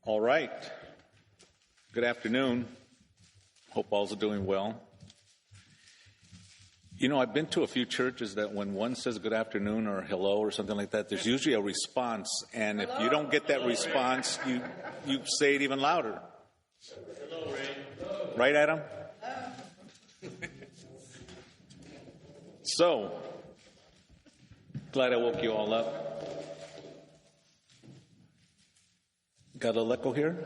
All right. Good afternoon. Hope all's doing well. You know, I've been to a few churches that when one says good afternoon or hello or something like that, there's usually a response. And if you don't get that response, you say it even louder. Hello, Ray. Right, Adam? So, glad I woke you all up. Got a echo here?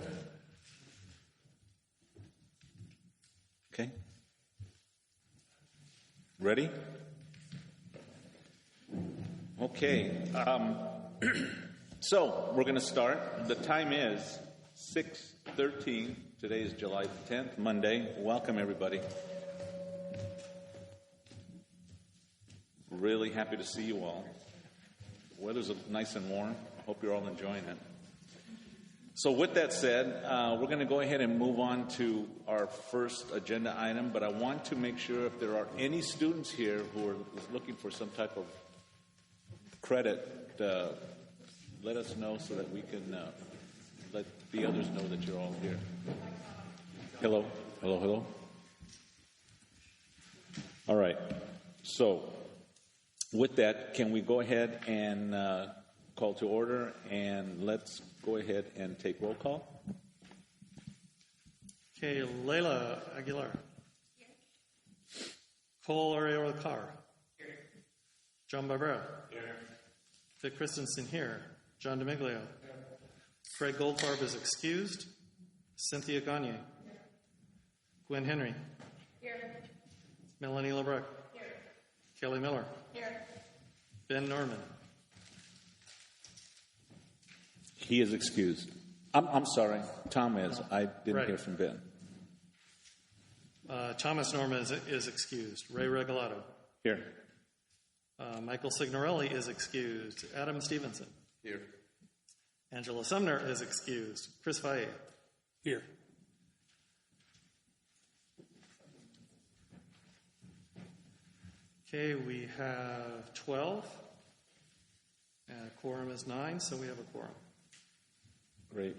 Okay. Ready? Okay. So, we're going to start. The time is 6:13. Today is July 10th, Monday. Welcome, everybody. Really happy to see you all. The weather's nice and warm. Hope you're all enjoying it. So with that said, we're going to go ahead and move on to our first agenda item, but I want to make sure if there are any students here who are looking for some type of credit, let us know so that we can let the others know that you're all here. Hello, hello, hello. All right. So with that, can we go ahead and call to order, and let's go ahead and take roll call. Okay, Leila Aguilar. Here. Cole Arreola Carr. Here. John Barbera. Here. Vic Christensen here. John DeMiglio. Here. Craig Goldfarb is excused. Cynthia Gagne. Here. Gwen Henry. Here. Melanie LeBrecq. Here. Kelly Miller. Here. Ben Norman. He is excused. I'm sorry. Tom is. I didn't hear from Ben. Thomas Norman is excused. Ray Regalado. Here. Michael Signorelli is excused. Adam Stevenson. Here. Angela Sumner is excused. Chris Valle. Here. Okay, we have 12. And a quorum is 9, so we have a quorum. Great.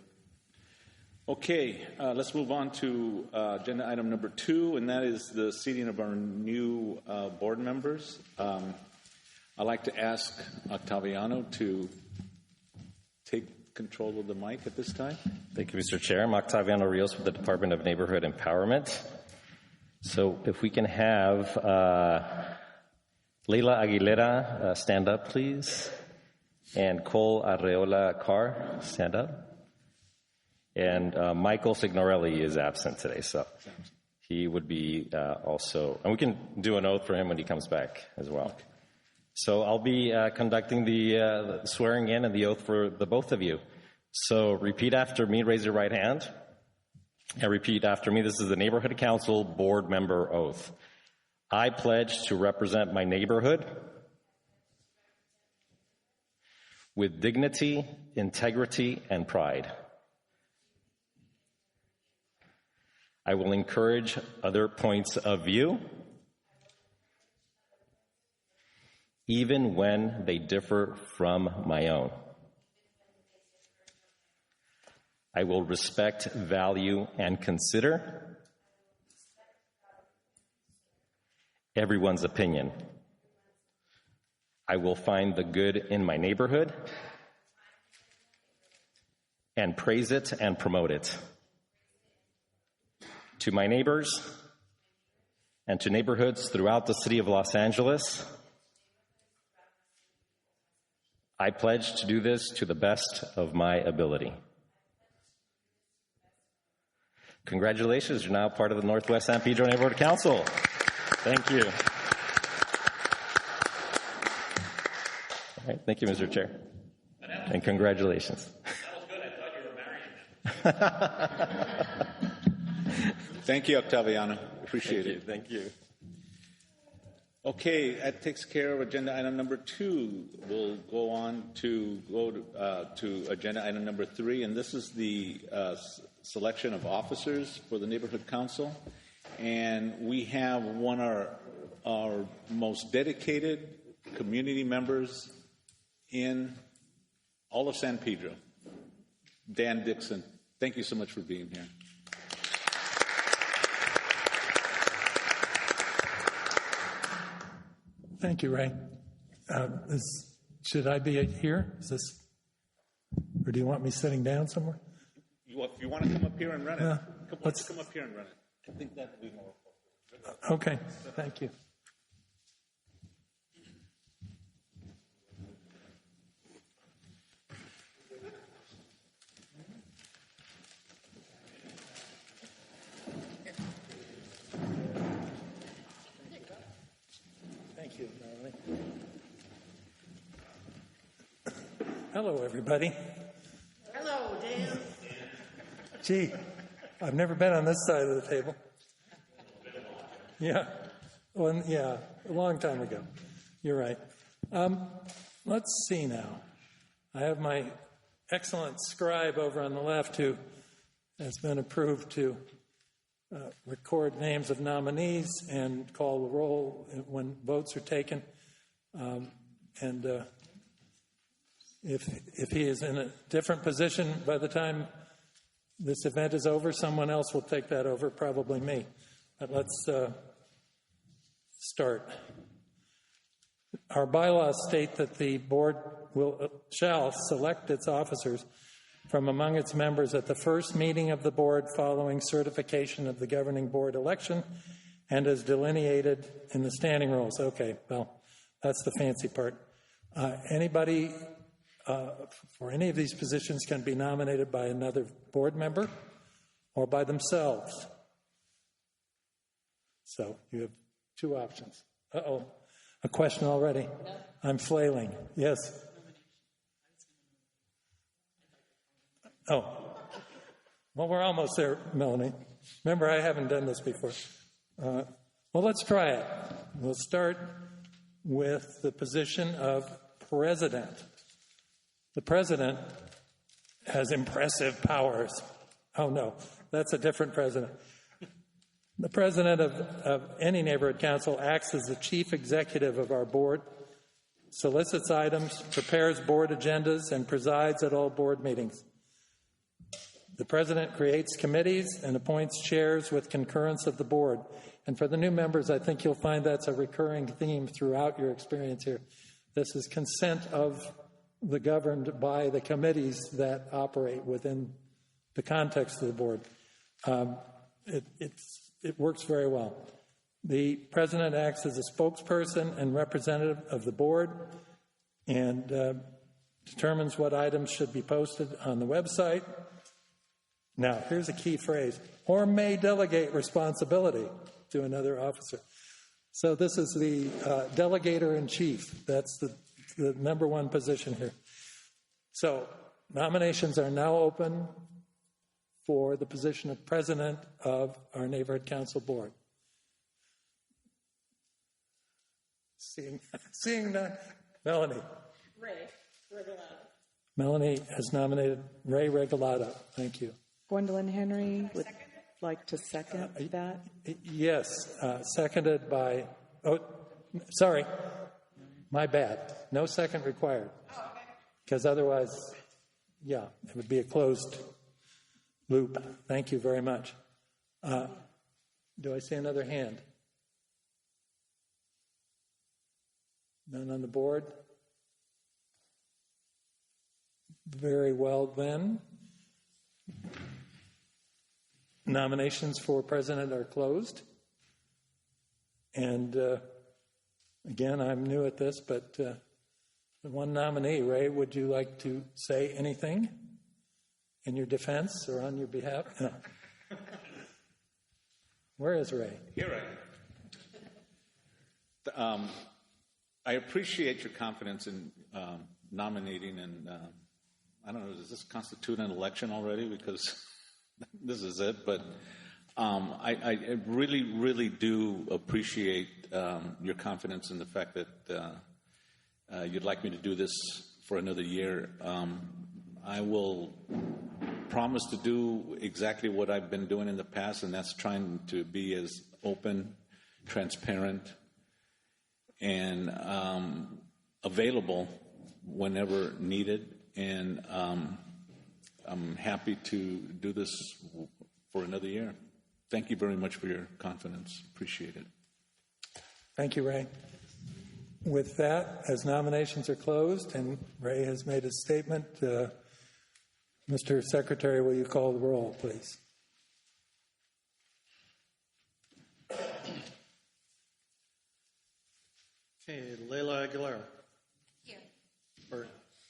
Okay, let's move on to agenda item number 2, and that is the seating of our new board members. I'd like to ask Octaviano to take control of the mic at this time. Thank you, Mr. Chair. I'm Octaviano Rios with the Department of Neighborhood Empowerment. So if we can have Leila Aguilera stand up, please, and Cole Arreola Carr stand up. And Michael Signorelli is absent today, so he would be also, and we can do an oath for him when he comes back as well. So I'll be conducting the swearing in and the oath for the both of you. So repeat after me, raise your right hand, and repeat after me. This is the Neighborhood Council Board Member Oath. I pledge to represent my neighborhood with dignity, integrity, and pride. I will encourage other points of view, even when they differ from my own. I will respect, value, and consider everyone's opinion. I will find the good in my neighborhood and praise it and promote it. To my neighbors and to neighborhoods throughout the city of Los Angeles, I pledge to do this to the best of my ability. Congratulations, you're now part of the Northwest San Pedro Neighborhood Council. Thank you. All right, thank you, Mr. Chair. And congratulations. That was good. I thought you were marrying. Thank you, Octaviano. Appreciate it. Thank you. Okay, that takes care of agenda item number 2. We'll go on to agenda item number 3, and this is the selection of officers for the Neighborhood Council. And we have one of our most dedicated community members in all of San Pedro, Dan Dixon. Thank you so much for being here. Thank you, Ray. Should I be here? Or do you want me sitting down somewhere? If you want to come up here and run it, come up here and run it. I think that would be more appropriate. Okay, thank you. Thank you, Melanie. Hello, everybody. Hello, Dan. Gee, I've never been on this side of the table. Yeah, a long time ago. You're right. Let's see now. I have my excellent scribe over on the left who has been approved to record names of nominees and call the roll when votes are taken. If he is in a different position by the time this event is over, someone else will take that over, probably me. But let's start. Our bylaws state that the board shall select its officers from among its members at the first meeting of the board following certification of the governing board election and as delineated in the standing rules. Okay, well, that's the fancy part. Anybody for any of these positions can be nominated by another board member or by themselves. So you have two options. Uh-oh, a question already. No. I'm flailing. Yes. Oh, well, we're almost there, Melanie. Remember, I haven't done this before. Well, let's try it. We'll start with the position of president. The president has impressive powers. Oh, no, that's a different president. The president of any neighborhood council acts as the chief executive of our board, solicits items, prepares board agendas, and presides at all board meetings. The president creates committees and appoints chairs with concurrence of the board. And for the new members, I think you'll find that's a recurring theme throughout your experience here. This is consent of the governed by the committees that operate within the context of the board. It works very well. The president acts as a spokesperson and representative of the board and determines what items should be posted on the website. Now, here's a key phrase, or may delegate responsibility to another officer. So this is the delegator-in-chief. That's the number one position here. So nominations are now open for the position of president of our neighborhood council board. Seeing none, Melanie. Ray Regalado. Melanie has nominated Ray Regalado. Thank you. Gwendolyn Henry would like to second that. Yes, seconded by, sorry, my bad. No second required. Because otherwise, it would be a closed loop. Thank you very much. Do I see another hand? None on the board? Very well then. Nominations for president are closed. And again, I'm new at this, but the one nominee, Ray, would you like to say anything in your defense or on your behalf? No. Where is Ray? Here I am. I appreciate your confidence in nominating, and I don't know, does this constitute an election already? Because this is it, but I really, really do appreciate your confidence in the fact that you'd like me to do this for another year. I will promise to do exactly what I've been doing in the past, and that's trying to be as open, transparent, and available whenever needed. And I'm happy to do this for another year. Thank you very much for your confidence. Appreciate it. Thank you, Ray. With that, as nominations are closed and Ray has made his statement, Mr. Secretary, will you call the roll, please? Okay, Leila Aguilera. Here.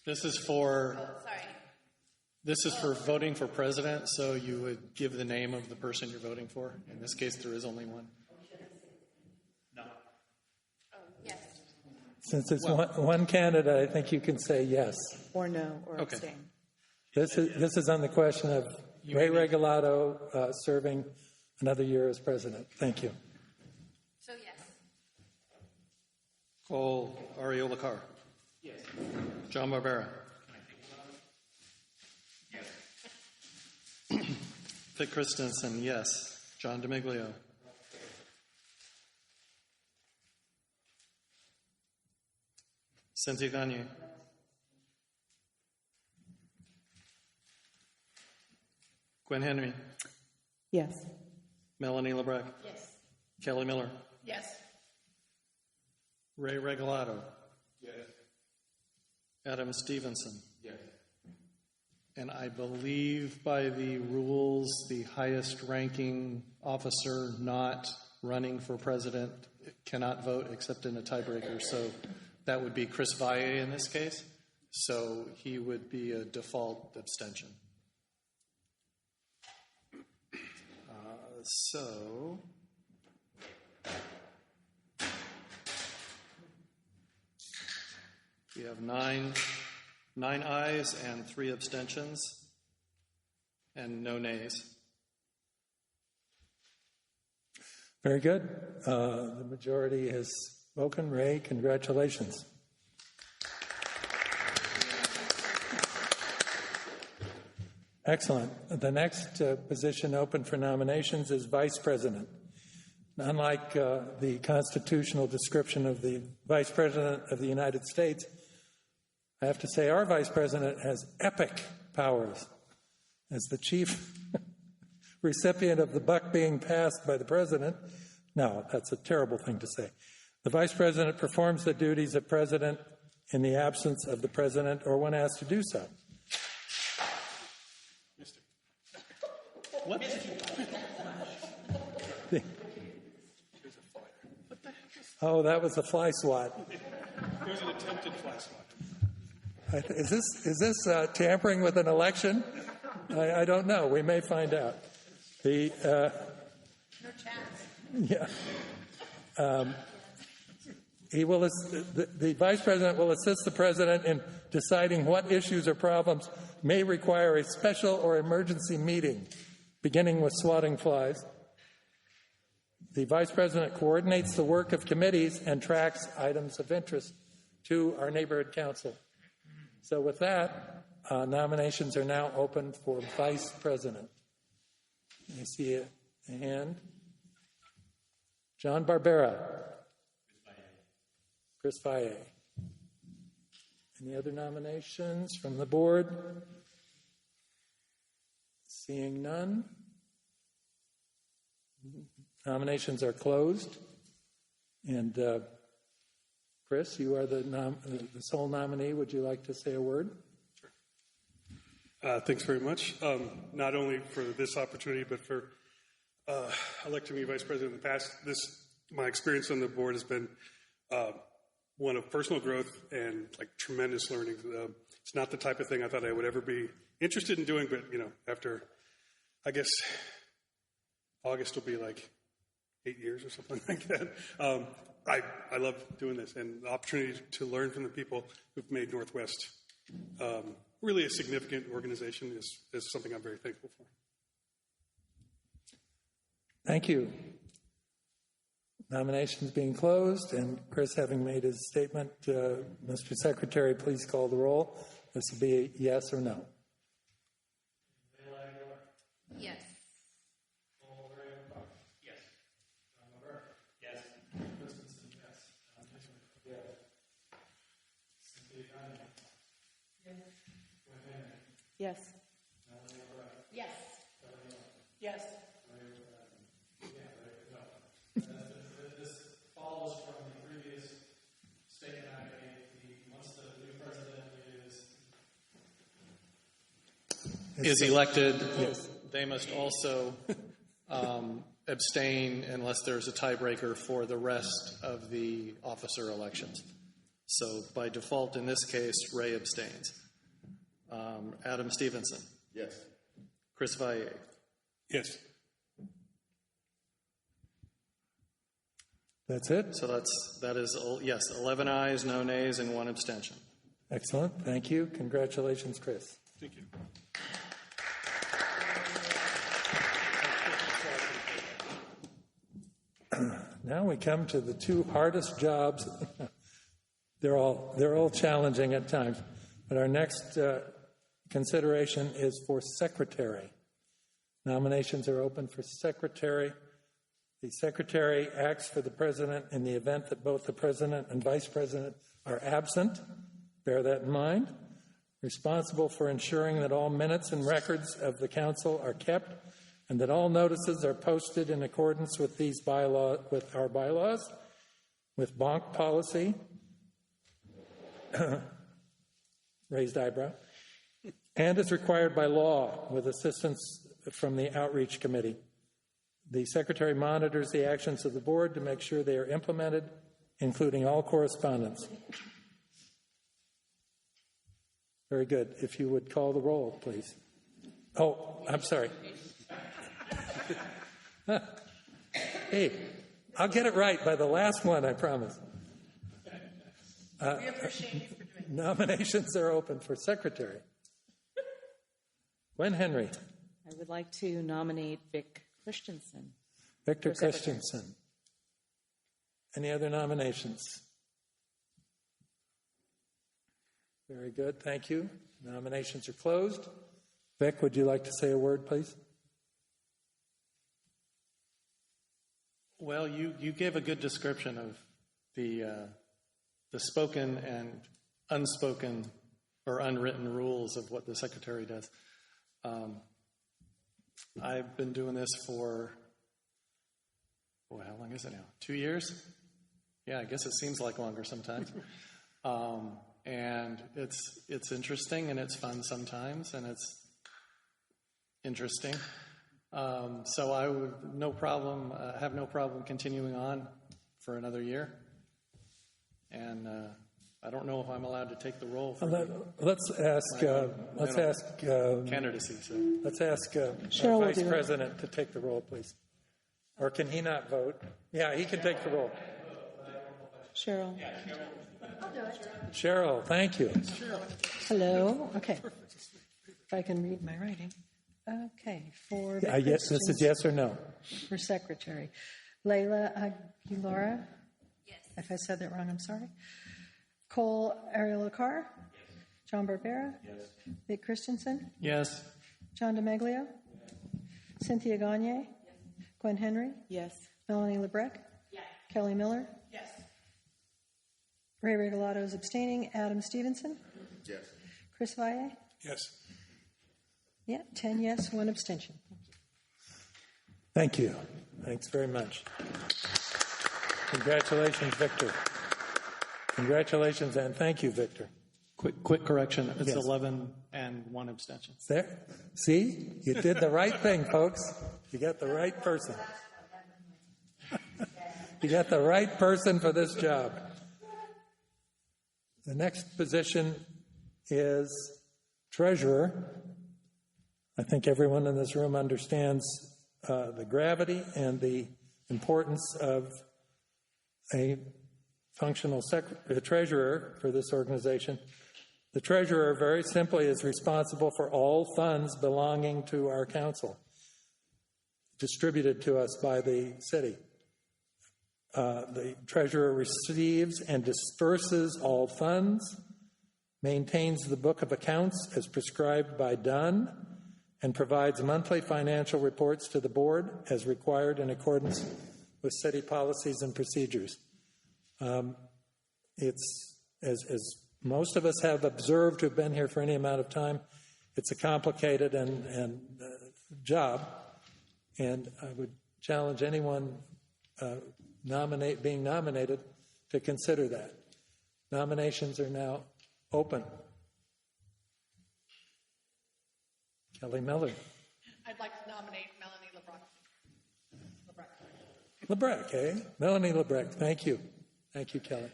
This is for Sorry. This is for voting for president, so you would give the name of the person you're voting for. In this case, there is only one. No. Oh, yes. Since it's one candidate, I think you can say yes. Or no, or Okay. abstain. This is on the question of Ray Regalado serving another year as president. Thank you. So yes. Cole Ariola Carr. Yes. John Barbera. Yes. Vic Christensen, yes. John DeMiglio. Cynthia Gagne. Gwen Henry. Yes. Melanie LeBrecq. Yes. Kelly Miller. Yes. Ray Regalado. Yes. Adam Stevenson. Yes. And I believe by the rules, the highest ranking officer not running for president cannot vote except in a tiebreaker. So that would be Chris Valle in this case. So he would be a default abstention. So we have nine ayes and 3 abstentions and no nays. Very good. The majority has spoken. Ray, congratulations. Excellent. The next position open for nominations is vice president. Unlike the constitutional description of the vice president of the United States, I have to say our vice president has epic powers. As the chief recipient of the buck being passed by the president, no, that's a terrible thing to say. The vice president performs the duties of president in the absence of the president or when asked to do so. What? Oh, that was a fly swat. There was an attempted fly swat. Is this tampering with an election? I don't know. We may find out. The No chance. yeah. The vice president will assist the president in deciding what issues or problems may require a special or emergency meeting, beginning with swatting flies. The vice president coordinates the work of committees and tracks items of interest to our neighborhood council. So with that, nominations are now open for vice president. I see a hand. John Barbera. Chris Valle. Any other nominations from the board? Seeing none. Nominations are closed. And Chris, you are the sole nominee. Would you like to say a word? Thanks very much. Not only for this opportunity, but for electing me vice president in the past. My experience on the board has been one of personal growth and tremendous learning. It's not the type of thing I thought I would ever be interested in doing, but after, I guess, August will be 8 years or something like that. I love doing this, and the opportunity to learn from the people who've made Northwest really a significant organization is something I'm very thankful for. Thank you. Nominations being closed, and Chris having made his statement, Mr. Secretary, please call the roll. This will be a yes or no. Yes. Yes. Yes. This follows from the previous statement I made. Once the new president is elected, they must also abstain unless there's a tiebreaker for the rest of the officer elections. So by default, in this case, Ray abstains. Adam Stevenson. Yes. Chris Valle. Yes. That's it? So that is yes, 11 ayes, no nays, and 1 abstention. Excellent. Thank you. Congratulations, Chris. Thank you. Now we come to the 2 hardest jobs. They're all challenging at times. But our next consideration is for secretary. Nominations are open for secretary. The secretary acts for the president in the event that both the president and vice president are absent. Bear that in mind. Responsible for ensuring that all minutes and records of the council are kept and that all notices are posted in accordance with with our bylaws, with bonk policy, raised eyebrow, and as required by law with assistance from the Outreach Committee. The Secretary monitors the actions of the board to make sure they are implemented, including all correspondence. Very good. If you would call the roll, please. Oh, I'm sorry. Hey, I'll get it right by the last one, I promise. We appreciate you for doing that. Nominations are open for secretary. Gwen Henry. I would like to nominate Vic Christensen. Victor For secretary. Christensen. Any other nominations? Very good, thank you. Nominations are closed. Vic, would you like to say a word, please? Well, you gave a good description of the spoken and unspoken or unwritten rules of what the secretary does. I've been doing this for, how long is it now? 2 years? Yeah, I guess it seems like longer sometimes. And it's interesting and it's fun sometimes and it's interesting. So I would have no problem continuing on for another year. And I don't know if I'm allowed to take the role for Let's ask candidacy. So. let's ask Cheryl will Vice do it. President to take the role, please. Or can he not vote? Yeah, he can take the role. Cheryl. Cheryl, thank you. Hello. Okay. If I can read my writing. Okay. For Yes, this is yes or no. for secretary, Layla Aguilera. Yes. If I said that wrong, I'm sorry. Cole Ariola Carr. John Barbera. Yes. Vic Christensen. Yes. John DeMeglio. Cynthia Gagne. Gwen Henry. Yes. Melanie Lebrecq. Yes. Kelly Miller. Yes. Ray Regalado is abstaining. Adam Stevenson. Yes. Chris Valle. Yes. Yeah, 10 yes, 1 abstention. Thank you. Thanks very much. Congratulations, Victor. Congratulations and thank you, Victor. Quick correction. It's Yes. 11 and 1 abstention. There. See? You did the right thing, folks. You got the right person. You got the right person for this job. The next position is treasurer. I think everyone in this room understands the gravity and the importance of a functional treasurer for this organization. The treasurer, very simply, is responsible for all funds belonging to our council, distributed to us by the city. The treasurer receives and disperses all funds, maintains the book of accounts as prescribed by Dunn, and provides monthly financial reports to the board as required in accordance with city policies and procedures. It's, as most of us have observed who've been here for any amount of time, it's a complicated and job. And I would challenge anyone being nominated to consider that. Nominations are now open. Kelly Miller. I'd like to nominate Melanie LeBrecq. Lebrecq, eh? Melanie Lebrecq, thank you. Thank you, Kelly.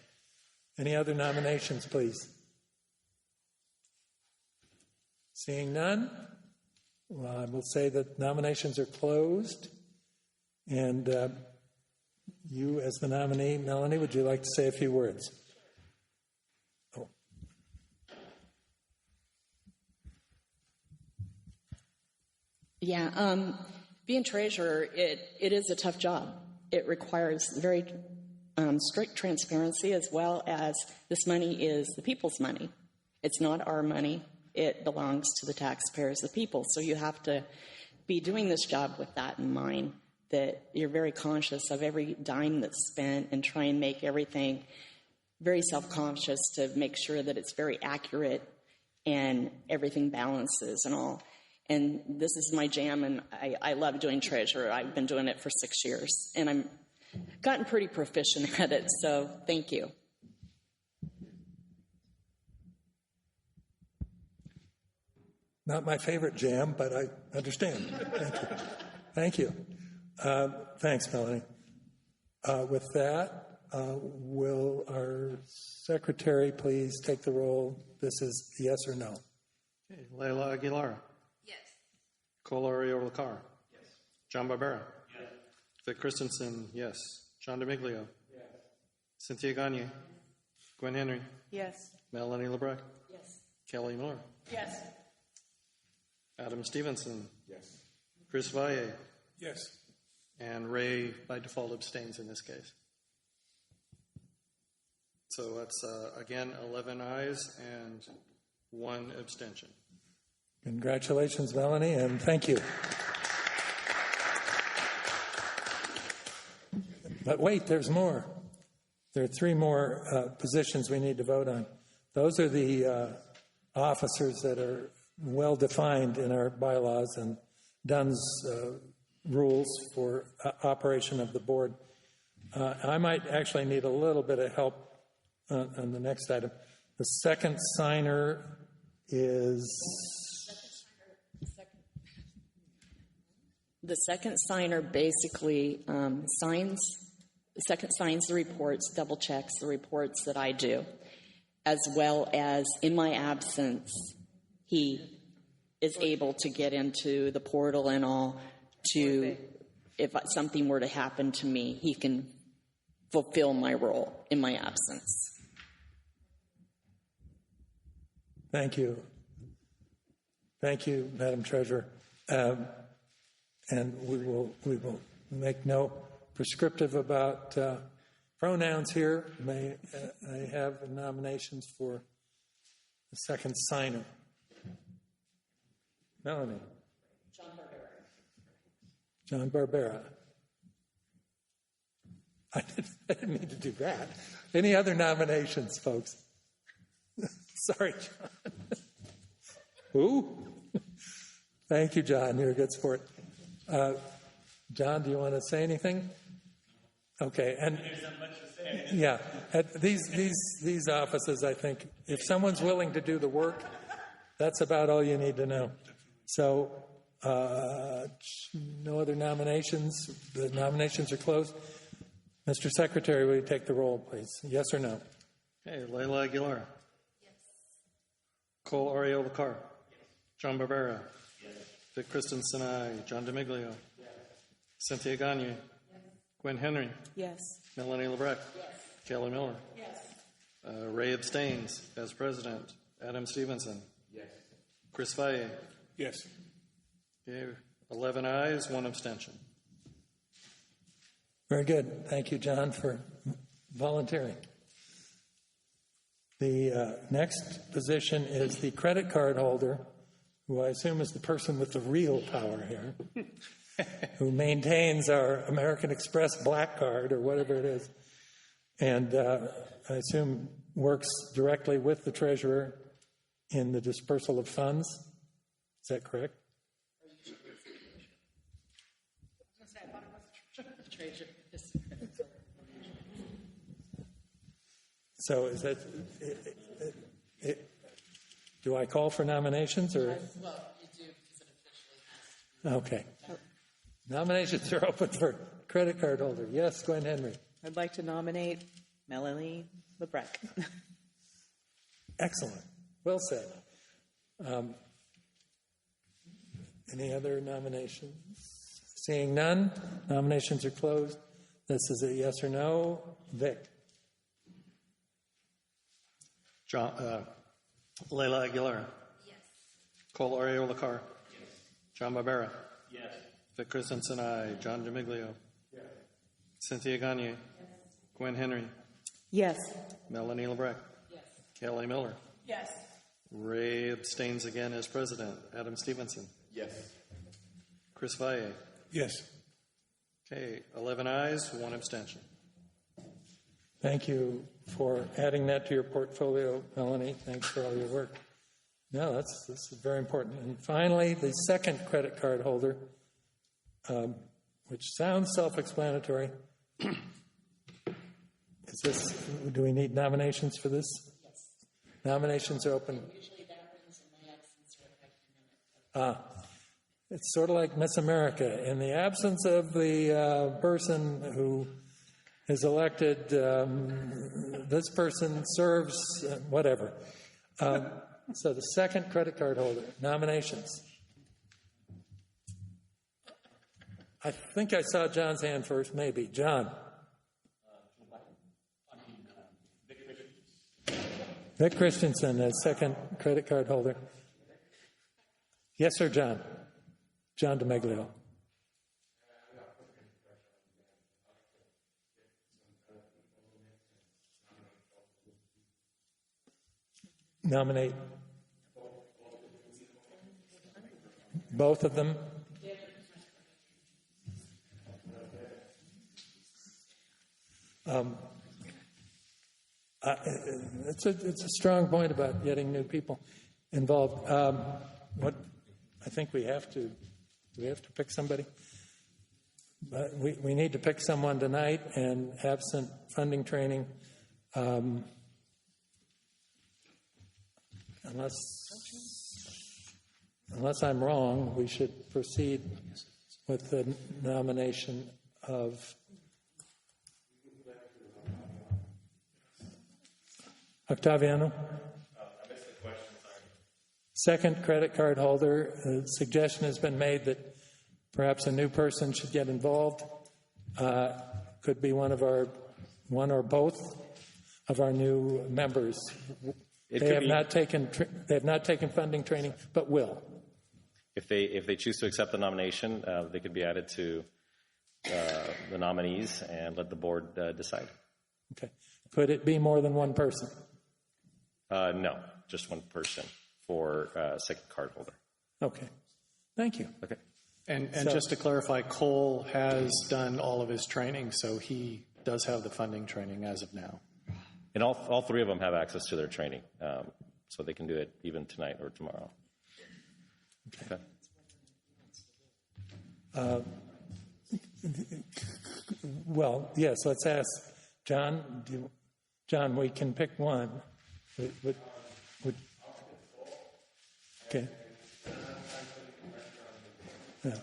Any other nominations, please? Seeing none, well, I will say that nominations are closed. And you, as the nominee, Melanie, would you like to say a few words? Oh. Yeah, being treasurer, it is a tough job. It requires very strict transparency, as well as this money is the people's money. It's not our money. It belongs to the taxpayers, the people. So you have to be doing this job with that in mind, that you're very conscious of every dime that's spent and try and make everything very self-conscious to make sure that it's very accurate and everything balances and all. And this is my jam, and I love doing treasurer. I've been doing it for 6 years, and I'm gotten pretty proficient at it, so thank you. Not my favorite jam, but I understand. Thank you. Thanks, Melanie. With that, will our secretary please take the roll? This is yes or no. Okay, Leila Aguilar. Yes. Cole Arreola Carr. Yes. John Barbera. Yes. Vic Christensen, yes. John DeMiglio. Yes. Cynthia Gagne. Gwen Henry. Yes. Melanie Lebrecq. Yes. Kelly Miller. Yes. Adam Stevenson. Yes. Chris Valle. Yes. And Ray, by default, abstains in this case. So that's, again, 11 ayes and 1 abstention. Congratulations, Melanie, and thank you. But wait, there's more. There are 3 more positions we need to vote on. Those are the officers that are well defined in our bylaws and Dunn's rules for operation of the board. I might actually need a little bit of help on the next item. The second signer is... The second signer basically signs the reports, double checks the reports that I do, as well as in my absence, he is able to get into the portal and all to, if something were to happen to me, he can fulfill my role in my absence. Thank you. Thank you, Madam Treasurer. And we will make no prescriptive about pronouns here. May I have nominations for the second signer? Melanie. John Barbera. I didn't mean to do that. Any other nominations, folks? Sorry, John. Who? Thank you, John. You're a good sport. John, do you want to say anything? Okay, and yeah, at these offices, I think if someone's willing to do the work, that's about all you need to know. So, no other nominations. The nominations are closed. Mr. Secretary, will you take the roll, please? Yes or no? Okay, Leila Aguilar. Yes. Cole Arreola Carr. Yes. John Barbera. Yes. Vic Christensen, aye. John DeMiglio. Yes. Cynthia Gagne. Yes. Gwen Henry. Yes. Melanie Lebrecq. Yes. Kelly Miller. Yes. Ray abstains as president. Adam Stevenson. Yes. Chris Valle. Yes. Okay, 11 ayes, 1 abstention. Very good. Thank you, John, for volunteering. The next position is the credit card holder, who I assume is the person with the real power here, who maintains our American Express black card or whatever it is, and I assume works directly with the treasurer in the dispersal of funds. Is that correct? So is that, do I call for nominations or? Well, you do because it officially has to be. Okay. Nominations are open for credit card holder. Yes, Gwen Henry. I'd like to nominate Melanie Lebrecq. Excellent. Well said. Any other nominations? Seeing none, nominations are closed. This is a yes or no. Vic. Leila Aguilar. Yes. Cole Arreola Carr. Yes. John Barbera. Yes. Vic Christensen, aye. John DiMiglio. Yes. Cynthia Gagne. Yes. Gwen Henry. Yes. Melanie Lebrecq. Yes. Kelly Miller. Yes. Ray abstains again as president. Adam Stevenson. Yes. Chris Valle. Yes. Okay, 11 ayes, 1 abstention. Thank you for adding that to your portfolio, Melanie. Thanks for all your work. No, this is very important. And finally, the second credit card holder, which sounds self-explanatory. Do we need nominations for this? Yes. Nominations are open. Usually that happens in my absence or if I can. It's sort of like Miss America. In the absence of the person who is elected, this person serves, whatever. So the second credit card holder, nominations. I think I saw John's hand first, maybe. John. Vic Christensen as second credit card holder. Yes, sir, John. John DiMiglio. Nominate both of them. It's a strong point about getting new people involved. What I think we have to pick somebody. But we need to pick someone tonight, and absent funding training, unless I'm wrong, we should proceed with the nomination of Octaviano. I missed the question, sorry. Second credit card holder. A suggestion has been made that perhaps a new person should get involved. Could be one or both of our new members. They have not taken funding training, but will. If they choose to accept the nomination, they could be added to the nominees and let the board decide. Okay. Could it be more than one person? No, just one person for second card holder. Okay. Thank you. Okay. And just to clarify, Cole has done all of his training, so he does have the funding training as of now. And all three of them have access to their training, so they can do it even tonight or tomorrow. Okay. Well, yes, let's ask John. John, we can pick one. Okay. Yeah.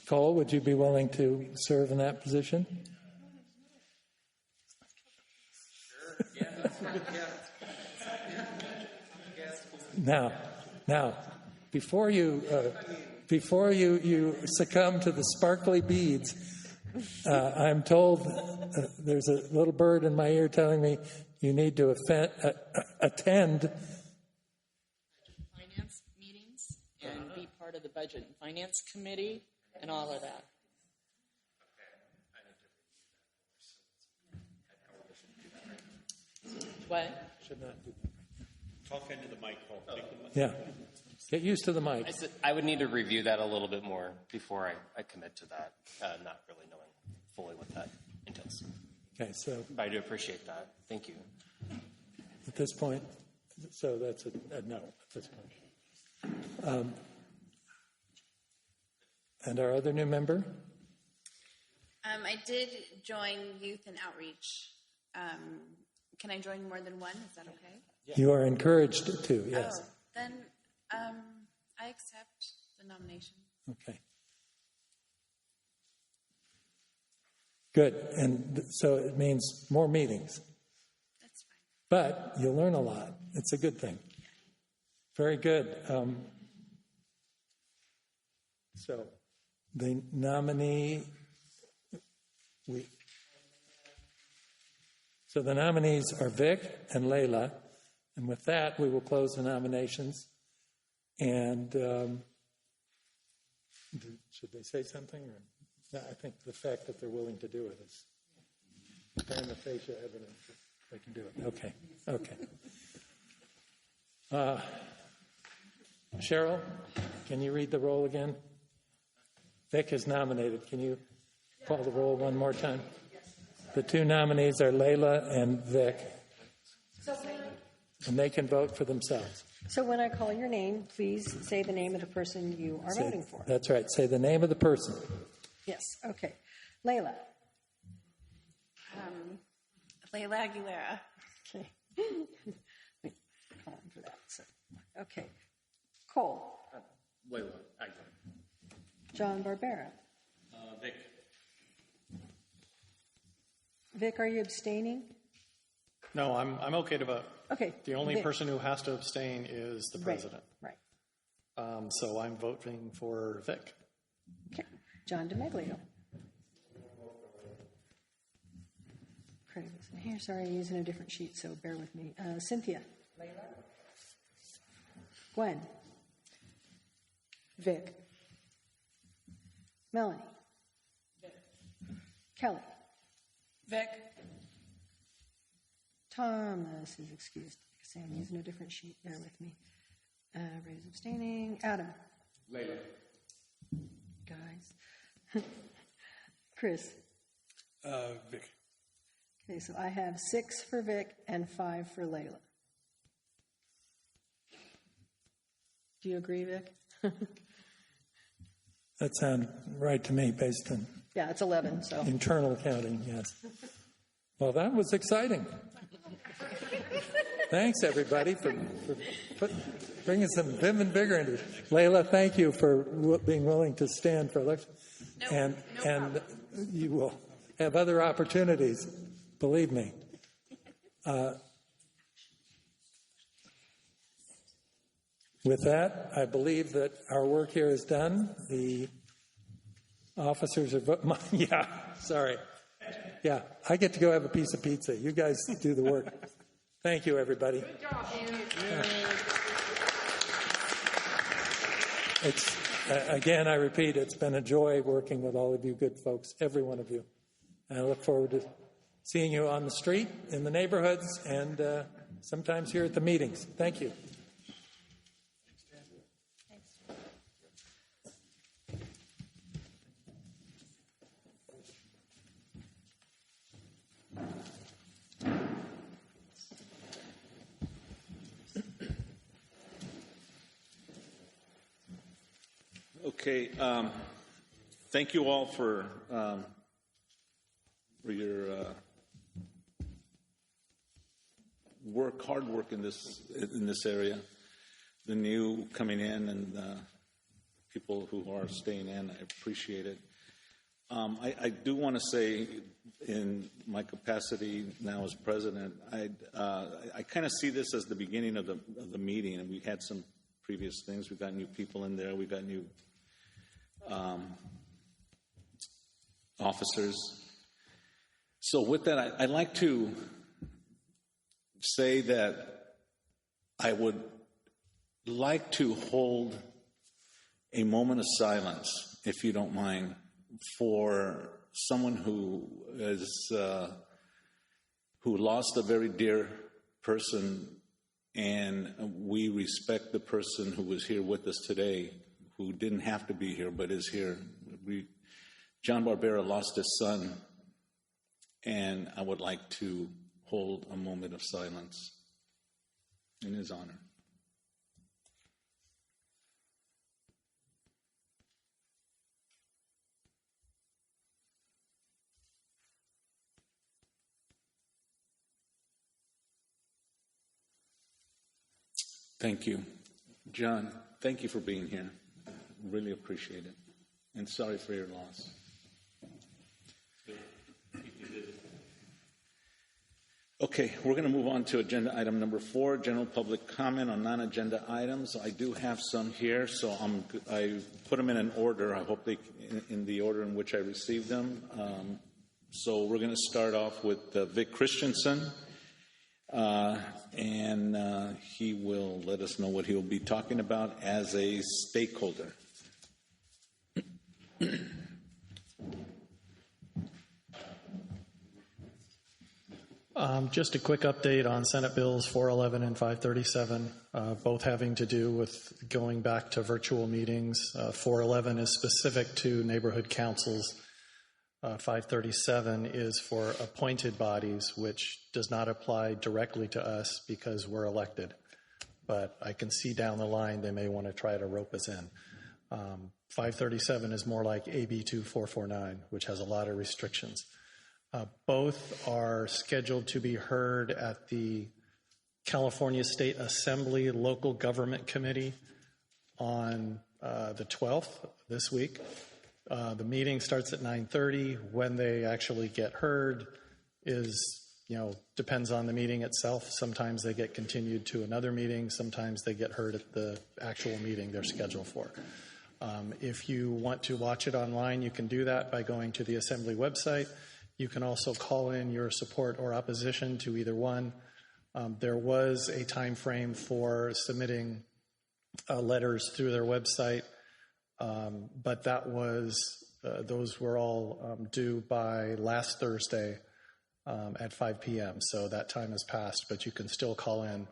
Cole, would you be willing to serve in that position? Now, before you succumb to the sparkly beads, I'm told there's a little bird in my ear telling me you need to attend Finance meetings and be part of the budget and finance committee and all of that. What? Should not do. Talk into the mic, Paul. Yeah. Get used to the mic. I would need to review that a little bit more before I commit to that, not really knowing fully what that entails. Okay, so But I do appreciate that. Thank you. at this point, so that's a no at this point. And our other new member? I did join Youth and Outreach. Can I join more than one? Is that okay? You are encouraged to, yes. Oh, then I accept the nomination. Okay. Good. And so it means more meetings. That's fine. But you'll learn a lot. It's a good thing. Very good. So the nominee, so the nominees are Vic and Layla. And with that, we will close the nominations. And should they say something? Or? No, I think the fact that they're willing to do it is prima facie evidence that they can do it. Okay. Cheryl, can you read the roll again? Vic is nominated. Can you call the roll one more time? The two nominees are Layla and Vic. And they can vote for themselves. So when I call your name, please say the name of the person you are voting for. That's right. Say the name of the person. Yes, okay. Layla. Layla Aguilera. Okay. Call him for that. So, okay. Cole. Layla. John Barbera. Vic. Vic, are you abstaining? No, I'm okay to vote. Okay. The only Vic. person who has to abstain is the president. Right. So I'm voting for Vic. Okay. John DeMeglio. Craig isn't here. Sorry, I'm using a different sheet, so bear with me. Cynthia. Gwen. Vic. Melanie. Kelly. Vic. Thomas is excused. Like I say, I'm using a different sheet. Bear with me. Ray's abstaining. Adam. Layla. Guys. Chris. Vic. Okay, so I have 6 for Vic and 5 for Layla. Do you agree, Vic? That sounds right to me based on Yeah, it's 11, so. internal counting, yes. Well, that was exciting. Thanks, everybody, for bringing some vim and vigor into it. Layla, thank you for being willing to stand for election. And you will have other opportunities, believe me. With that, I believe that our work here is done. The officers are yeah, sorry. Yeah, I get to go have a piece of pizza. You guys do the work. Thank you, everybody. Good job, It's again, I repeat, it's been a joy working with all of you good folks, every one of you. And I look forward to seeing you on the street, in the neighborhoods, and sometimes here at the meetings. Thank you. Okay, thank you all for your hard work in this area. The new coming in and people who are staying in, I appreciate it. I do want to say, in my capacity now as president, I kind of see this as the beginning of the meeting, and we had some previous things. We've got new people in there. We've got new officers. So with that, I'd like to say that I would like to hold a moment of silence, if you don't mind, for someone who lost a very dear person, and we respect the person who was here with us today, who didn't have to be here but is here. John Barbera lost his son, and I would like to hold a moment of silence in his honor. Thank you. John, thank you for being here. Really appreciate it. And sorry for your loss. Okay, we're going to move on to agenda item number 4, general public comment on non-agenda items. I do have some here, so I put them in an order. I hope in the order in which I received them. So we're going to start off with Vic Christensen, and he will let us know what he will be talking about as a stakeholder. Just a quick update on Senate Bills 411 and 537, both having to do with going back to virtual meetings. 411 is specific to neighborhood councils. 537 is for appointed bodies, which does not apply directly to us because we're elected. But I can see down the line they may want to try to rope us in. 537 is more like AB 2449, which has a lot of restrictions. Both are scheduled to be heard at the California State Assembly Local Government Committee on the 12th this week. The meeting starts at 9:30. When they actually get heard depends on the meeting itself. Sometimes they get continued to another meeting. Sometimes they get heard at the actual meeting they're scheduled for. If you want to watch it online, you can do that by going to the Assembly website. You can also call in your support or opposition to either one. There was a time frame for submitting letters through their website, but those were all due by last Thursday at 5 p.m. So that time has passed, but you can still call in.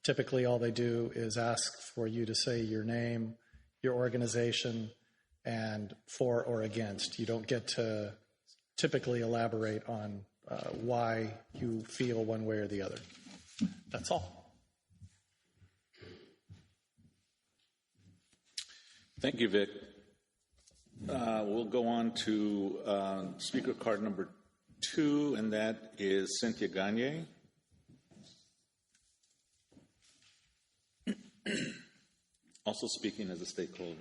Typically, all they do is ask for you to say your name, your organization, and for or against. You don't get to typically elaborate on why you feel one way or the other. That's all. Thank you, Vic. We'll go on to speaker card number 2, and that is Cynthia Gagne. Also speaking as a stakeholder.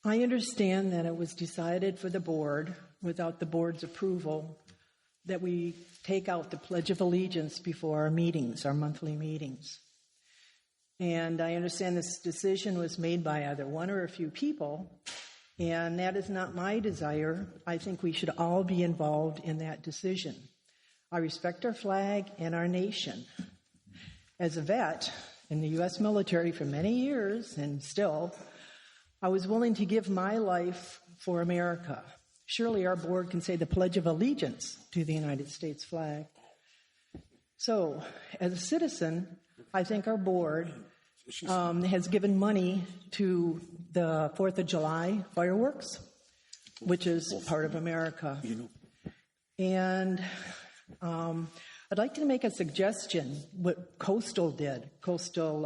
I understand that it was decided for the board, without the board's approval, that we take out the Pledge of Allegiance before our meetings, our monthly meetings. And I understand this decision was made by either one or a few people, and that is not my desire. I think we should all be involved in that decision. I respect our flag and our nation. As a vet in the U.S. military for many years, and still, I was willing to give my life for America. Surely our board can say the Pledge of Allegiance to the United States flag. So, as a citizen, I think our board has given money to the 4th of July fireworks, which is part of America. And I'd like to make a suggestion, what Coastal did, Coastal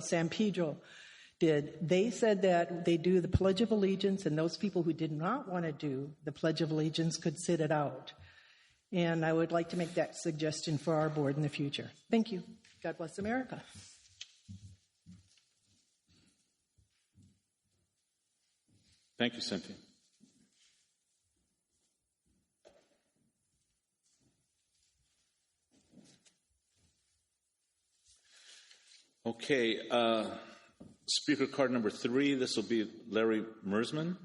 San Pedro did. They said that they do the Pledge of Allegiance, and those people who did not want to do the Pledge of Allegiance could sit it out. And I would like to make that suggestion for our board in the future. Thank you. God bless America. Thank you, Cynthia. Okay, speaker card number 3, this will be Larry Mersman.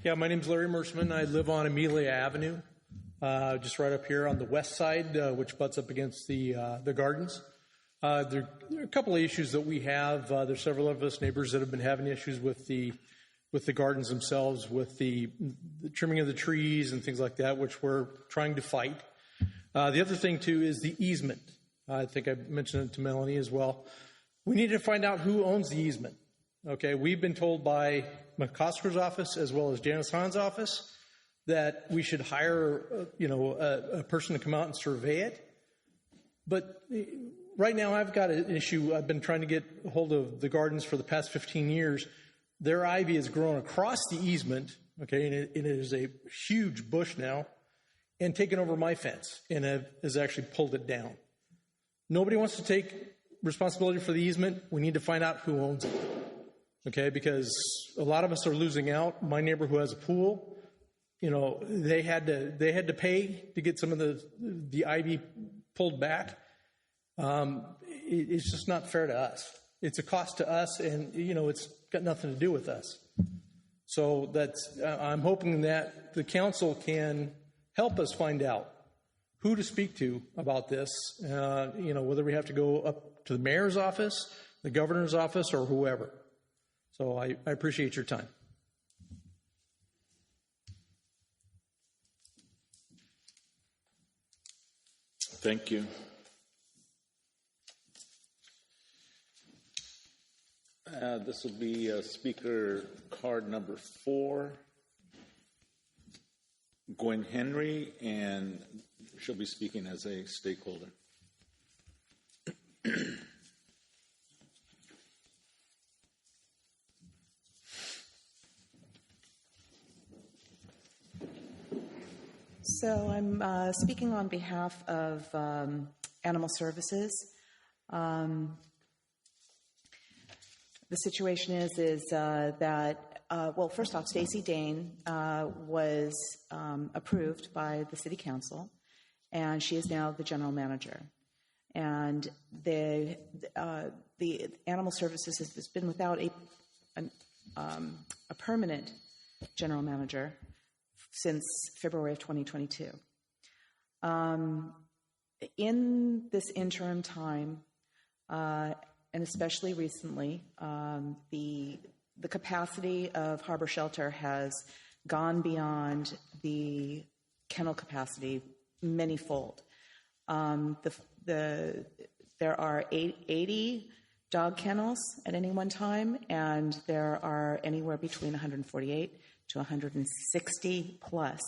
Yeah, my name's Larry Mersman. I live on Amelia Avenue, just right up here on the west side, which butts up against the gardens. There are a couple of issues that we have. There's several of us neighbors that have been having issues with the gardens themselves, with the trimming of the trees and things like that, which we're trying to fight. The other thing, too, is the easement. I think I mentioned it to Melanie as well. We need to find out who owns the easement. Okay, we've been told by McCosker's office as well as Janice Hahn's office that we should hire, a person to come out and survey it. But right now I've got an issue. I've been trying to get a hold of the gardens for the past 15 years. Their ivy has grown across the easement, okay, and it is a huge bush now, and taken over my fence and has actually pulled it down. Nobody wants to take responsibility for the easement. We need to find out who owns it, okay, because a lot of us are losing out. My neighbor who has a pool, they had to pay to get some of the ivy pulled back. It's just not fair to us. It's a cost to us, and it's got nothing to do with us. So I'm hoping that the council can help us find out who to speak to about this. Whether we have to go up to the mayor's office, the governor's office, or whoever. So I appreciate your time. Thank you. This will be speaker card number 4, Gwen Henry, and she'll be speaking as a stakeholder. So I'm speaking on behalf of Animal Services. The situation is that, first off, Stacy Dane was approved by the City Council, and she is now the general manager. And the Animal Services has been without a permanent general manager since February of 2022. In this interim time, and especially recently, the capacity of Harbor Shelter has gone beyond the kennel capacity many-fold. There are 80 dog kennels at any one time, and there are anywhere between 148 to 160 plus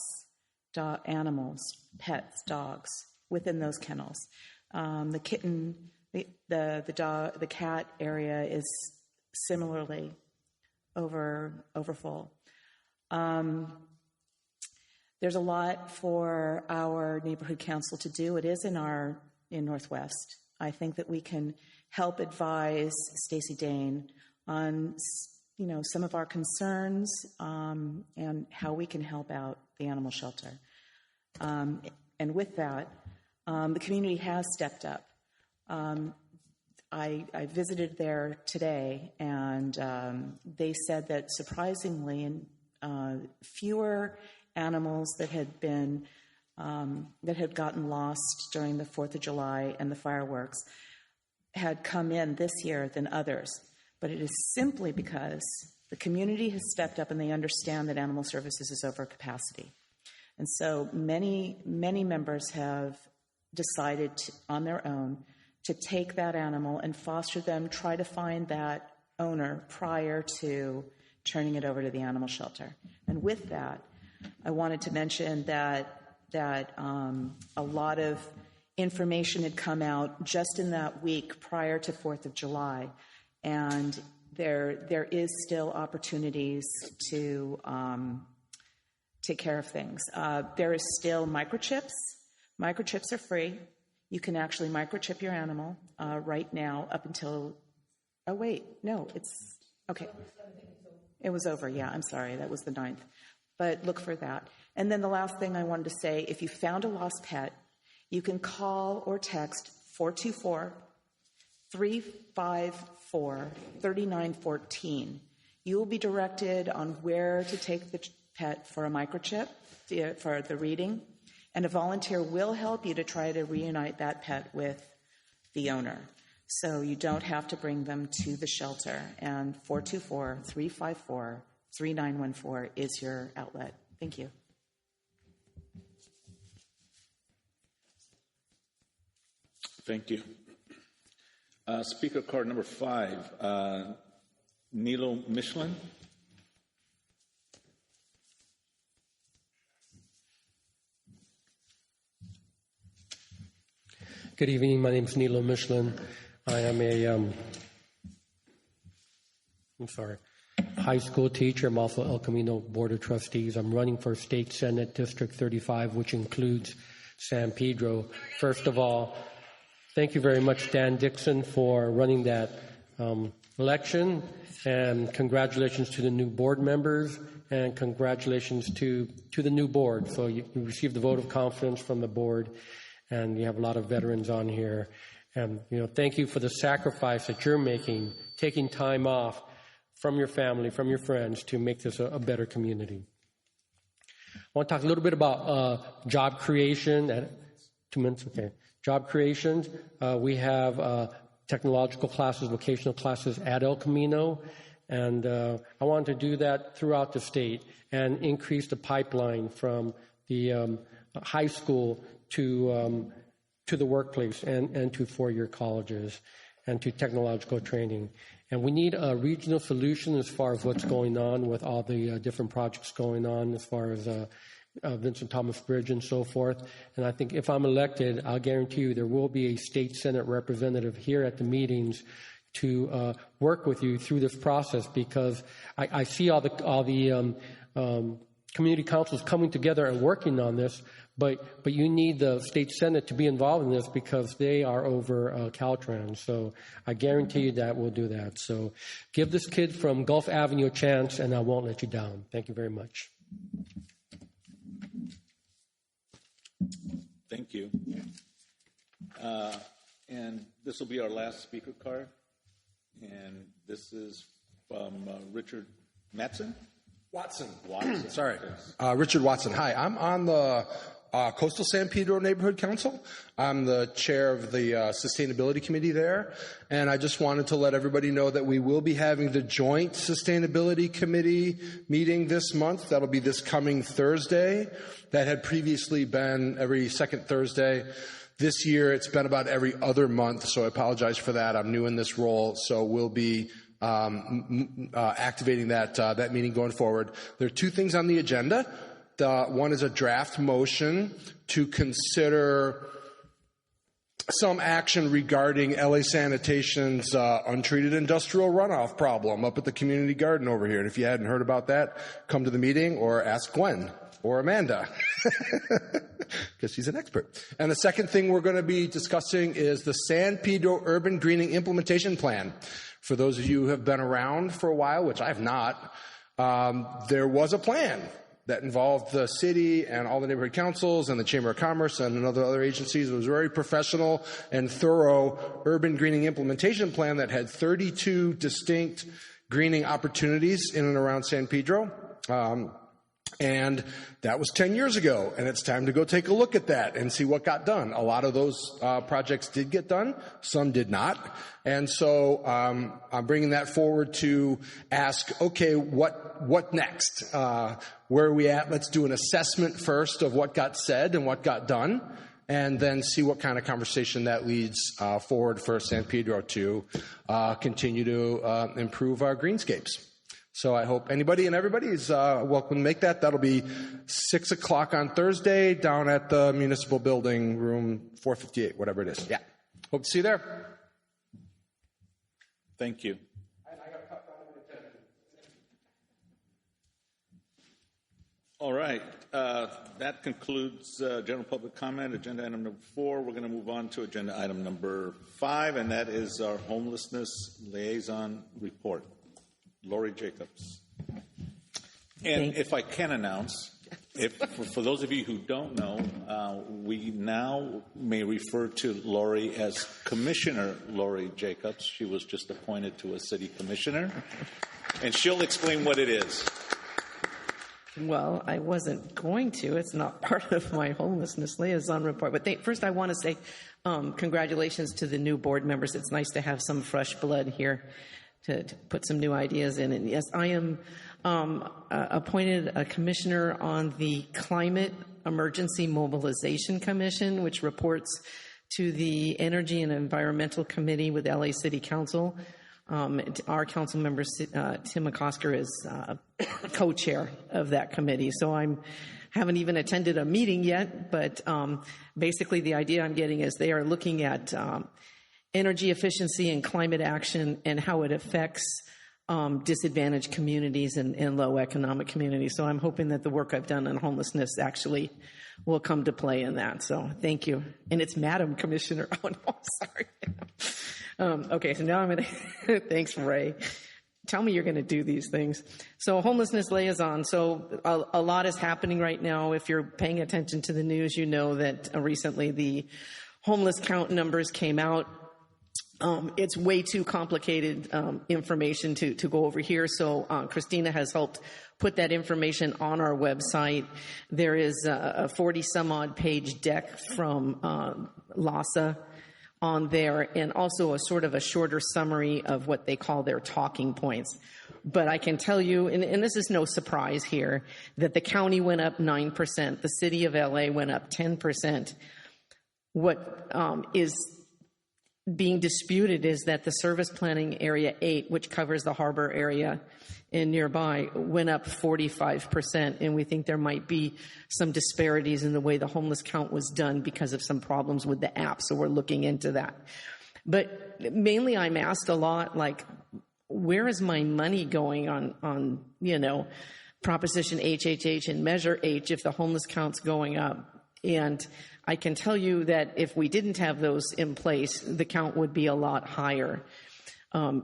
animals, pets, dogs within those kennels. The kitten, the cat area is similarly overfull. There's a lot for our neighborhood council to do. It is in Northwest. I think that we can help advise Stacy Dane on some of our concerns and how we can help out the animal shelter. And with that, the community has stepped up. I visited there today, and they said that surprisingly, fewer animals that had gotten lost during the 4th of July and the fireworks had come in this year than others. But it is simply because the community has stepped up and they understand that Animal Services is over capacity. And so many members have decided on their own to take that animal and foster them, try to find that owner prior to turning it over to the animal shelter. And with that, I wanted to mention that a lot of information had come out just in that week prior to 4th of July, and there is still opportunities to take care of things. There is still microchips. Microchips are free. You can actually microchip your animal right now up until, it's, okay. It was over, yeah, I'm sorry, that was the 9th. But look for that. And then the last thing I wanted to say, if you found a lost pet, you can call or text 424-354-3914. You will be directed on where to take the pet for a microchip, for the reading, and a volunteer will help you to try to reunite that pet with the owner. So you don't have to bring them to the shelter. And 424-354-3914 is your outlet. Thank you. Thank you. Speaker card number 5, Nilo Michelin. Good evening. My name is Nilo Michelin. I am a high school teacher. I'm also El Camino Board of Trustees. I'm running for State Senate District 35, which includes San Pedro. First of all, thank you very much, Dan Dixon, for running that election, and congratulations to the new board members, and congratulations to the new board. So you received the vote of confidence from the board, and you have a lot of veterans on here. And thank you for the sacrifice that you're making, taking time off from your family, from your friends, to make this a better community. I want to talk a little bit about job creation. 2 minutes, okay. Job creation. We have technological classes, vocational classes at El Camino, and I want to do that throughout the state and increase the pipeline from the high school to the workplace and to four-year colleges and to technological training. And we need a regional solution as far as what's going on with all the different projects going on as far as Vincent Thomas Bridge and so forth. And I think if I'm elected, I'll guarantee you there will be a state Senate representative here at the meetings to work with you through this process, because I see all the community councils coming together and working on this, but you need the state Senate to be involved in this because they are over Caltrans. So I guarantee you that we'll do that. So give this kid from Gulf Avenue a chance, and I won't let you down. Thank you very much. Thank you. And this will be our last speaker card. And this is from Richard Watson. Sorry. Richard Watson. Hi. I'm on the Coastal San Pedro Neighborhood Council. I'm the chair of the Sustainability Committee there. And I just wanted to let everybody know that we will be having the joint Sustainability Committee meeting this month. That'll be this coming Thursday. That had previously been every second Thursday. This year, it's been about every other month, so I apologize for that. I'm new in this role, so we'll be activating that meeting going forward. There are two things on the agenda. One is a draft motion to consider some action regarding LA Sanitation's untreated industrial runoff problem up at the community garden over here. And if you hadn't heard about that, come to the meeting or ask Gwen or Amanda, because she's an expert. And the second thing we're going to be discussing is the San Pedro Urban Greening Implementation Plan. For those of you who have been around for a while, which I have not, there was a plan that involved the city and all the neighborhood councils and the Chamber of Commerce and other agencies. It was a very professional and thorough urban greening implementation plan that had 32 distinct greening opportunities in and around San Pedro. And that was 10 years ago, and it's time to go take a look at that and see what got done. A lot of those projects did get done, some did not. And so I'm bringing that forward to ask, okay, what next? Where are we at? Let's do an assessment first of what got said and what got done, and then see what kind of conversation that leads forward for San Pedro to continue to improve our greenscapes. So I hope anybody and everybody is welcome to make that. That'll be 6 o'clock on Thursday down at the municipal building, room 458, whatever it is. Yeah. Hope to see you there. Thank you. All right. That concludes general public comment, agenda item number 4. We're going to move on to agenda item number 5, and that is our homelessness liaison report. Lori Jacobs. And if I can announce, for those of you who don't know, we now may refer to Lori as Commissioner Lori Jacobs. She was just appointed to a city commissioner, and she'll explain what it is. Well, I wasn't going to. It's not part of my homelessness liaison report. But first, I want to say congratulations to the new board members. It's nice to have some fresh blood here to put some new ideas in. And yes, I am appointed a commissioner on the Climate Emergency Mobilization Commission, which reports to the Energy and Environmental Committee with LA City Council. Our council member, Tim McCosker, is co-chair of that committee. So I'm haven't even attended a meeting yet, but basically the idea I'm getting is they are looking at energy efficiency and climate action and how it affects disadvantaged communities and low economic communities. So I'm hoping that the work I've done on homelessness actually will come to play in that. So thank you. And it's Madam Commissioner. Oh, no, sorry. Okay, so now I'm going to, thanks, Ray. Tell me you're going to do these things. So homelessness liaison. So a lot is happening right now. If you're paying attention to the news, you know that recently the homeless count numbers came out. It's way too complicated information to go over here. So Christina has helped put that information on our website. There is a 40-some-odd page deck from LASA on there, and also a sort of a shorter summary of what they call their talking points. But I can tell you, and this is no surprise here, that the county went up 9%, the city of LA went up 10%. What is being disputed is that the service planning area 8, which covers the harbor area and nearby, went up 45%. And we think there might be some disparities in the way the homeless count was done because of some problems with the app. So we're looking into that. But mainly I'm asked a lot, like, where is my money going on Proposition HHH and Measure H if the homeless count's going up? And I can tell you that if we didn't have those in place, the count would be a lot higher.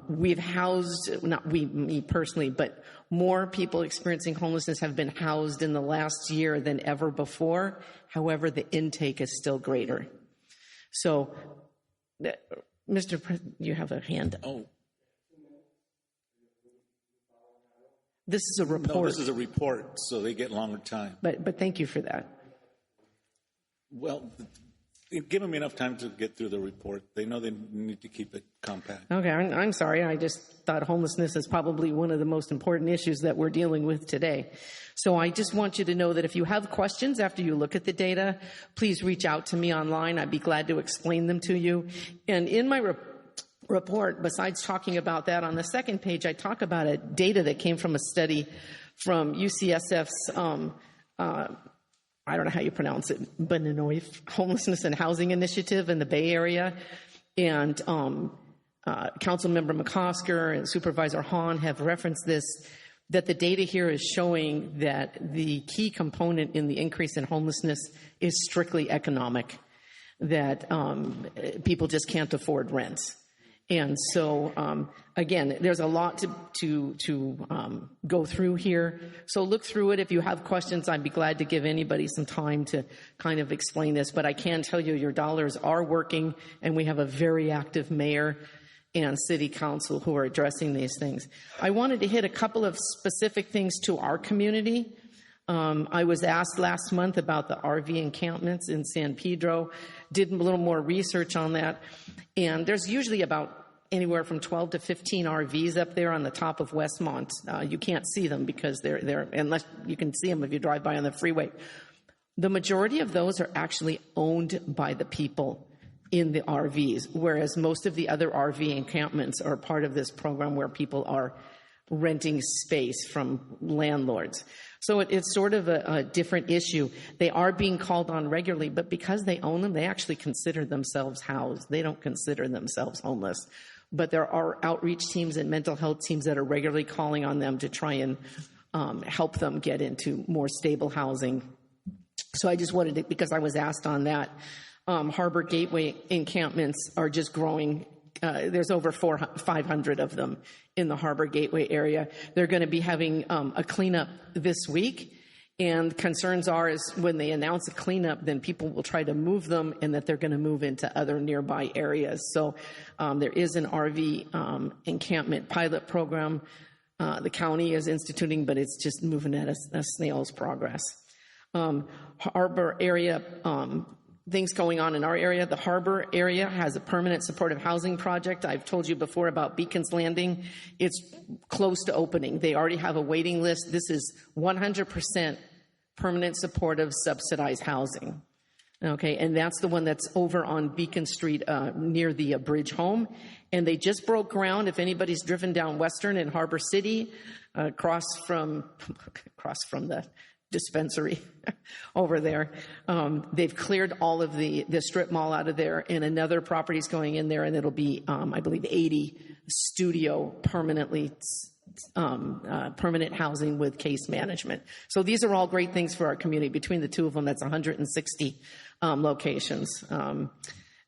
We've housed, not me personally, but more people experiencing homelessness have been housed in the last year than ever before. However, the intake is still greater. So, Mr. President, you have a hand up. Oh. This is a report. No, this is a report, so they get longer time. But thank you for that. Well, give them enough time to get through the report. They know they need to keep it compact. Okay, I'm sorry. I just thought homelessness is probably one of the most important issues that we're dealing with today. So I just want you to know that if you have questions after you look at the data, please reach out to me online. I'd be glad to explain them to you. And in my report, besides talking about that, on the second page, I talk about a data that came from a study from UCSF's I don't know how you pronounce it, Beninoy Homelessness and Housing Initiative in the Bay Area. And Councilmember McCosker and Supervisor Hahn have referenced this, that the data here is showing that the key component in the increase in homelessness is strictly economic, that people just can't afford rent. And so, again, there's a lot to go through here. So look through it. If you have questions, I'd be glad to give anybody some time to kind of explain this. But I can tell you your dollars are working, and we have a very active mayor and city council who are addressing these things. I wanted to hit a couple of specific things to our community. I was asked last month about the RV encampments in San Pedro, did a little more research on that, and there's usually about anywhere from 12 to 15 RVs up there on the top of Westmont. You can't see them because they're unless you can see them if you drive by on the freeway. The majority of those are actually owned by the people in the RVs, whereas most of the other RV encampments are part of this program where people are renting space from landlords. So it's sort of a different issue. They are being called on regularly, but because they own them, they actually consider themselves housed. They don't consider themselves homeless. But there are outreach teams and mental health teams that are regularly calling on them to try and help them get into more stable housing. So I just wanted to, because I was asked on that, Harbor Gateway encampments are just growing. There's over 500 of them in the Harbor Gateway area. They're going to be having a cleanup this week. And concerns are is when they announce a cleanup, then people will try to move them and that they're going to move into other nearby areas. So there is an RV encampment pilot program the county is instituting, but it's just moving at a snail's progress. Harbor area, things going on in our area. The Harbor area has a permanent supportive housing project. I've told you before about Beacon's Landing. It's close to opening. They already have a waiting list. This is 100% permanent supportive subsidized housing. Okay, and that's the one that's over on Beacon Street near the Bridge Home. And they just broke ground. If anybody's driven down Western in Harbor City, across from the dispensary over there. They've cleared all of the strip mall out of there, and another property's going in there, and it'll be, I believe, 80 studio permanent housing with case management. So these are all great things for our community. Between the two of them, that's 160 locations.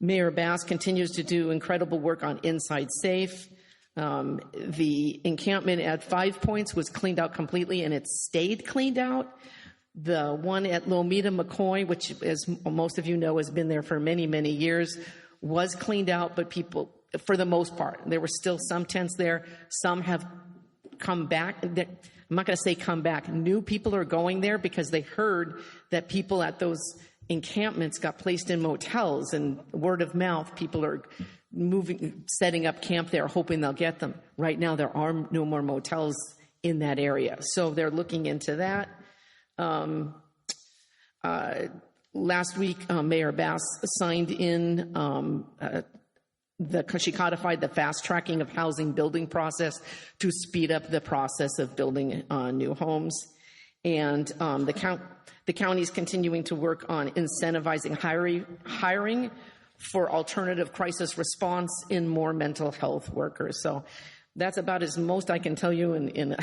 Mayor Bass continues to do incredible work on Inside Safe. The encampment at 5 Points was cleaned out completely, and it stayed cleaned out. The one at Lomita McCoy, which, as most of you know, has been there for many, many years, was cleaned out, but people, for the most part, there were still some tents there. Some have come back. I'm not going to say come back. New people are going there because they heard that people at those encampments got placed in motels, and word of mouth, people are setting up camp there, hoping they'll get them. Right now, there are no more motels in that area, so they're looking into that. Last week, Mayor Bass signed in she codified the fast tracking of housing building process to speed up the process of building new homes. And the county is continuing to work on incentivizing hiring for alternative crisis response in more mental health workers. So that's about as most I can tell you in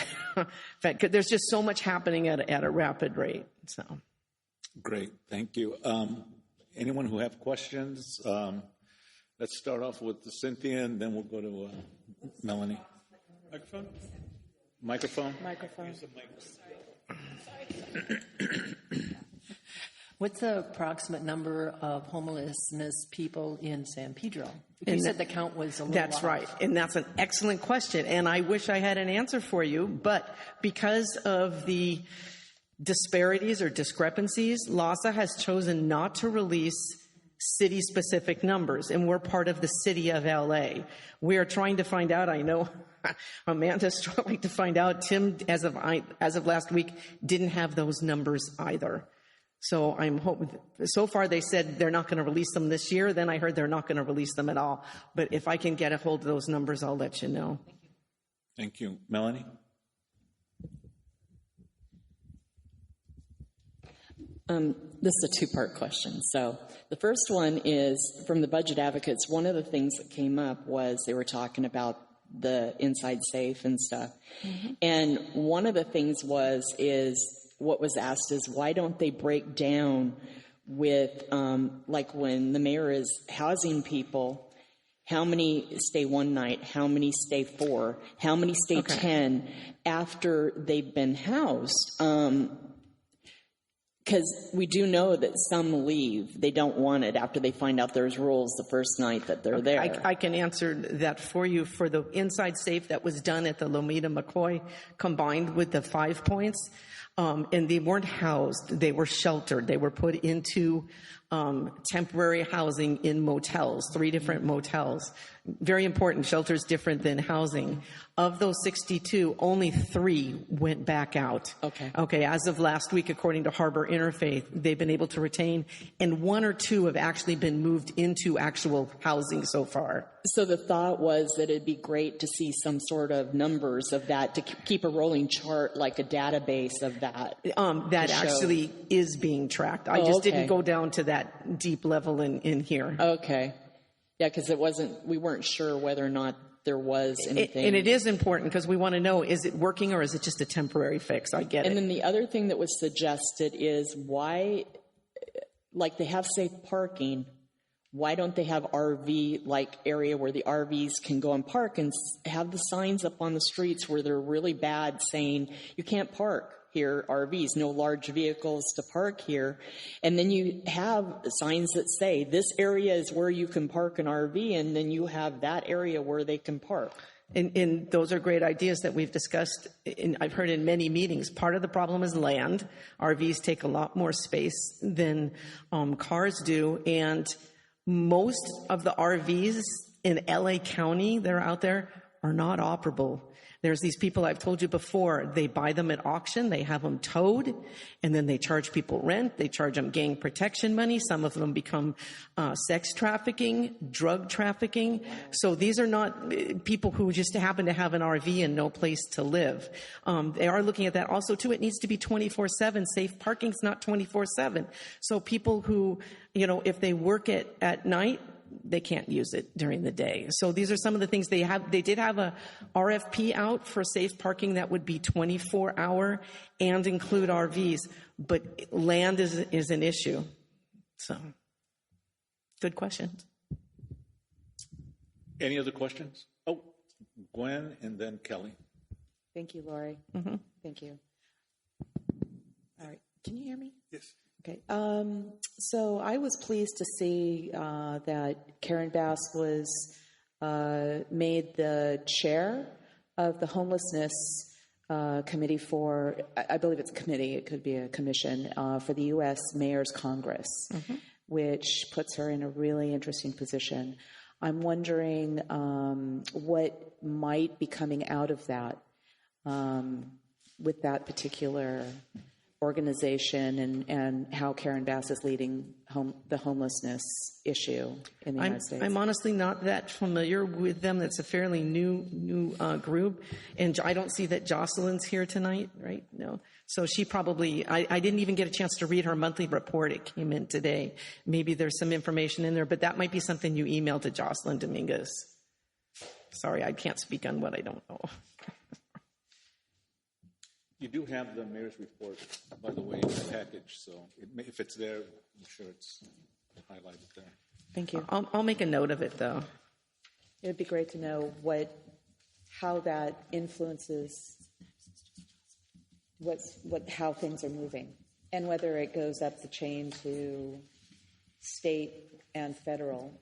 fact, 'cause there's just so much happening at a rapid rate. So great, thank you. Anyone who have questions? Let's start off with Cynthia, and then we'll go to Melanie. Microphone. What's the approximate number of homelessness people in San Pedro? You said the count was a little That's off. right, and that's an excellent question, and I wish I had an answer for you, but because of the disparities or discrepancies, LAHSA has chosen not to release city-specific numbers, and we're part of the city of LA. We are trying to find out. I know Amanda's trying to find out. Tim, as of last week, didn't have those numbers either. So I'm hoping. So far, they said they're not going to release them this year. Then I heard they're not going to release them at all. But if I can get a hold of those numbers, I'll let you know. Thank you, Melanie. This is a two-part question. So the first one is from the budget advocates. One of the things that came up was they were talking about the inside safe and stuff. Mm-hmm. And one of the things what was asked is why don't they break down with, like when the mayor is housing people, how many stay one night, how many stay 4, how many stay 10 after they've been housed? Because we do know that some leave. They don't want it after they find out there's rules the first night that they're there. I can answer that for you. For the inside safe that was done at the Lomita McCoy, combined with the 5 Points, and they weren't housed. They were sheltered. They were put into temporary housing in motels, 3 different motels. Very important. Shelter's different than housing. Of those 62, only 3 went back out. Okay. As of last week, according to Harbor Interfaith, they've been able to retain, and 1 or 2 have actually been moved into actual housing so far. So the thought was that it'd be great to see some sort of numbers of that, to keep a rolling chart, like a database of that. That actually is being tracked. I just didn't go down to that deep level in here. Okay. Yeah, because we weren't sure whether or not there was anything. And it is important because we want to know, is it working or is it just a temporary fix? I get it. And then the other thing that was suggested is why, like they have safe parking, why don't they have RV-like area where the RVs can go and park and have the signs up on the streets where they're really bad saying, you can't park here, RVs, no large vehicles to park here. And then you have signs that say, this area is where you can park an RV, and then you have that area where they can park. And those are great ideas that we've discussed, I've heard in many meetings. Part of the problem is land. RVs take a lot more space than cars do, and most of the RVs in LA County that are out there are not operable. There's these people I've told you before, they buy them at auction, they have them towed, and then they charge people rent, they charge them gang protection money. Some of them become sex trafficking, drug trafficking. So these are not people who just happen to have an RV and no place to live. They are looking at that also too. It needs to be 24/7. Safe parking's not 24/7. So people who, if they work at night, they can't use it during the day. So these are some of the things they have. They did have a RFP out for safe parking that would be 24-hour and include RVs, but land is an issue. So, good question. Any other questions? Oh, Gwen and then Kelly. Thank you, Lori. Mm-hmm. Thank you. All right. Can you hear me? Yes. Okay. So I was pleased to see that Karen Bass was made the chair of the homelessness committee for, I believe it's a committee, it could be a commission, for the U.S. Mayor's Congress, which puts her in a really interesting position. I'm wondering what might be coming out of that with that particular organization and how Karen Bass is leading the homelessness issue in the United States. I'm honestly not that familiar with them. That's a fairly new group. And I don't see that Jocelyn's here tonight, right? No. So she probably, I didn't even get a chance to read her monthly report. It came in today. Maybe there's some information in there, but that might be something you email to Jocelyn Dominguez. Sorry, I can't speak on what I don't know. You do have the mayor's report, by the way, in the package, so if it's there, I'm sure it's highlighted there. Thank you. I'll make a note of it, though. It would be great to know how that influences how things are moving, and whether it goes up the chain to state and federal.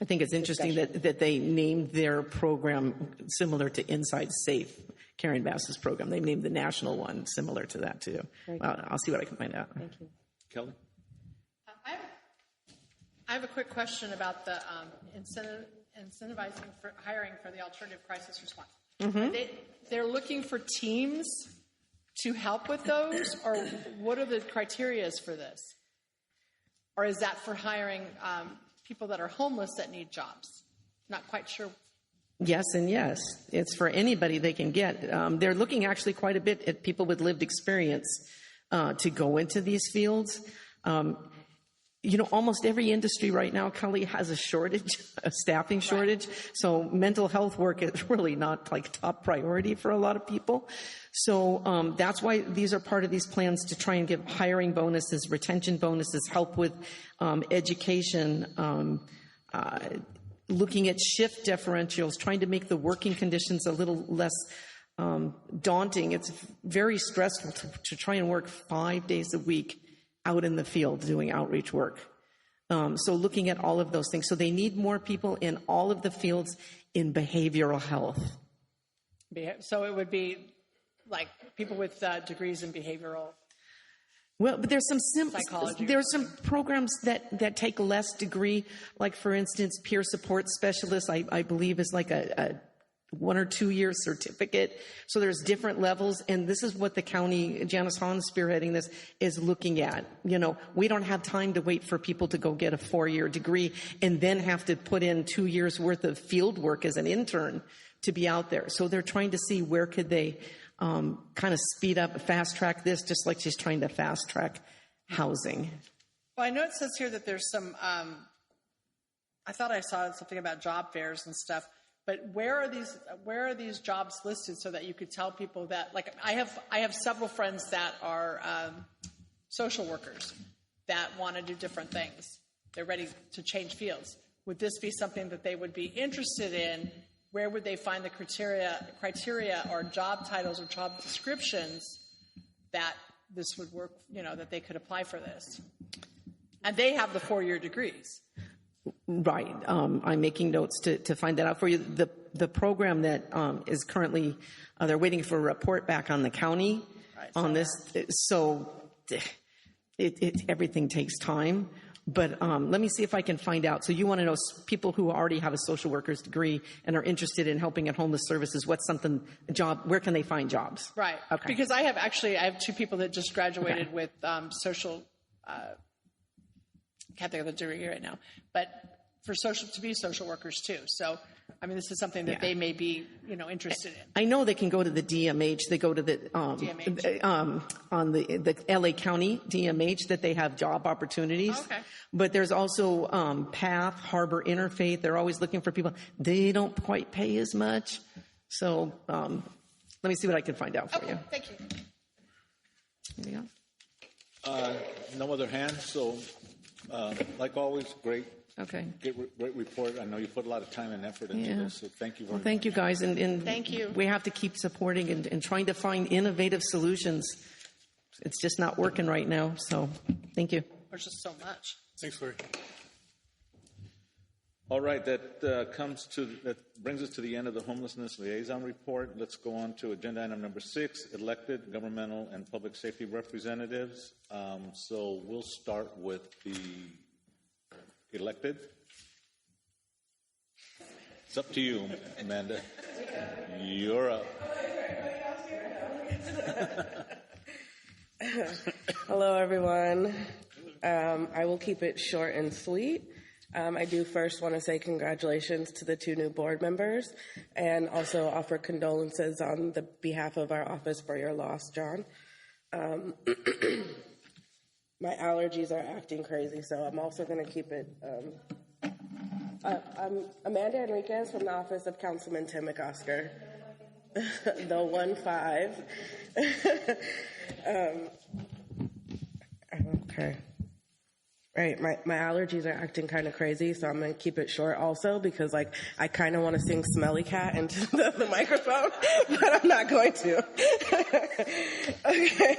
I think it's interesting that they named their program similar to Inside Safe, Karen Bass's program. They named the national one similar to that, too. Well, I'll see what I can find out. Thank you. Kelly? I have a quick question about the incentivizing for hiring for the alternative crisis response. Mm-hmm. They're looking for teams to help with those, or what are the criteria for this? Or is that for hiring people that are homeless that need jobs? Not quite sure. Yes and yes. It's for anybody they can get. They're looking actually quite a bit at people with lived experience to go into these fields. Almost every industry right now, Kelly, has a shortage, a staffing shortage. Right. So mental health work is really not like top priority for a lot of people. So that's why these are part of these plans to try and give hiring bonuses, retention bonuses, help with education, looking at shift differentials, trying to make the working conditions a little less daunting. It's very stressful to try and work 5 days a week out in the field doing outreach work. So looking at all of those things. So they need more people in all of the fields in behavioral health. So it would be like people with degrees in behavioral. Well, but there's some psychology. There's some programs that take less degree, like for instance, peer support specialist. I believe is like a 1 or 2 year certificate. So there's different levels, and this is what the county, Janice Hahn spearheading this, is looking at. We don't have time to wait for people to go get a 4-year degree and then have to put in 2 years worth of field work as an intern to be out there. So they're trying to see where could they kind of speed up, fast track this, just like she's trying to fast track housing. Well, I know it says here that there's some, I thought I saw something about job fairs and stuff, but where are these jobs listed so that you could tell people that, like, I have several friends that are social workers that want to do different things. They're ready to change fields. Would this be something that they would be interested in? Where would they find the criteria or job titles or job descriptions that this would work, that they could apply for this? And they have the 4-year degrees. Right. I'm making notes to find that out for you. The program that is currently, they're waiting for a report back on the county on this. So everything takes time. But let me see if I can find out. So you want to know people who already have a social worker's degree and are interested in helping at homeless services, where can they find jobs? Right. Okay. Because I have two people that just graduated with social, can't think of the degree right now, but to be social workers too. So, I mean, this is something that they may be, interested in. I know they can go to the DMH. They go to the DMH. On the LA County DMH that they have job opportunities. Oh, okay. But there's also PATH, Harbor Interfaith. They're always looking for people. They don't quite pay as much. So let me see what I can find out for you. Thank you. Anything else? No other hands. So, like always, great. Okay. Great report. I know you put a lot of time and effort into this, so thank you very much. Thank you, guys. And thank you. We have to keep supporting and trying to find innovative solutions. It's just not working right now, so thank you. There's just so much. Thanks, Larry. All right, that brings us to the end of the Homelessness Liaison Report. Let's go on to agenda item number 6, elected governmental and public safety representatives. So we'll start with the elected. It's up to you, Amanda. You're up. Hello, everyone. I will keep it short and sweet. I do first want to say congratulations to the 2 new board members and also offer condolences on the behalf of our office for your loss, John. My allergies are acting crazy, so I'm also going to keep it. I'm Amanda Enriquez from the office of Councilman Tim McOsker, the 1-5. Okay. Right, my allergies are acting kind of crazy, so I'm going to keep it short also because, I kind of want to sing Smelly Cat into the microphone, but I'm not going to. Okay.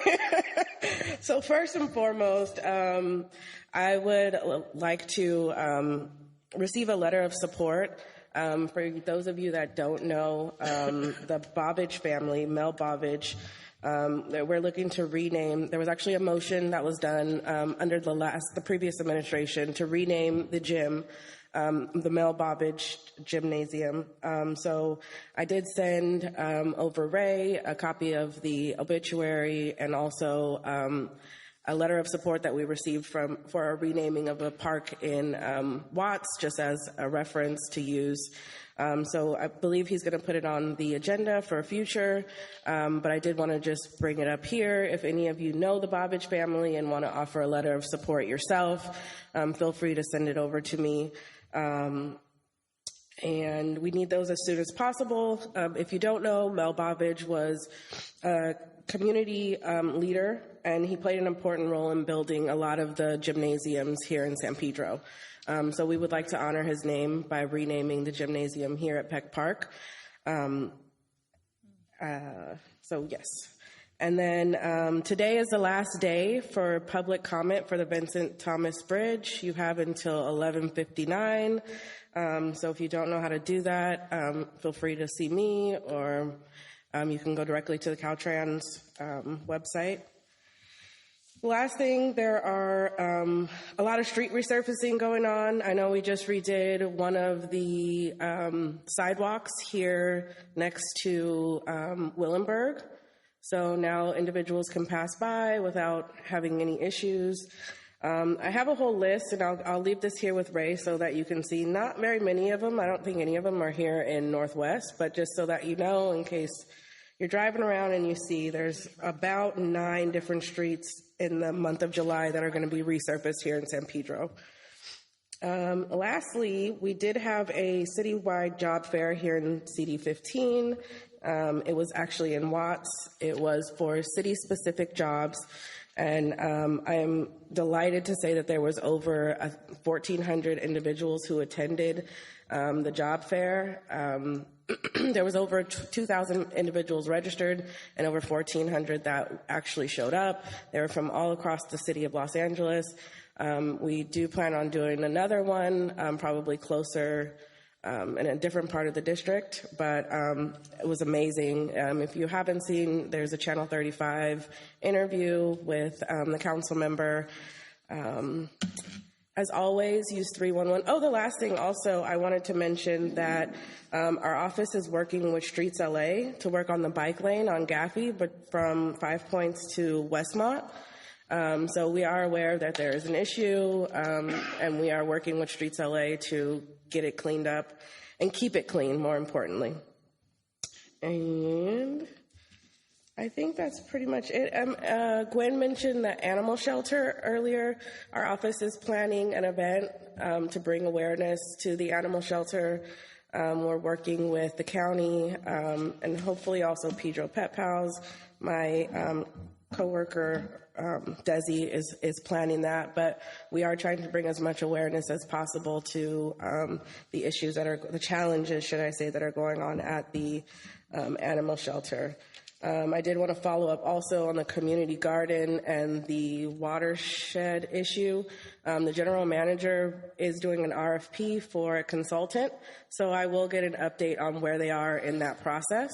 So first and foremost, I would like to receive a letter of support. For those of you that don't know, the Bobbage family, Mel Bobbage, that we're looking to rename. There was actually a motion that was done under the previous administration to rename the gym, the Mel Bobbage Gymnasium. So I did send over Ray a copy of the obituary and also a letter of support that we received for a renaming of a park in Watts, just as a reference to use. So I believe he's going to put it on the agenda for a future, but I did want to just bring it up here. If any of you know the Bobbage family and want to offer a letter of support yourself, feel free to send it over to me. And we need those as soon as possible. If you don't know, Mel Bobbage was a community leader, and he played an important role in building a lot of the gymnasiums here in San Pedro. So we would like to honor his name by renaming the gymnasium here at Peck Park. So yes. And then today is the last day for public comment for the Vincent Thomas Bridge. You have until 11:59. So if you don't know how to do that, feel free to see me, or you can go directly to the Caltrans website. Last thing, there are a lot of street resurfacing going on. I know we just redid one of the sidewalks here next to Willenberg. So now individuals can pass by without having any issues. I have a whole list, and I'll leave this here with Ray so that you can see. Not very many of them. I don't think any of them are here in Northwest, but just so that you know, in case you're driving around and you see, there's about 9 different streets in the month of July that are going to be resurfaced here in San Pedro. Lastly, we did have a citywide job fair here in CD15. It was actually in Watts. It was for city-specific jobs. And I am delighted to say that there was over 1,400 individuals who attended the job fair. There was over 2,000 individuals registered and over 1,400 that actually showed up. They were from all across the city of Los Angeles. We do plan on doing another one, probably closer in a different part of the district, but it was amazing. If you haven't seen, there's a Channel 35 interview with the council member. As always, use 311. Oh, the last thing also, I wanted to mention that our office is working with Streets LA to work on the bike lane on Gaffey, but from 5 Points to Westmont. So we are aware that there is an issue, and we are working with Streets LA to get it cleaned up and keep it clean, more importantly. And I think that's pretty much it. Gwen mentioned the animal shelter earlier. Our office is planning an event to bring awareness to the animal shelter. We're working with the county and hopefully also Pedro Pet Pals. My coworker, Desi, is planning that, but we are trying to bring as much awareness as possible to the issues the challenges, should I say, that are going on at the animal shelter. I did want to follow up also on the community garden and the watershed issue. The general manager is doing an RFP for a consultant, so I will get an update on where they are in that process.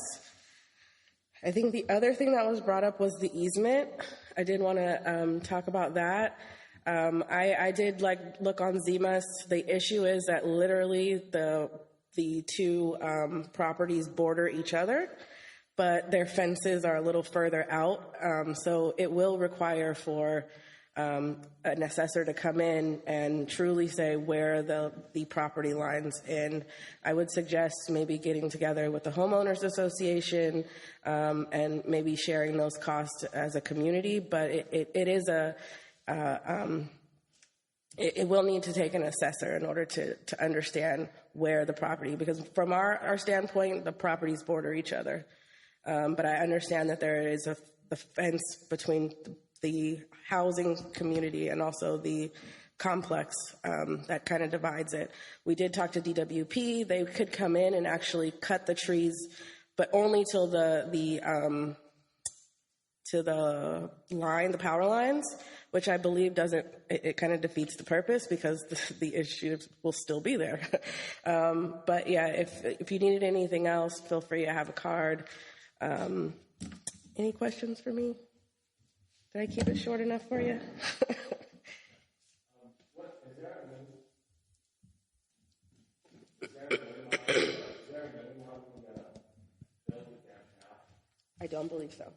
I think the other thing that was brought up was the easement. I did want to talk about that. I did look on ZMUS. The issue is that literally the two properties border each other, but their fences are a little further out. So it will require for an assessor to come in and truly say where the property lines. And I would suggest maybe getting together with the homeowners association and maybe sharing those costs as a community. But it is it will need to take an assessor in order to understand where the property, because from our standpoint, the properties border each other. But I understand that there is a fence between the housing community and also the complex that kind of divides it. We did talk to DWP. They could come in and actually cut the trees, but only till the power lines, which I believe it kind of defeats the purpose because the issues will still be there. But yeah, if you needed anything else, feel free. I have a card. Any questions for me? Did I keep it short enough for you? I don't believe so.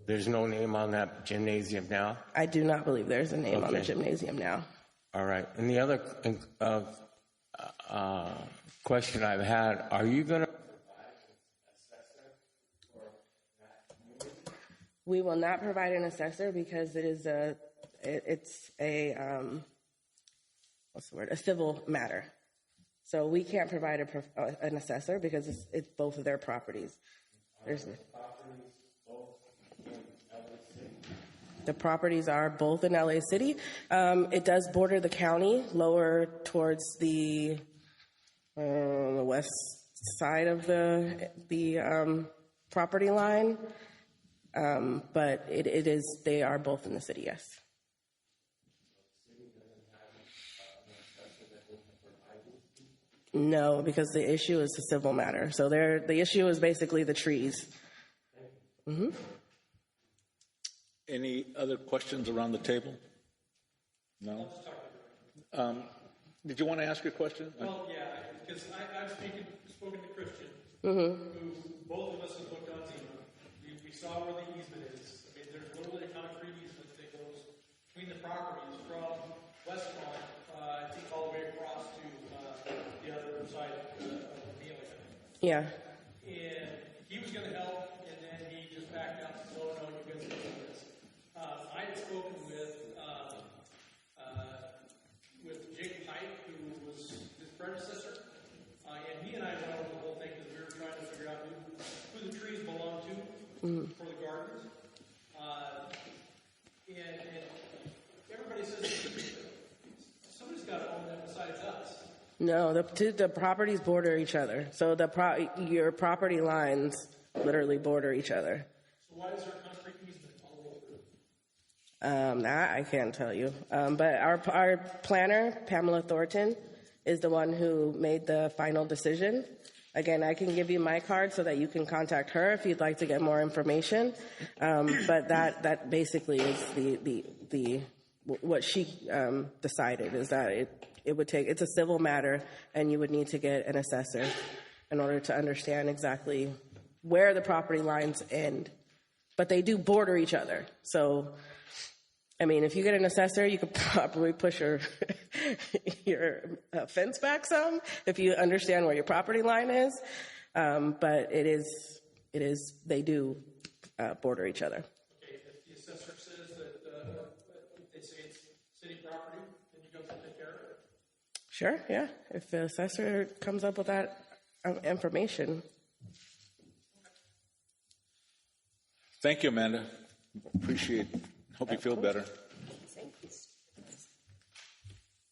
There's no name on that gymnasium now? I do not believe there's a name on the gymnasium now. All right. And the other question I've had, are you going to provide an assessor? We will not provide an assessor because it's a civil matter. So we can't provide an assessor because it's both of their properties. The properties are both in LA City. It does border the county, lower towards the west side of the property line. But they are both in the city, yes. No, because the issue is a civil matter. So the issue is basically the trees. Mm-hmm. Any other questions around the table? No? Did you want to ask your question? Well, yeah, because I've spoken to Christian, mm-hmm. who both of us have looked on Zima. We saw where the easement is. I mean, there's literally a concrete easement that goes between the properties from Westmont, I think, all the way across to the other side of the Amelia. Yeah. And he was going to help, and then he just backed out and said, "Oh, no, you guys can't do this." I had spoken with Jake Pike, who was his predecessor, and he and I went over the whole thing because we were trying to figure out who the trees belong to for the gardens. And everybody says somebody's got to own that besides us. No, the properties border each other. So your property lines literally border each other. So why is there a concrete easement all over? That I can't tell you. But our planner, Pamela Thornton, is the one who made the final decision. Again, I can give you my card so that you can contact her if you'd like to get more information. But that basically is what she decided, is that it would take, it's a civil matter, and you would need to get an assessor in order to understand exactly where the property lines end. But they do border each other. So, I mean, if you get an assessor, you could probably push your fence back some if you understand where your property line is. But they do border each other. Okay, if the assessor says that they say it's city property, then you go take care of it? Sure, yeah. If the assessor comes up with that information. Thank you, Amanda. Appreciate it. Hope you feel better.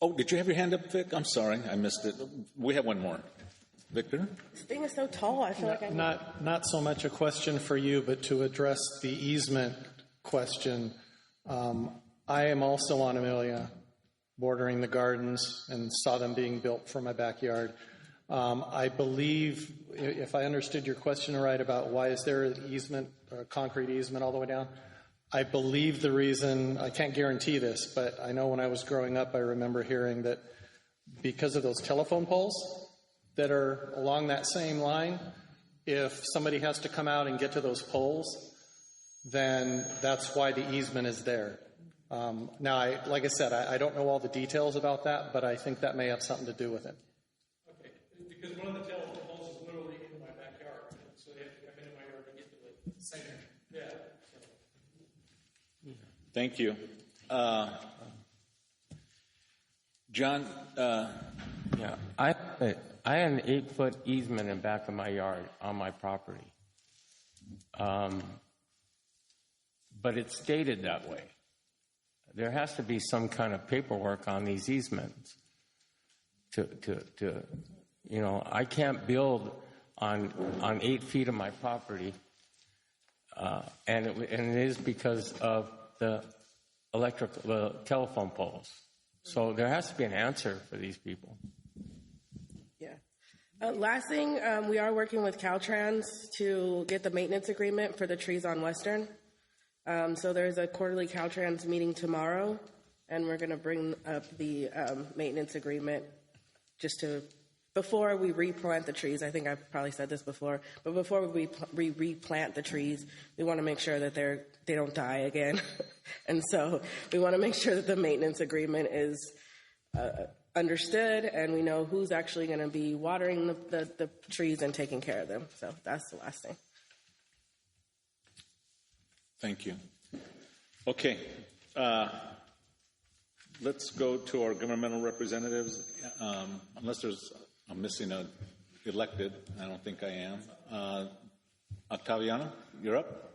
Oh, did you have your hand up, Vic? I'm sorry, I missed it. We have one more. Victor? This thing is so tall, I feel like I'm... Not so much a question for you, but to address the easement question. I am also on Amelia, bordering the gardens, and saw them being built for my backyard. I believe, if I understood your question right about why is there an easement, a concrete easement all the way down, I believe the reason, I can't guarantee this, but I know when I was growing up, I remember hearing that because of those telephone poles that are along that same line, if somebody has to come out and get to those poles, then that's why the easement is there. Now, like I said, I don't know all the details about that, but I think that may have something to do with it. Okay, because one of the telephone poles is literally in my backyard, so they have to come into my yard to get to the center. Yeah. Thank you. John? Yeah, I had an 8-foot easement in back of my yard on my property. But it's stated that way. There has to be some kind of paperwork on these easements to I can't build on 8 feet of my property, and it is because of the telephone poles. So there has to be an answer for these people. Yeah. Last thing, we are working with Caltrans to get the maintenance agreement for the trees on Western. So there's a quarterly Caltrans meeting tomorrow, and we're going to bring up the maintenance agreement before we replant the trees. I think I've probably said this before, but before we replant the trees, we want to make sure that they don't die again. And so we want to make sure that the maintenance agreement is understood, and we know who's actually going to be watering the trees and taking care of them. So that's the last thing. Thank you. Okay. Let's go to our governmental representatives. Unless I'm missing an elected. I don't think I am. Octaviano, you're up?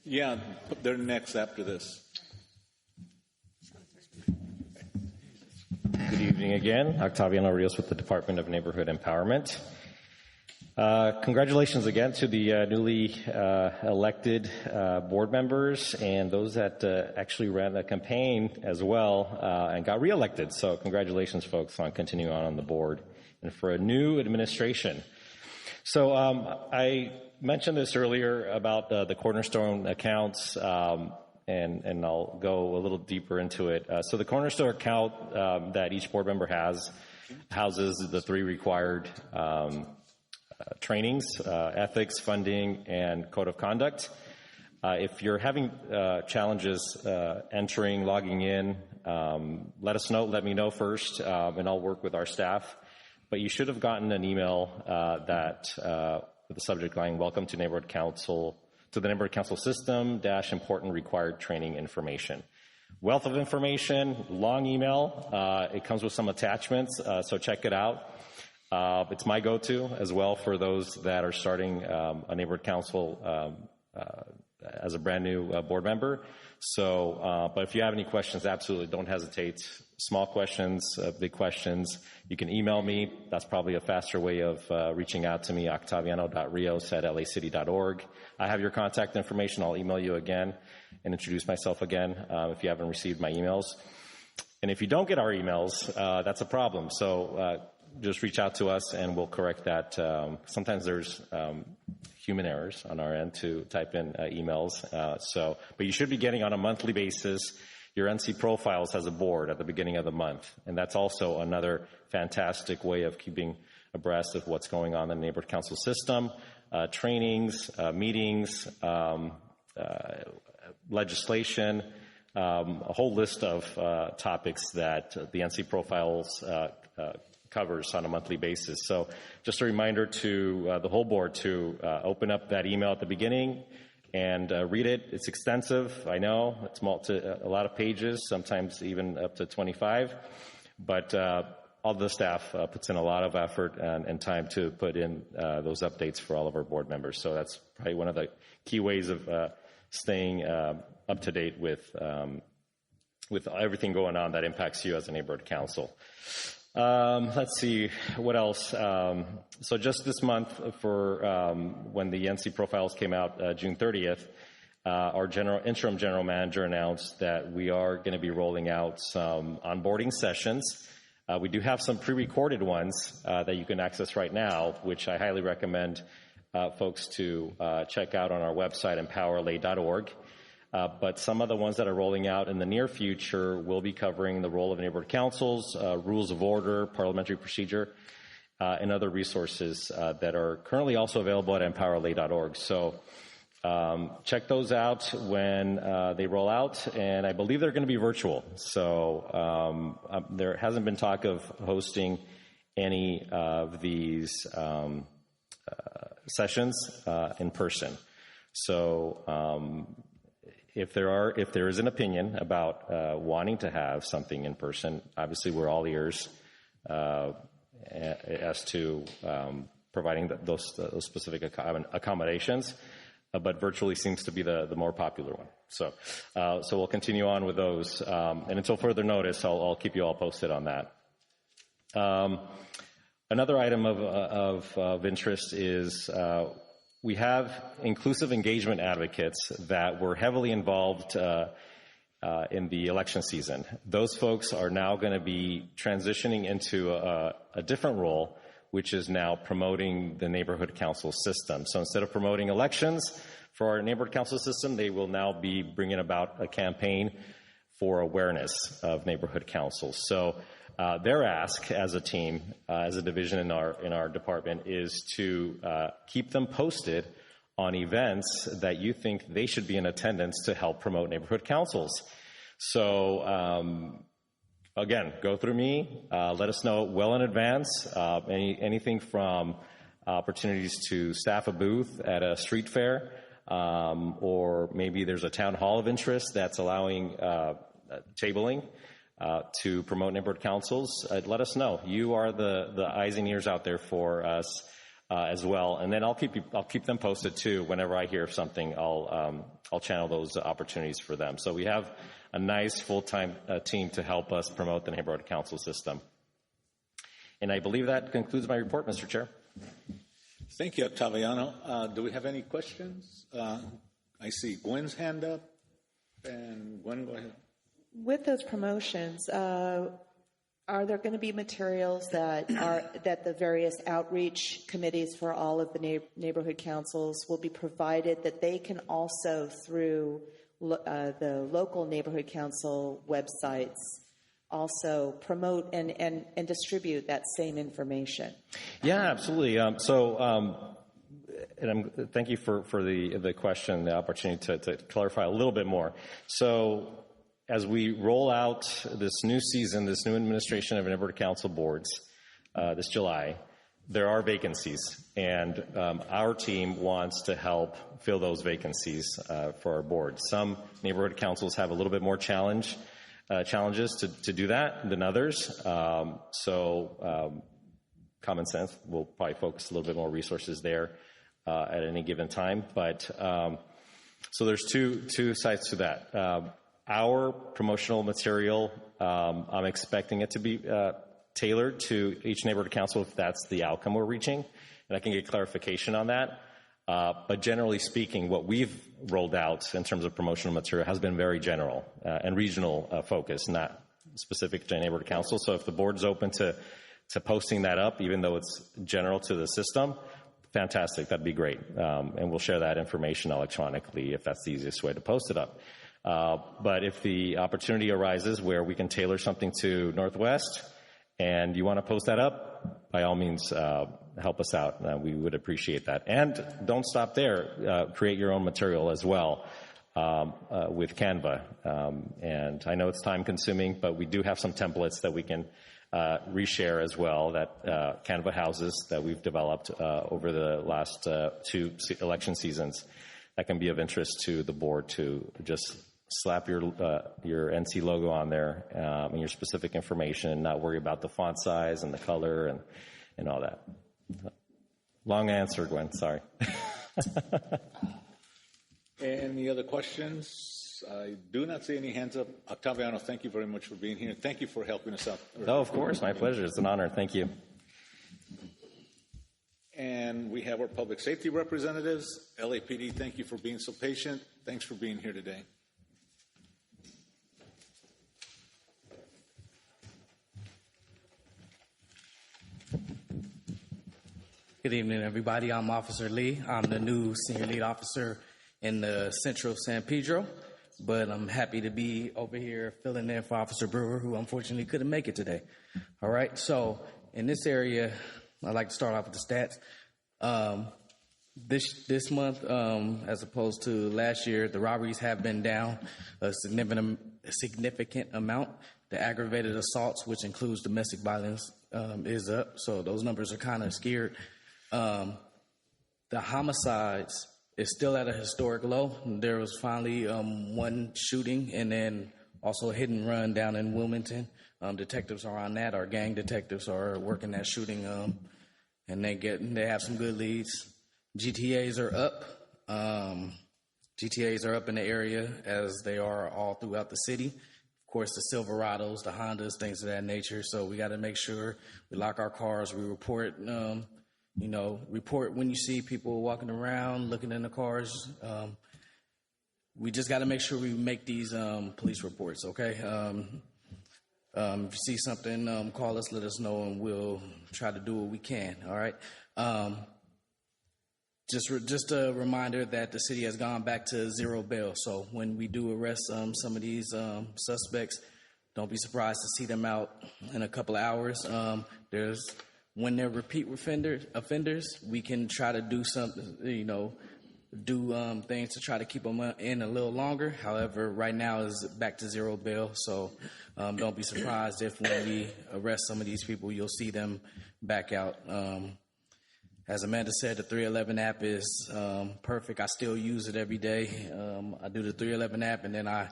Yeah, they're next after this. Good evening again. Octaviano Rios with the Department of Neighborhood Empowerment. Congratulations again to the newly elected board members and those that actually ran the campaign as well and got reelected. So congratulations, folks, on continuing on the board and for a new administration. So I mentioned this earlier about the Cornerstone accounts, and I'll go a little deeper into it. So the Cornerstone account that each board member houses the 3 required trainings, ethics, funding, and code of conduct. If you're having challenges entering, logging in, let us know. Let me know first, and I'll work with our staff. But you should have gotten an email with the subject line, "Welcome to Neighborhood Council, to the Neighborhood Council System - important required training information." Wealth of information, long email. It comes with some attachments, so check it out. It's my go-to as well for those that are starting a neighborhood council as a brand new board member. So, but if you have any questions, absolutely don't hesitate. Small questions, big questions, you can email me. That's probably a faster way of reaching out to me, octaviano.rios@lacity.org. I have your contact information. I'll email you again and introduce myself again if you haven't received my emails. And if you don't get our emails, that's a problem. So just reach out to us and we'll correct that. Sometimes there's human errors on our end to type in emails. But you should be getting on a monthly basis your NC profiles as a board at the beginning of the month. And that's also another fantastic way of keeping abreast of what's going on in the neighborhood council system, trainings, meetings, legislation, a whole list of topics that the NC profiles covers on a monthly basis. So just a reminder to the whole board to open up that email at the beginning and read it. It's extensive, I know. It's a lot of pages, sometimes even up to 25. But all the staff puts in a lot of effort and time to put in those updates for all of our board members. So that's probably one of the key ways of staying up to date with everything going on that impacts you as a neighborhood council. Let's see, what else? So just this month, for when the NC profiles came out June 30th, our interim general manager announced that we are going to be rolling out some onboarding sessions. We do have some pre-recorded ones that you can access right now, which I highly recommend folks to check out on our website, empowerla.org. But some of the ones that are rolling out in the near future will be covering the role of neighborhood councils, rules of order, parliamentary procedure, and other resources that are currently also available at empowerla.org. So check those out when they roll out, and I believe they're going to be virtual. So there hasn't been talk of hosting any of these sessions in person. So if there is an opinion about wanting to have something in person, obviously we're all ears as to providing those specific accommodations. But virtually seems to be the more popular one. So we'll continue on with those. And until further notice, I'll keep you all posted on that. Another item of interest is we have inclusive engagement advocates that were heavily involved in the election season. Those folks are now going to be transitioning into a different role, which is now promoting the neighborhood council system. So instead of promoting elections for our neighborhood council system, they will now be bringing about a campaign for awareness of neighborhood councils. So their ask as a team, as a division in our department, is to keep them posted on events that you think they should be in attendance to help promote neighborhood councils. So again, go through me. Let us know well in advance. Anything from opportunities to staff a booth at a street fair, or maybe there's a town hall of interest that's allowing tabling to promote neighborhood councils. Let us know. You are the eyes and ears out there for us as well. And then I'll keep them posted too. Whenever I hear of something, I'll channel those opportunities for them. So we have a nice full-time team to help us promote the neighborhood council system. And I believe that concludes my report, Mr. Chair. Thank you, Octaviano. Do we have any questions? I see Gwen's hand up. And Gwen, go ahead. With those promotions, are there going to be materials that the various outreach committees for all of the neighborhood councils will be provided that they can also, through the local neighborhood council websites, also promote and distribute that same information? Yeah, absolutely. Thank you for the question, the opportunity to clarify a little bit more. So as we roll out this new season, this new administration of neighborhood council boards this July, there are vacancies, and our team wants to help fill those vacancies for our board. Some neighborhood councils have a little bit more challenges to do that than others. Common sense, we'll probably focus a little bit more resources there at any given time. But so there's two sides to that. Our promotional material, I'm expecting it to be tailored to each neighborhood council if that's the outcome we're reaching, and I can get clarification on that. But generally speaking, what we've rolled out in terms of promotional material has been very general and regional focused, not specific to a neighborhood council. So if the board's open to to posting that up, even though it's general to the system, fantastic. That'd be great. And we'll share that information electronically if that's the easiest way to post it up. But if the opportunity arises where we can tailor something to Northwest and you want to post that up, by all means, help us out. We would appreciate that. And don't stop there. Create your own material as well with Canva. And I know it's time consuming, but we do have some templates that we can reshare as well that Canva houses that we've developed over the last 2 election seasons that can be of interest to the board to just slap your NC logo on there and your specific information and not worry about the font size and the color and all that. Long answer, Gwen. Sorry. Any other questions? I do not see any hands up. Octaviano, thank you very much for being here. Thank you for helping us out. Oh, of course. My pleasure. It's an honor. Thank you. And we have our public safety representatives. LAPD, thank you for being so patient. Thanks for being here today. Good evening, everybody. I'm Officer Lee. I'm the new senior lead officer in the Central San Pedro, but I'm happy to be over here filling in for Officer Brewer, who unfortunately couldn't make it today. All right, so in this area, I'd like to start off with the stats. This month, as opposed to last year, the robberies have been down a significant amount. The aggravated assaults, which includes domestic violence, is up, so those numbers are kind of scared. The homicides is still at a historic low. There was finally one shooting and then also a hit and run down in Wilmington. Detectives are on that. Our gang detectives are working that shooting, and they have some good leads. GTAs are up. GTAs are up in the area as they are all throughout the city. Of course, the Silverados, the Hondas, things of that nature. So we got to make sure we lock our cars. We report. Report when you see people walking around, looking in the cars. We just got to make sure we make these police reports, okay? If you see something, call us, let us know, and we'll try to do what we can, all right? Just a reminder that the city has gone back to zero bail. So when we do arrest some of these suspects, don't be surprised to see them out in a couple of hours. When they're repeat offenders, we can try to do something, things to try to keep them in a little longer. However, right now is back to zero bail, so don't be surprised if when we arrest some of these people, you'll see them back out. As Amanda said, the 311 app is perfect. I still use it every day. I do the 311 app, and then I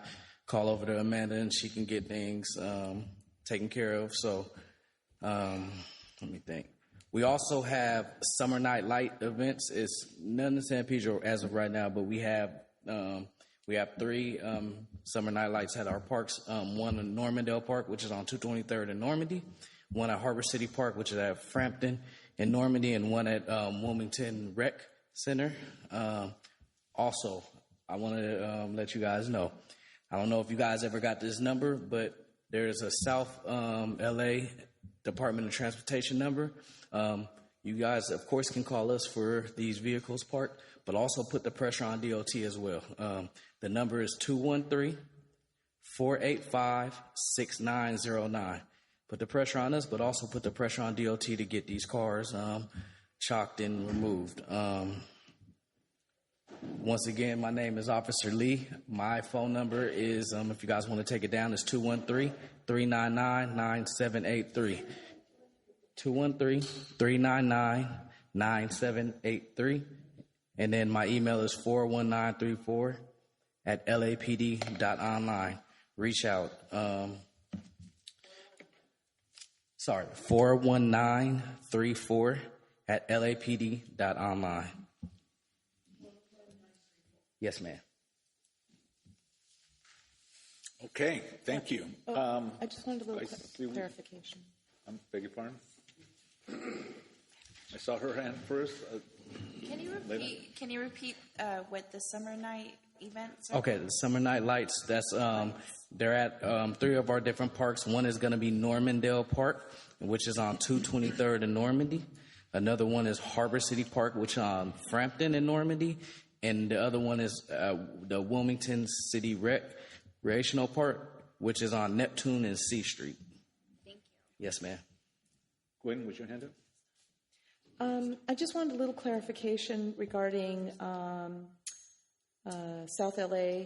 call over to Amanda, and she can get things taken care of. So let me think. We also have Summer Night Light events. It's none in San Pedro as of right now, but we have 3 Summer Night Lights at our parks. One in Normandale Park, which is on 223rd in Normandy. One at Harbor City Park, which is at Frampton in Normandy, and one at Wilmington Rec Center. Also, I want to let you guys know, I don't know if you guys ever got this number, but there's a South LA Department of Transportation number. You guys, of course, can call us for these vehicles parked, but also put the pressure on DOT as well. The number is 213-485-6909. Put the pressure on us, but also put the pressure on DOT to get these cars chalked and removed. Once again, my name is Officer Lee. My phone number is, if you guys want to take it down, is 213-399-9783. 213-399-9783. And then my email is 41934@lapd.online. Reach out. 41934@lapd.online. Yes, ma'am. Okay, thank you. I just wanted a little clarification. Beg your pardon? I saw her hand first. Can you repeat what the summer night events? Okay, the Summer Night Lights, that's they're at 3 of our different parks. One is going to be Normandale Park, which is on 223rd in Normandy. Another one is Harbor City Park, which is on Frampton in Normandy. And the other one is the Wilmington City Recreational Park, which is on Neptune and C Street. Thank you. Yes, ma'am. Gwen, was your hand up? I just wanted a little clarification regarding South LA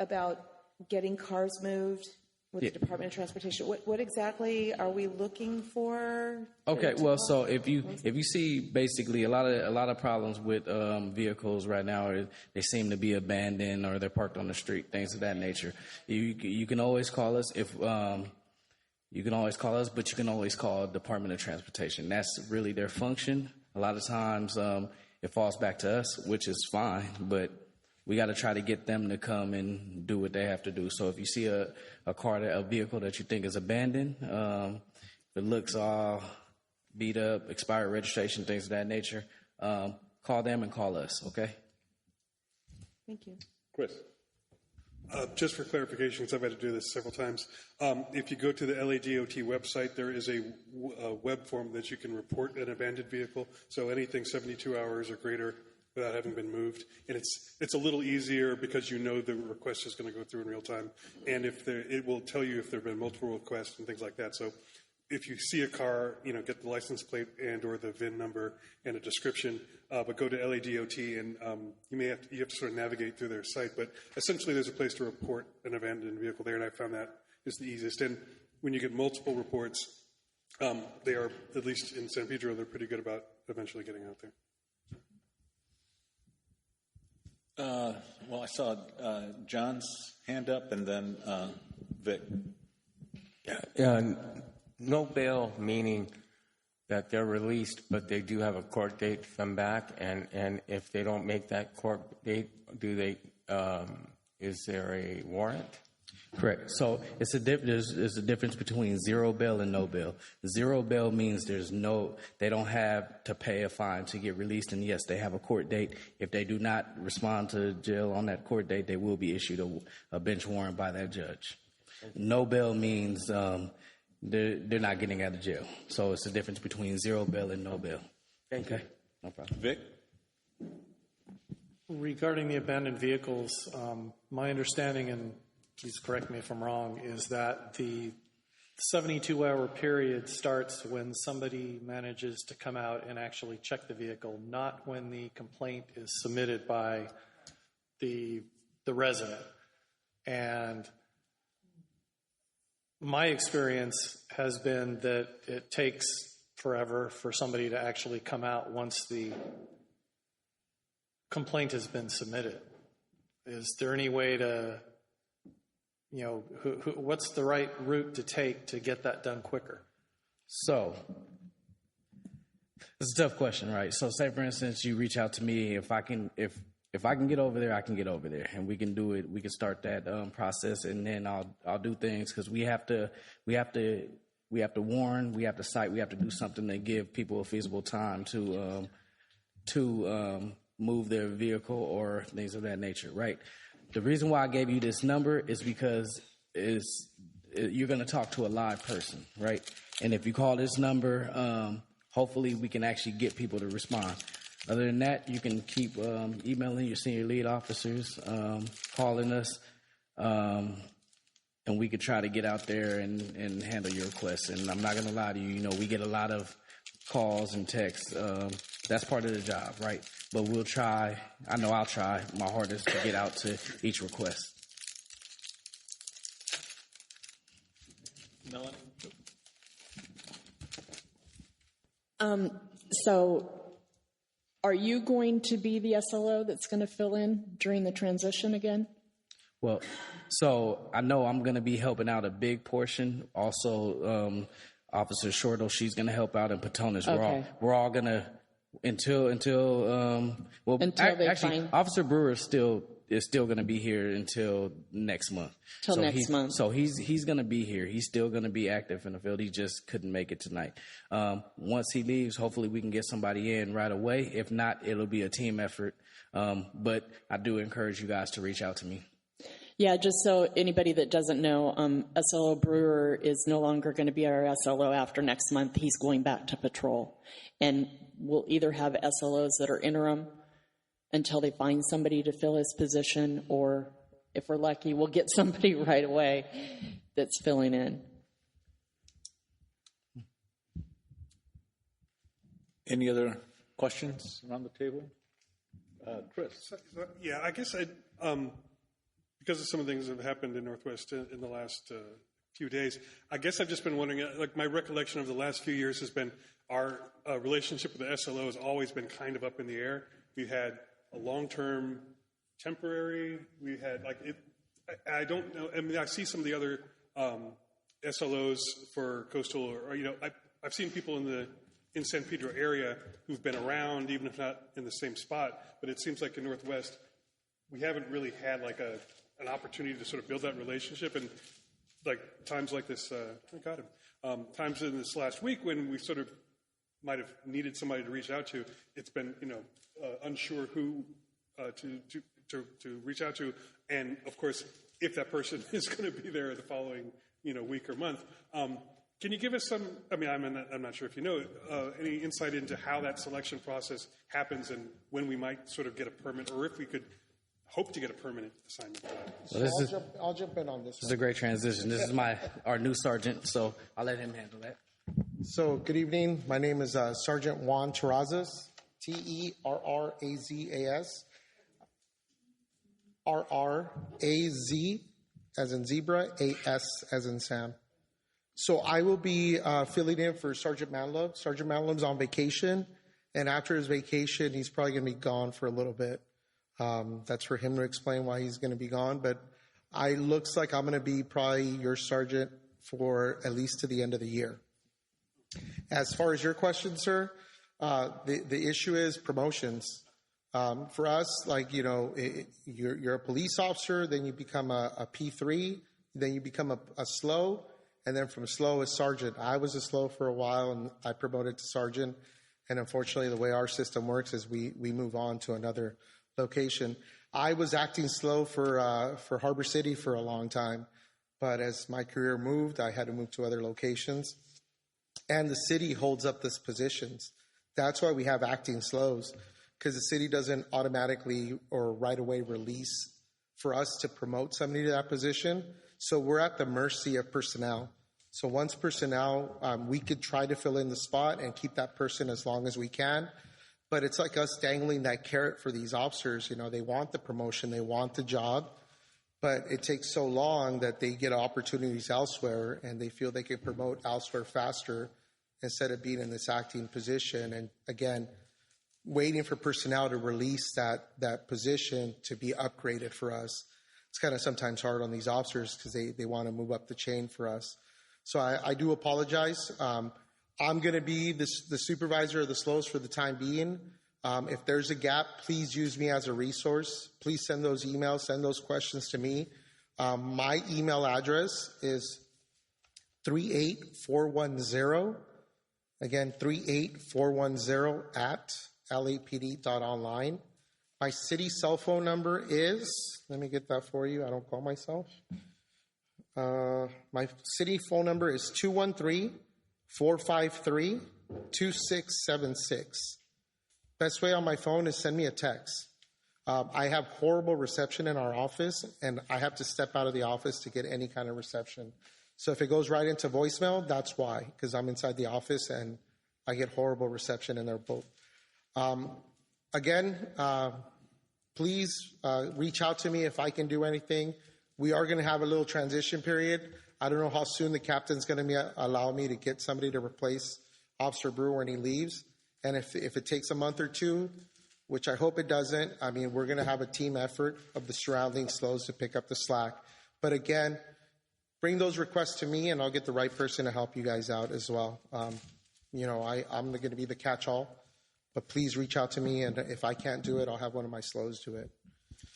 about getting cars moved with the Department of Transportation. What exactly are we looking for? Okay, well, so if you see basically a lot of problems with vehicles right now, or they seem to be abandoned or they're parked on the street, things of that nature. You can always call us you can always call us, but you can always call Department of Transportation. That's really their function. A lot of times it falls back to us, which is fine, but we got to try to get them to come and do what they have to do. So if you see a vehicle that you think is abandoned, if it looks all beat up, expired registration, things of that nature, call them and call us, okay? Thank you. Chris. Just for clarification, because I've had to do this several times, if you go to the LADOT website, there is a web form that you can report an abandoned vehicle. So anything 72 hours or greater without having been moved. And it's a little easier because you know the request is going to go through in real time. And it will tell you if there have been multiple requests and things like that. So if you see a car, get the license plate and or the VIN number and a description, but go to LADOT and you have to sort of navigate through their site. But essentially there's a place to report an abandoned vehicle there, and I found that is the easiest. And when you get multiple reports, they are, at least in San Pedro, they're pretty good about eventually getting out there. Well, I saw John's hand up and then Vic. No bail, meaning that they're released, but they do have a court date to come back, and if they don't make that court date, is there a warrant? Correct. So there's a difference between zero bail and no bail. Zero bail means they don't have to pay a fine to get released, and yes, they have a court date. If they do not respond to jail on that court date, they will be issued a bench warrant by that judge. No bail means they're not getting out of jail. So it's the difference between zero bail and no bail. Thank you. No problem. Vic? Regarding the abandoned vehicles, my understanding, and please correct me if I'm wrong, is that the 72-hour period starts when somebody manages to come out and actually check the vehicle, not when the complaint is submitted by the resident. And my experience has been that it takes forever for somebody to actually come out once the complaint has been submitted. Is there any way to, what's the right route to take to get that done quicker? So it's a tough question, right? So say, for instance, you reach out to me. If I can get over there, I can get over there, and we can do it. We can start that process, and then I'll do things because we have to warn, we have to cite, we have to do something to give people a feasible time to move their vehicle or things of that nature, right? The reason why I gave you this number is because you're going to talk to a live person, right? And if you call this number, hopefully we can actually get people to respond. Other than that, you can keep emailing your senior lead officers, calling us, and we could try to get out there and handle your requests. And I'm not going to lie to you, we get a lot of calls and texts. That's part of the job, right? But we'll try. I know I'll try my hardest to get out to each request. Melanie? So are you going to be the SLO that's going to fill in during the transition again? Well, so I know I'm going to be helping out a big portion. Also, Officer Shortle, she's going to help out in Patonis. Okay. We're all going to until they actually, find. Officer Brewer is still is still going to be here until next month. Till next month. So he's going to be here. He's still going to be active in the field. He just couldn't make it tonight. Once he leaves, hopefully we can get somebody in right away. If not, it'll be a team effort. But I do encourage you guys to reach out to me. Yeah, just so anybody that doesn't know, SLO Brewer is no longer going to be our SLO after next month. He's going back to patrol. And we'll either have SLOs that are interim until they find somebody to fill his position, or if we're lucky, we'll get somebody right away that's filling in. Any other questions around the table? Chris? Yeah, I guess because of some of the things that have happened in Northwest in the last few days, I guess I've just been wondering, like my recollection of the last few years has been our relationship with the SLO has always been kind of up in the air. We've had a long-term, temporary. We had I don't know. I mean, I see some of the other SLOs for coastal, or I've seen people in San Pedro area who've been around, even if not in the same spot. But it seems like in Northwest, we haven't really had like an opportunity to sort of build that relationship. And like times like this, times in this last week when we sort of might have needed somebody to reach out to, it's been unsure who to reach out to, and of course, if that person is going to be there the following week or month. Can you give us some? I mean, I'm not sure if you know any insight into how that selection process happens and when we might sort of get a permit, or if we could hope to get a permanent assignment. So I'll jump in on this. This is a great transition. This is our new sergeant, so I'll let him handle that. So good evening. My name is Sergeant Juan Terrazas, Terrazas, RRAZ as in zebra, AS as in Sam. So I will be filling in for Sergeant Manlove. Sergeant Manlove's on vacation, and after his vacation, he's probably going to be gone for a little bit. That's for him to explain why he's going to be gone, but looks like I'm going to be probably your sergeant for at least to the end of the year. As far as your question, sir, the issue is promotions. For us, you're a police officer, then you become a P3, then you become a SLO, and then from SLO is sergeant. I was a SLO for a while, and I promoted to sergeant. And unfortunately, the way our system works is we move on to another location. I was acting SLO for Harbor City for a long time, but as my career moved, I had to move to other locations. And the city holds up these positions. That's why we have acting SLOs, because the city doesn't automatically or right away release for us to promote somebody to that position. So we're at the mercy of personnel. So once personnel, we could try to fill in the spot and keep that person as long as we can. But it's like us dangling that carrot for these officers. They want the promotion, they want the job, but it takes so long that they get opportunities elsewhere and they feel they can promote elsewhere faster instead of being in this acting position. And again, waiting for personnel to release that position to be upgraded for us. It's kind of sometimes hard on these officers because they want to move up the chain for us. So I do apologize. I'm going to be the supervisor of the SLOs for the time being. If there's a gap, please use me as a resource. Please send those emails, send those questions to me. My email address is 38410. Again, 38410 at lapd.online. My city cell phone number is, let me get that for you. I don't call myself. My city phone number is 213-453-2676. Best way on my phone is send me a text. I have horrible reception in our office, and I have to step out of the office to get any kind of reception. So if it goes right into voicemail, that's why, because I'm inside the office and I get horrible reception in their boat. Again, please reach out to me if I can do anything. We are going to have a little transition period. I don't know how soon the captain's going to allow me to get somebody to replace Officer Brewer when he leaves. And if it takes a month or two, which I hope it doesn't, I mean, we're going to have a team effort of the surrounding SLOs to pick up the slack. But again, bring those requests to me, and I'll get the right person to help you guys out as well. I'm going to be the catch-all, but please reach out to me, and if I can't do it, I'll have one of my SLOs do it.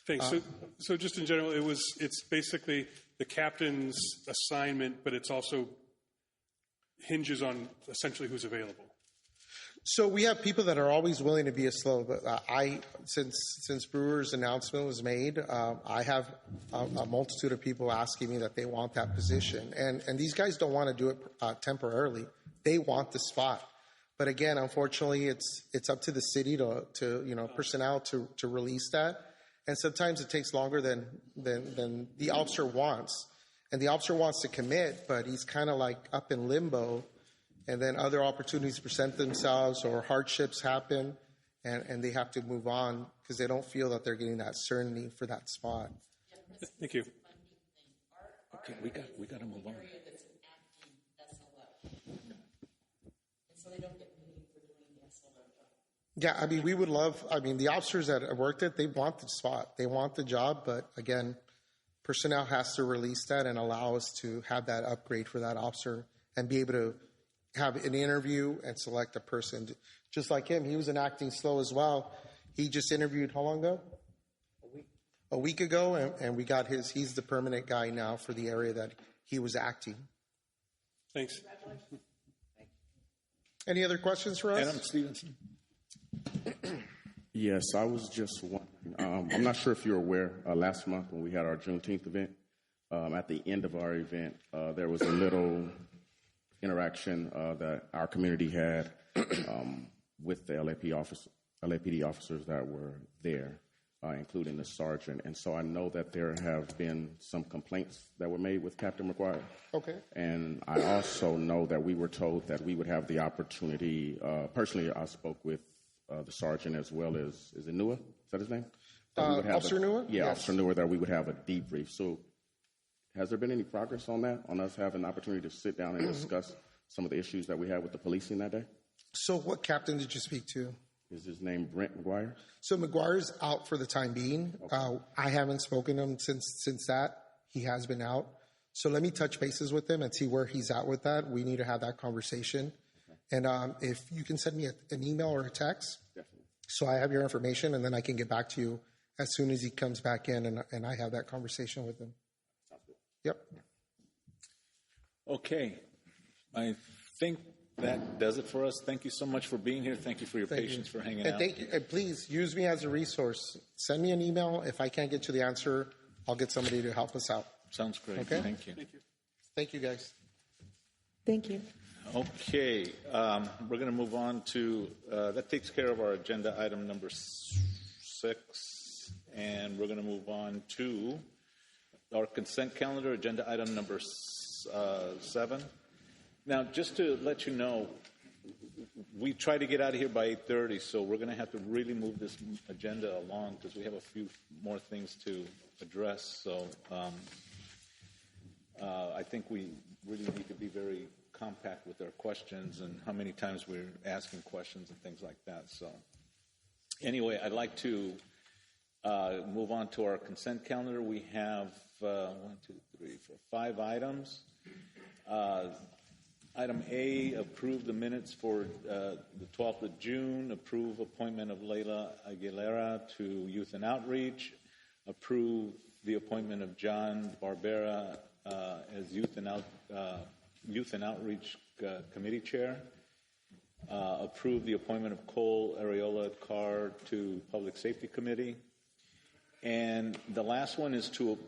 Thanks. So just in general, it's basically the captain's assignment, but it's also hinges on essentially who's available. So we have people that are always willing to be a slow, but since Brewer's announcement was made, I have a multitude of people asking me that they want that position, and these guys don't want to do it temporarily. They want the spot, but again, unfortunately, it's up to the city to personnel to release that, and sometimes it takes longer than the officer wants, and the officer wants to commit, but he's kind of like up in limbo. And then other opportunities present themselves or hardships happen, and they have to move on because they don't feel that they're getting that certainty for that spot. Thank you. Okay, we got to move on. Yeah, I mean, we would love, the officers that have worked it, they want the spot. They want the job, but again, personnel has to release that and allow us to have that upgrade for that officer and be able to have an interview and select a person. Just like him, he was an acting slow as well. He just interviewed how long ago? A week ago, and we got he's the permanent guy now for the area that he was acting. Thanks. Any other questions for us? Adam Stevenson. Yes, I was just wondering. I'm not sure if you're aware, last month when we had our Juneteenth event, at the end of our event, there was a little interaction that our community had with the LAPD officers that were there, including the sergeant. And so I know that there have been some complaints that were made with Captain McGuire. Okay. And I also know that we were told that we would have the opportunity, personally I spoke with the sergeant as well as, is it Nua? Is that his name? Officer Nua? Yeah, Yes. Officer Nua, that we would have a debrief. So has there been any progress on that, on us having an opportunity to sit down and discuss some of the issues that we had with the policing that day? So what captain did you speak to? Is his name Brent McGuire? So McGuire's out for the time being. Okay. I haven't spoken to him since that. He has been out. So let me touch bases with him and see where he's at with that. We need to have that conversation. Okay. And if you can send me an email or a text, definitely, so I have your information, and then I can get back to you as soon as he comes back in and I have that conversation with him. Yep. Okay. I think that does it for us. Thank you so much for being here. Thank you for your patience, for hanging out. Thank you. And please use me as a resource. Send me an email. If I can't get you the answer, I'll get somebody to help us out. Sounds great. Okay? Thank you. Thank you, guys. Thank you. Okay. We're going to move on to, that takes care of our agenda item number 6. And we're going to move on to our consent calendar, agenda item number 7. Now, just to let you know, we try to get out of here by 8:30, so we're going to have to really move this agenda along because we have a few more things to address. So I think we really need to be very compact with our questions and how many times we're asking questions and things like that. So anyway, I'd like to move on to our consent calendar. We have 5 items. Item A, approve the minutes for the 12th of June, approve appointment of Leila Aguilera to Youth and Outreach, approve the appointment of John Barbera as Youth and Outreach Committee Chair, approve the appointment of Cole Areola Carr to Public Safety Committee, and the last one is to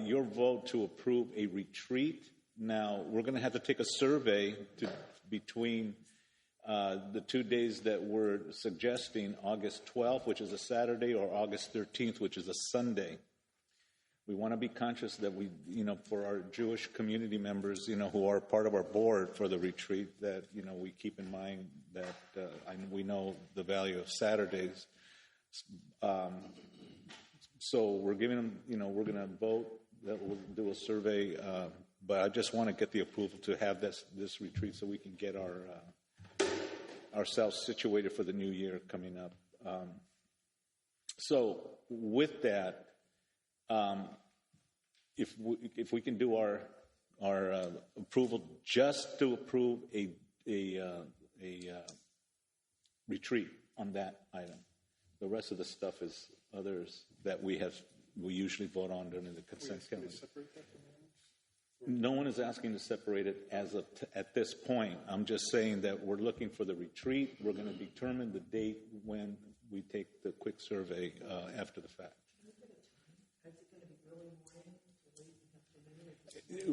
your vote to approve a retreat. Now, we're going to have to take a survey between the 2 days that we're suggesting, August 12th, which is a Saturday, or August 13th, which is a Sunday. We want to be conscious that we, for our Jewish community members, who are part of our board for the retreat, that, we keep in mind that we know the value of Saturdays. So we're giving them, we're going to vote that we'll do a survey, but I just want to get the approval to have this retreat so we can get ourselves situated for the new year coming up. So with that, if we can do our approval just to approve a retreat on that item, the rest of the stuff is others that we usually vote on during the consent calendar. No one is asking to separate it at this point. I'm just saying that we're looking for the retreat. We're going to determine the date when we take the quick survey after the fact.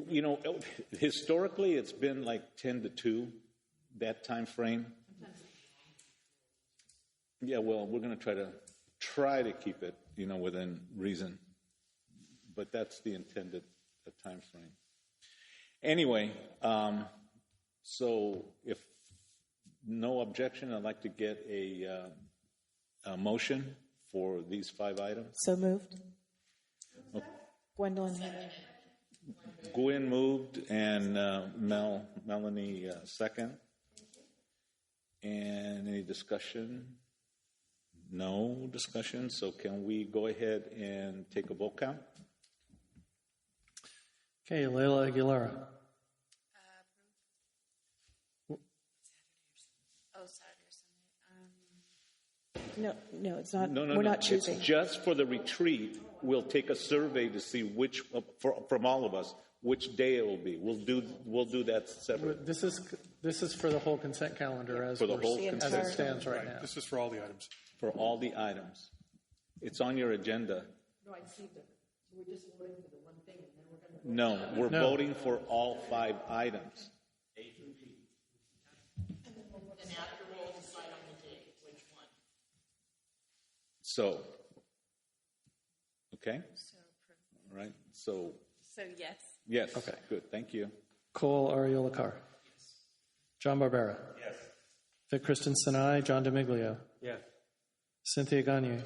You know, historically, it's been like 10 to 2, that time frame. Yeah, well, we're going to try to keep it, you know, within reason. But that's the intended time frame. Anyway, so if no objection, I'd like to get a motion for these 5 items. So moved. Okay. Gwendolyn. Gwen moved and Melanie second. And any discussion? No discussion. So can we go ahead and take a vote count? Okay, Leila Aguilera. No, it's not. No, we're not choosing. It's just for the retreat. We'll take a survey to see from all of us, which day it will be. We'll do that separate. This is for the whole consent calendar as it stands right now. This is for all the items. For all the items. It's on your agenda. No, I see that. So we're just voting for the one thing, and then we're going to. No, we're voting for all 5 items. A through G. And after we'll decide on the date, which one. So, okay? All right. So yes. Yes. Okay. Good. Thank you. Cole Ariola Carr. Yes. John Barbera. Yes. Vic Christensen, I. John DeMiglio. Yes. Cynthia Gagne. Yes.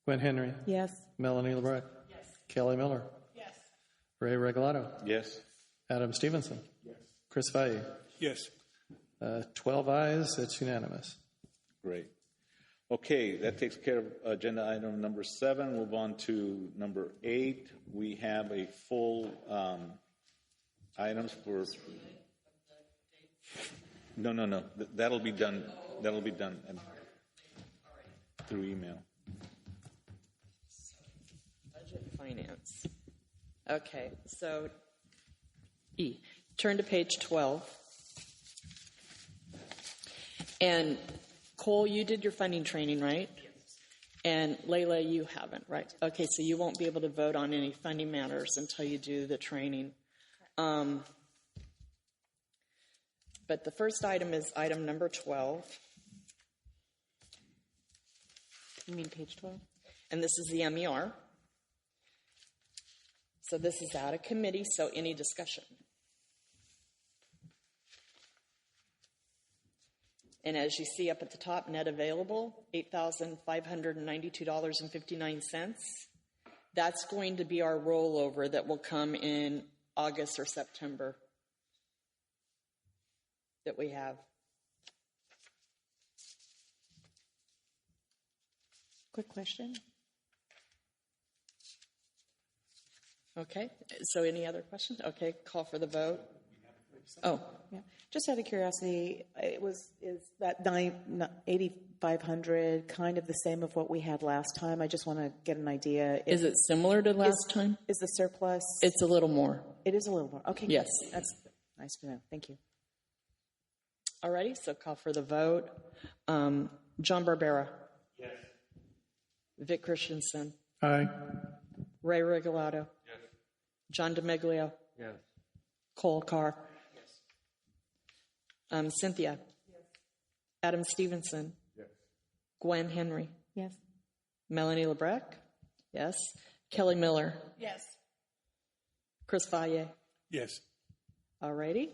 Gwen Henry. Yes. Melanie LeBrecq. Yes. Kelly Miller. Yes. Ray Regalado. Yes. Adam Stevenson. Yes. Chris Valle. Yes. 12 ayes. It's unanimous. Great. Okay, that takes care of agenda item number 7. Move on to number 8. We have a full items for. No. That'll be done. That'll be done through email. Budget and finance. Okay, so E. Turn to page 12. And Cole, you did your funding training, right? Yes. And Layla, you haven't, right? Okay, so you won't be able to vote on any funding matters until you do the training. But the first item is item number 12. You mean page 12? And this is the MER. So this is out of committee, so any discussion? And as you see up at the top, net available, $8,592.59. That's going to be our rollover that will come in August or September that we have. Quick question. Okay, so any other questions? Okay, call for the vote. Oh, yeah. Just out of curiosity, is that 8,500 kind of the same of what we had last time? I just want to get an idea. Is it similar to last time? Is the surplus? It's a little more. It is a little more. Okay. Yes. Good. That's nice to know. Thank you. Alrighty, so call for the vote. John Barbera. Yes. Vic Christensen. Aye. Ray Regalado. Yes. John DeMiglio. Yes. Cole Carr. Cynthia. Yes. Adam Stevenson. Yes. Gwen Henry. Yes. Melanie LeBrecq. Yes. Kelly Miller. Yes. Chris Valle. Yes. Alrighty.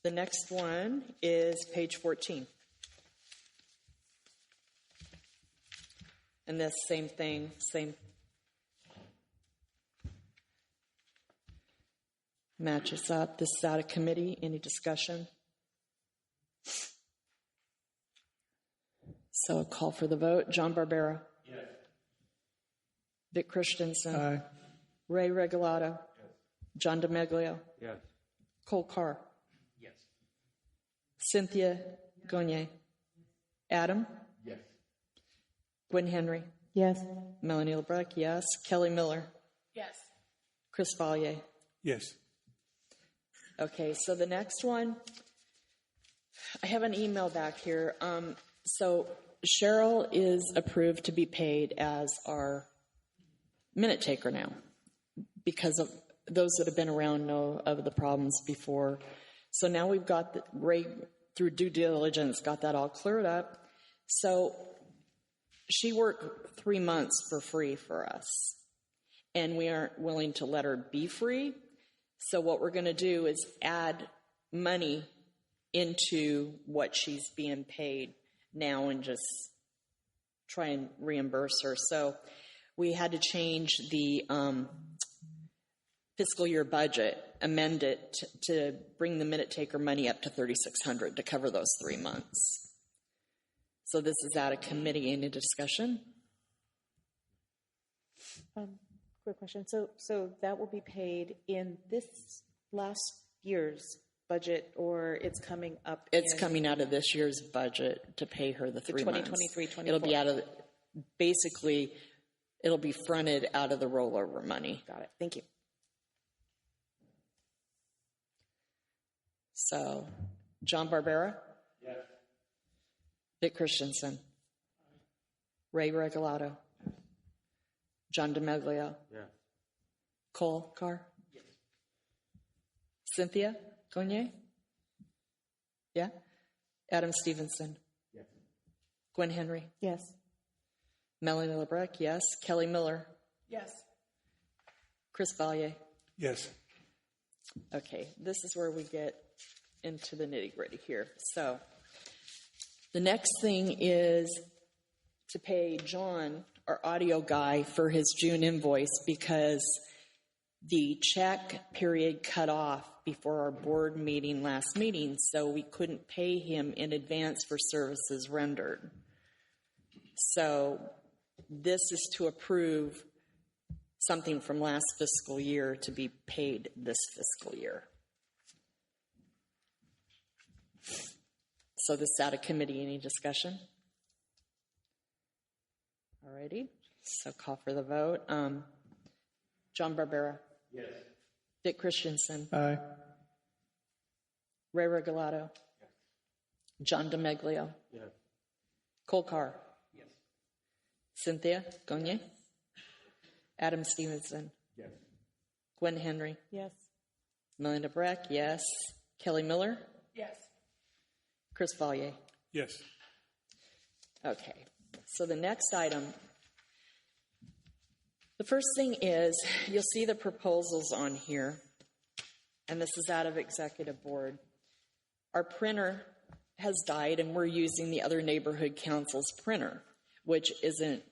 The next one is page 14. And this same thing, same matches up. This is out of committee. Any discussion? So a call for the vote. John Barbera. Yes. Vic Christensen. Aye. Ray Regalado. Yes. John DeMiglio. Yes. Cole Carr. Yes. Cynthia Gagne. Adam. Yes. Gwen Henry. Yes. Melanie LeBrecq, yes. Kelly Miller. Yes. Chris Vallier. Yes. Okay, so the next one, I have an email back here. So Cheryl is approved to be paid as our minute taker now because of those that have been around know of the problems before. So now we've got Ray, through due diligence, got that all cleared up. So she worked 3 months for free for us, and we aren't willing to let her be free. So what we're going to do is add money into what she's being paid now and just try and reimburse her. So we had to change the fiscal year budget, amend it to bring the minute taker money up to $3,600 to cover those 3 months. So this is out of committee. Any discussion? Quick question. So that will be paid in this last year's budget, or it's coming up? It's coming out of this year's budget to pay her the 3 months. 2023-24. It'll be out of, basically, it'll be fronted out of the rollover money. Got it. Thank you. So, John Barbera? Yes. Vic Christensen? Ray Regalado? John DeMeglio? Yeah. Cole Carr? Yes. Cynthia Gonier? Yeah. Adam Stevenson? Yes. Gwen Henry? Yes. Melanie LeBrecq? Yes. Kelly Miller? Yes. Chris Vallier? Yes. Okay, this is where we get into the nitty-gritty here. So the next thing is to pay John, our audio guy, for his June invoice because the check period cut off before our board meeting last meeting, so we couldn't pay him in advance for services rendered. So this is to approve something from last fiscal year to be paid this fiscal year. So this is out of committee. Any discussion? All righty. So call for the vote. John Barbera. Yes. Vic Christensen. Aye. Ray Regalado. Yes. John DeMeglio. Yes. Cole Carr. Yes. Cynthia Gonier. Adam Stevenson. Yes. Gwen Henry. Yes. Melinda Breck. Yes. Kelly Miller. Yes. Chris Vallier. Yes. Okay. So the next item, the first thing is you'll see the proposals on here, and this is out of executive board. Our printer has died, and we're using the other neighborhood council's printer, which isn't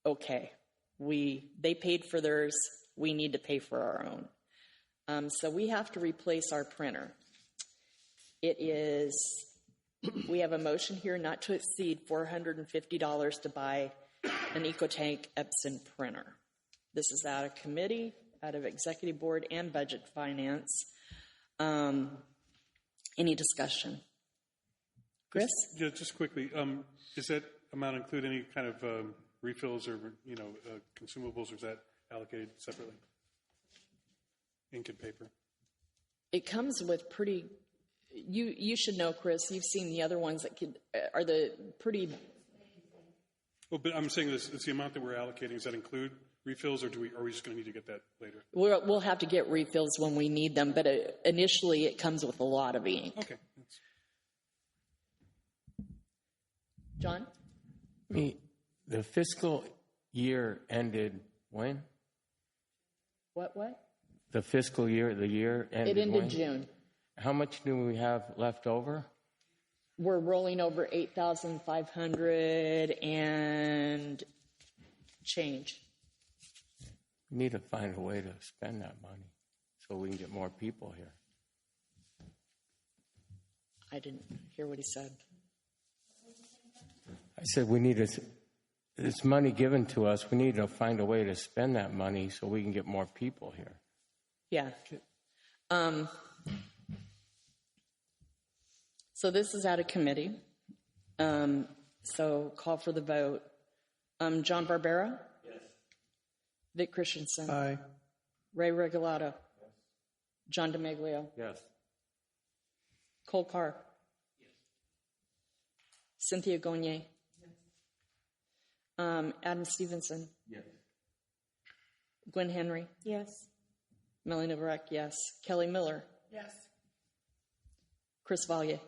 okay. They paid for theirs. We need to pay for our own. So we have to replace our printer. We have a motion here not to exceed $450 to buy an EcoTank Epson printer. This is out of committee, out of executive board, and budget finance. Any discussion? Chris? Just quickly, does that amount include any kind of refills or consumables, or is that allocated separately? Ink and paper. It comes with pretty. You should know, Chris. You've seen the other ones that are the pretty. Well, but I'm saying this. It's the amount that we're allocating. Does that include refills, or are we just going to need to get that later? We'll have to get refills when we need them, but initially it comes with a lot of ink. Okay. John? The fiscal year ended when? What? The fiscal year, the year ended It ended when? June. How much do we have left over? We're rolling over 8,500 and change. We need to find a way to spend that money so we can get more people here. I didn't hear what he said. I said we need this money given to us. We need to find a way to spend that money so we can get more people here. Yeah. So this is out of committee. So call for the vote. John Barbera? Yes. Vic Christensen? Aye. Ray Regalado? Yes. John DeMaglio? Yes. Cole Carr? Yes. Cynthia Gonier? Yes. Adam Stevenson? Yes. Gwen Henry? Yes. Melanie Varek, yes. Kelly Miller? Yes. Chris Vallier?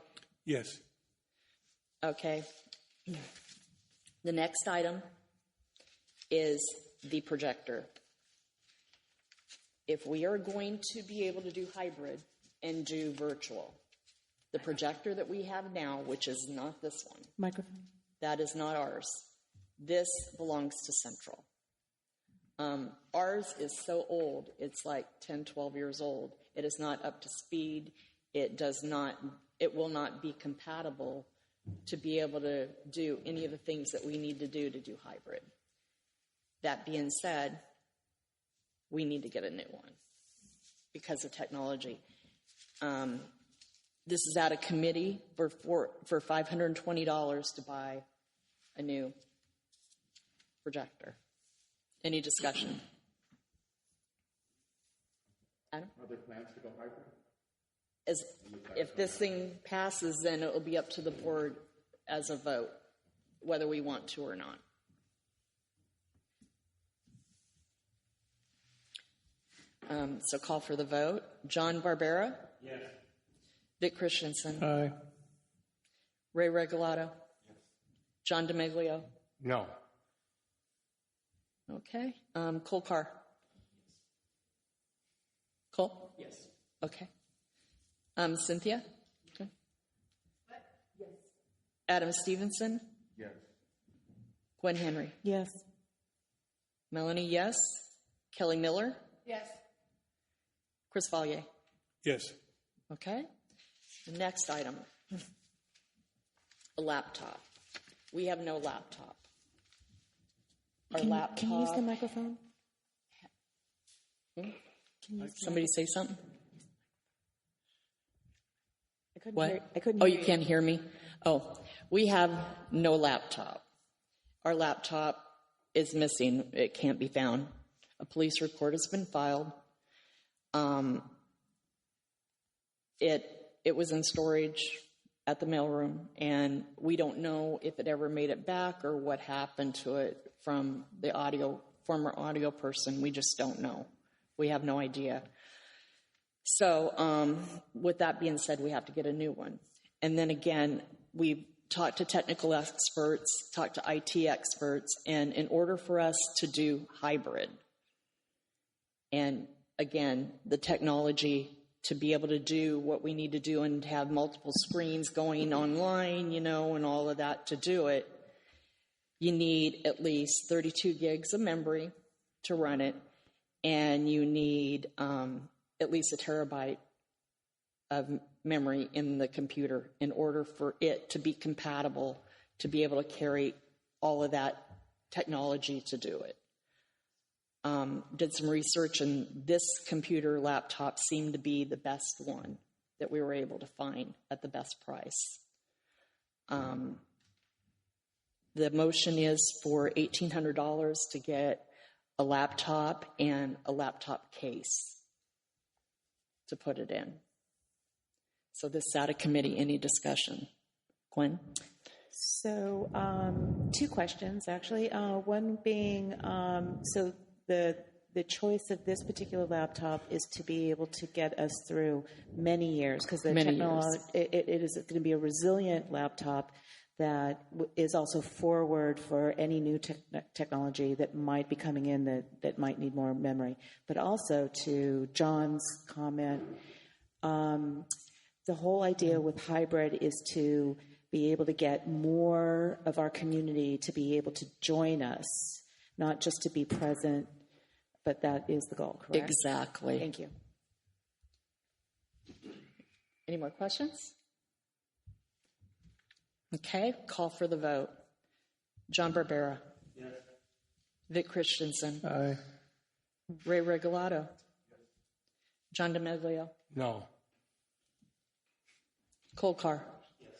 Yes. Okay. The next item is the projector. If we are going to be able to do hybrid and do virtual, the projector that we have now, which is not this one, Microphone. that is not ours. This belongs to Central. Ours is so old, it's like 10, 12 years old. It is not up to speed. It will not be compatible to be able to do any of the things that we need to do hybrid. That being said, we need to get a new one because of technology. This is at a committee for $520 to buy a new projector. Any discussion? Adam? Are there plans to go hybrid? If this thing passes, then it will be up to the board as a vote, whether we want to or not. So call for the vote. John Barbera? Yes. Vic Christensen? Aye. Ray Regalado? Yes. John DeMaglio? No. Okay. Cole Carr? Cole? Yes. Okay. Cynthia? Okay. Yes. Adam Stevenson? Yes. Gwen Henry? Yes. Melanie, yes. Kelly Miller? Yes. Chris Vallier? Yes. Okay. The next item, a laptop. We have no laptop. Our laptop. Can you use the microphone? Somebody say something? I couldn't What? hear, I couldn't Oh, hear you can't hear me? Oh, we have no laptop. Our laptop is missing. It can't be found. A police report has been filed. It was in storage at the mailroom, and we don't know if it ever made it back or what happened to it from the former audio person. We just don't know. We have no idea. So with that being said, we have to get a new one. And then again, we've talked to technical experts, talked to IT experts, and in order for us to do hybrid, and again, the technology to be able to do what we need to do and have multiple screens going online, and all of that to do it, you need at least 32 gigs of memory to run it, and you need at least a terabyte of memory in the computer in order for it to be compatible to be able to carry all of that technology to do it. Did some research, and this computer laptop seemed to be the best one that we were able to find at the best price. The motion is for $1,800 to get a laptop and a laptop case to put it in. So this is out of committee. Any discussion? Gwen? So, two questions, actually. One being, so the choice of this particular laptop is to be able to get us through many years, because the technology, it is going to be a resilient laptop that is also forward for any new technology that might be coming in that might need more memory. But also, to John's comment, the whole idea with hybrid is to be able to get more of our community to be able to join us, not just to be present, but that is the goal, correct? Exactly. Thank you. Any more questions? Okay, call for the vote. John Barbera. Yes. Vic Christensen. Aye. Ray Regalado. Yes. John DeMaglio. No. Cole Carr. Yes.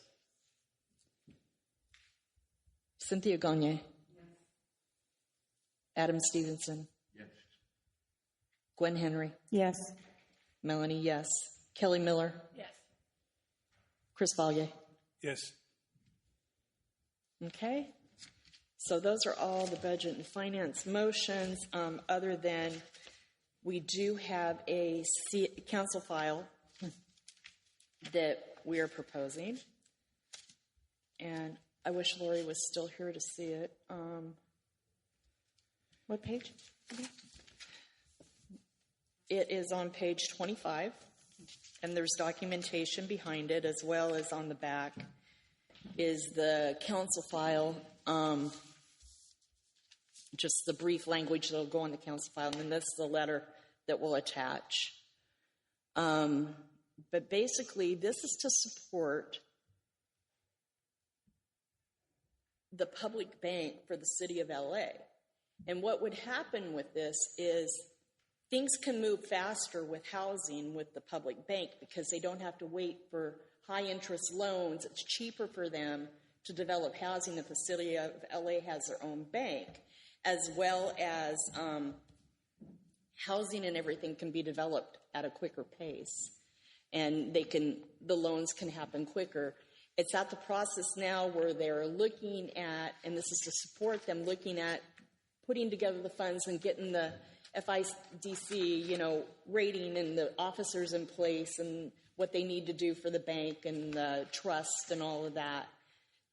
Cynthia Gonier. Yes. Adam Stevenson. Yes. Gwen Henry. Yes. Melanie, yes. Kelly Miller. Yes. Chris Vallier. Yes. Okay. So those are all the budget and finance motions, other than we do have a council file that we are proposing. And I wish Lori was still here to see it. What page? It is on page 25, and there's documentation behind it, as well as on the back is the council file, just the brief language that will go on the council file, and then this is the letter that will attach. But basically, this is to support the public bank for the city of LA. And what would happen with this is things can move faster with housing with the public bank because they don't have to wait for high interest loans. It's cheaper for them to develop housing if the city of LA has their own bank, as well as housing and everything can be developed at a quicker pace. And the loans can happen quicker. It's at the process now where they're looking at, and this is to support them, looking at putting together the funds and getting the FIDC, rating and the officers in place and what they need to do for the bank and the trust and all of that,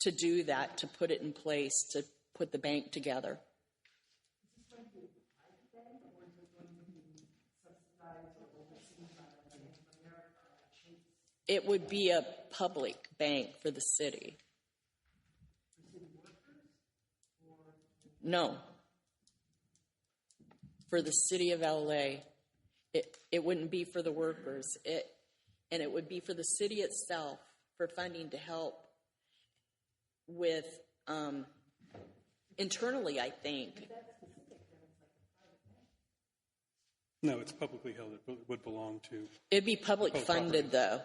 to do that, to put it in place, to put the bank together. It would be a public bank for the city. No. For the city of LA. It wouldn't be for the workers. And it would be for the city itself for funding to help with internally, I think. No, it's publicly held. It would belong to. It'd be public funded, though.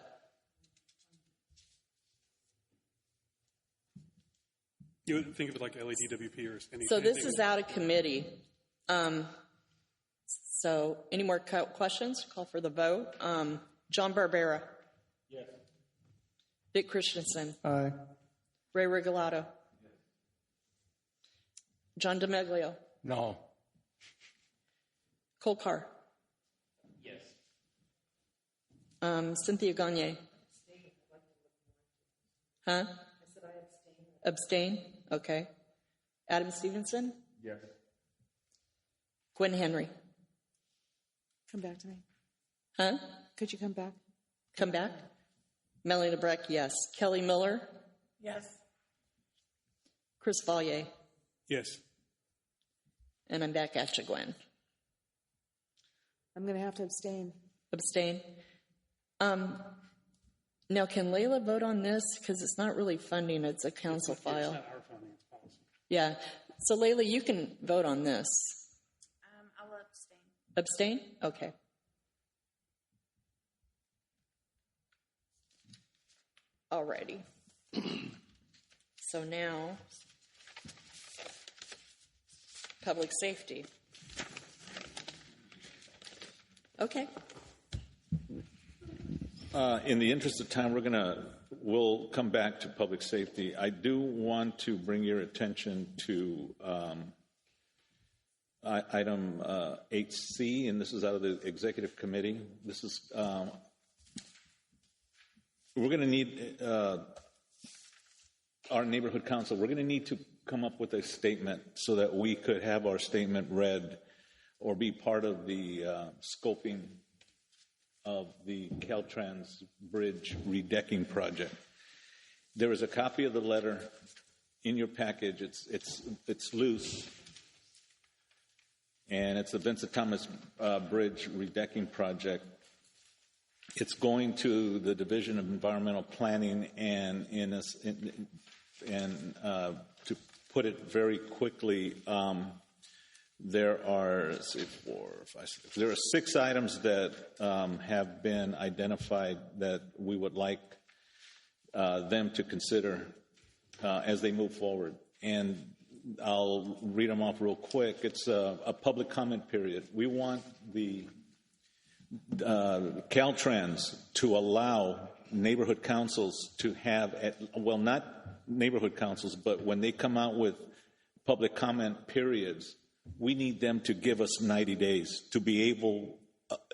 You would think of it like LADWP or anything. So this is out of committee. So any more questions? Call for the vote. John Barbera. Yes. Vic Christensen. Aye. Ray Regalado. Yes. John DeMeglio. No. Cole Carr. Yes. Cynthia Gagne. Huh? Abstain? Okay. Adam Stevenson? Yes. Gwen Henry? Come back to me. Huh? Could you come back? Come back? Melanie LeBrecq, yes. Kelly Miller? Yes. Chris Vallier? Yes. And I'm back at you, Gwen. I'm going to have to abstain. Abstain? Now, can Layla vote on this? Because it's not really funding, it's a council file. It's not our funding, it's policy. Yeah. So, Layla, you can vote on this. I'll abstain. Abstain? Okay. Alrighty. So now, public safety. Okay. In the interest of time, we'll come back to public safety. I do want to bring your attention to item 8C, and this is out of the executive committee. This is we're going to need our neighborhood council. We're going to need to come up with a statement so that we could have our statement read or be part of the scoping of the Caltrans Bridge redecking project. There is a copy of the letter in your package. It's loose, and it's the Vincent Thomas Bridge redecking project. It's going to the Division of Environmental Planning, and to put it very quickly, there are 6 items that have been identified that we would like them to consider as they move forward. And I'll read them off real quick. It's a public comment period. We want the Caltrans to allow neighborhood councils to have, well, not neighborhood councils, but when they come out with public comment periods, we need them to give us 90 days to be able,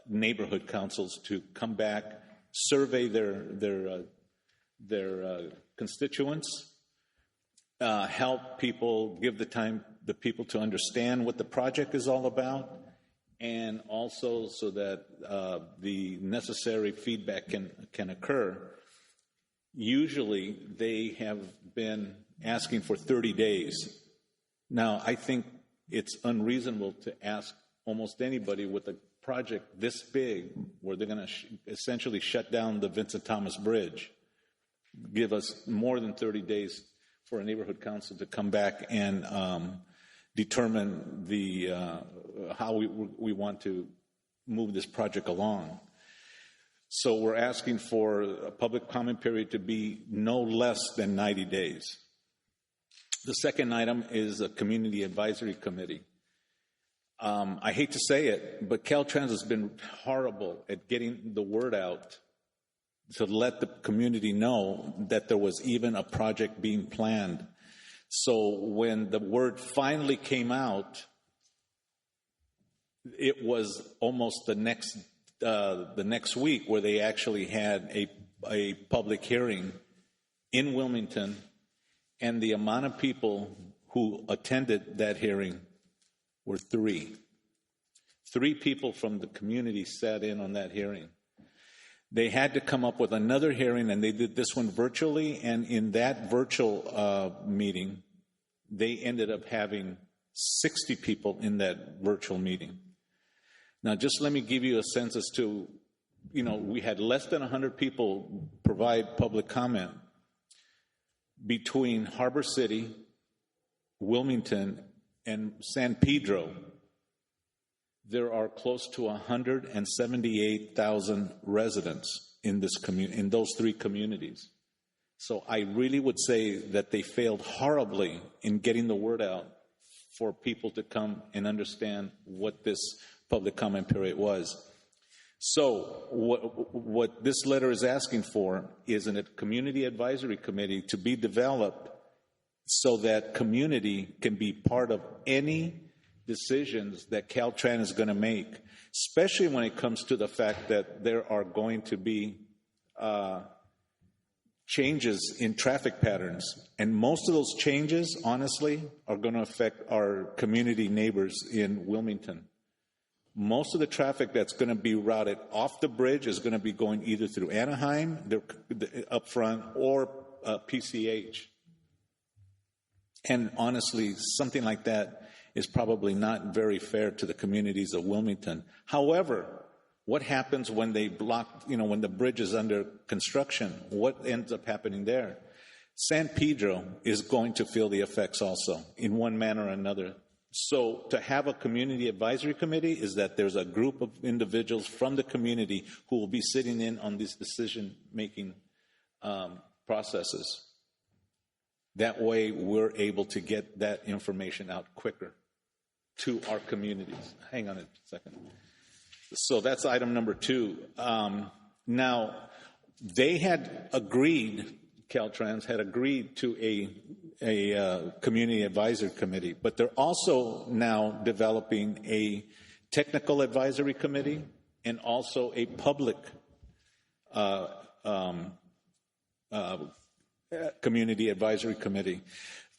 neighborhood councils, to come back, survey their constituents, help people, give the people to understand what the project is all about, and also so that the necessary feedback can occur. Usually they have been asking for 30 days. Now, I think it's unreasonable to ask almost anybody with a project this big, where they're going to essentially shut down the Vincent Thomas Bridge, give us more than 30 days for a neighborhood council to come back and determine how we want to move this project along. So we're asking for a public comment period to be no less than 90 days. The second item is a community advisory committee. I hate to say it, but Caltrans has been horrible at getting the word out to let the community know that there was even a project being planned. So when the word finally came out, it was almost the next week where they actually had a public hearing in Wilmington, and the amount of people who attended that hearing were three. 3 people from the community sat in on that hearing. They had to come up with another hearing, and they did this one virtually, and in that virtual meeting, they ended up having 60 people in that virtual meeting. Now, just let me give you a sense as to, we had less than 100 people provide public comment. Between Harbor City, Wilmington, and San Pedro, there are close to 178,000 residents in those 3 communities. So I really would say that they failed horribly in getting the word out for people to come and understand what this public comment period was. So what this letter is asking for is a community advisory committee to be developed so that community can be part of any decisions that Caltrans is going to make, especially when it comes to the fact that there are going to be changes in traffic patterns. And most of those changes, honestly, are going to affect our community neighbors in Wilmington. Most of the traffic that's going to be routed off the bridge is going to be going either through Anaheim, up front, or PCH. And honestly, something like that is probably not very fair to the communities of Wilmington. However, what happens when they block, when the bridge is under construction? What ends up happening there? San Pedro is going to feel the effects also, in one manner or another. So to have a community advisory committee is that there's a group of individuals from the community who will be sitting in on these decision-making processes. That way, we're able to get that information out quicker to our communities. Hang on a second. So that's item number 2. Now, they had agreed, Caltrans had agreed to a community advisory committee, but they're also now developing a technical advisory committee and also a public community advisory committee.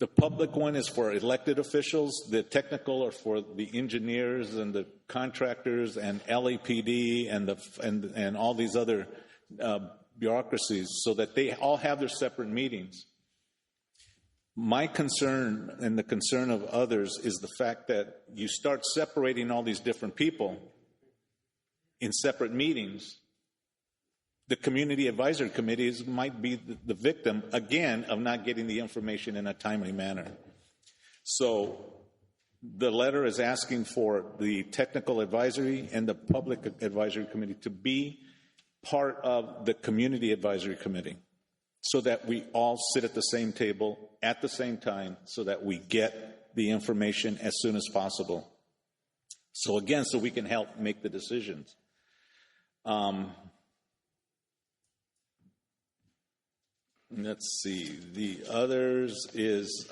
The public one is for elected officials. The technical are for the engineers and the contractors and LAPD and all these other bureaucracies, so that they all have their separate meetings. My concern and the concern of others is the fact that you start separating all these different people in separate meetings. The community advisory committees might be the victim, again, of not getting the information in a timely manner. So the letter is asking for the technical advisory and the public advisory committee to be part of the community advisory committee, so that we all sit at the same table at the same time, so that we get the information as soon as possible. So again, so we can help make the decisions. Let's see. The others is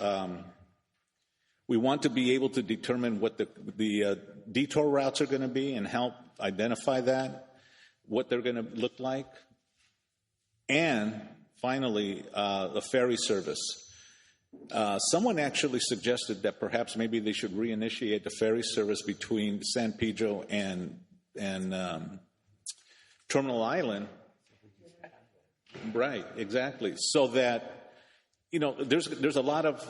we want to be able to determine what the detour routes are going to be and help identify that, what they're going to look like. And finally, the ferry service. Someone actually suggested that perhaps maybe they should reinitiate the ferry service between San Pedro and Terminal Island. Right, exactly. So that, there's a lot of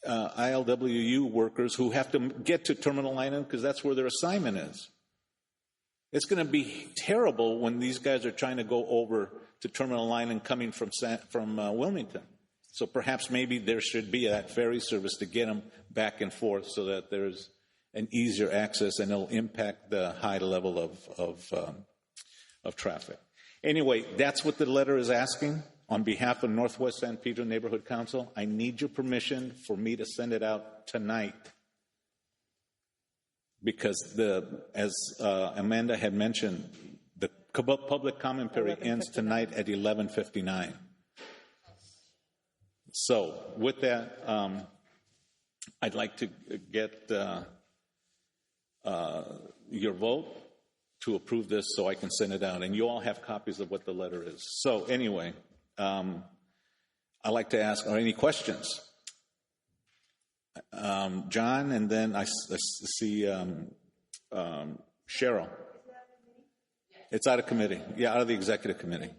ILWU workers who have to get to Terminal Island because that's where their assignment is. It's going to be terrible when these guys are trying to go over to Terminal Island coming from Wilmington. So perhaps maybe there should be that ferry service to get them back and forth so that there's an easier access and it'll impact the high level of traffic. Anyway, that's what the letter is asking. On behalf of Northwest San Pedro Neighborhood Council, I need your permission for me to send it out tonight. Because as Amanda had mentioned, the public comment period ends tonight at 11:59. So with that, I'd like to get your vote to approve this so I can send it out. And you all have copies of what the letter is. So anyway, I'd like to ask, are any questions? John, and then I see Cheryl. It's out of committee. Yeah, out of the executive committee.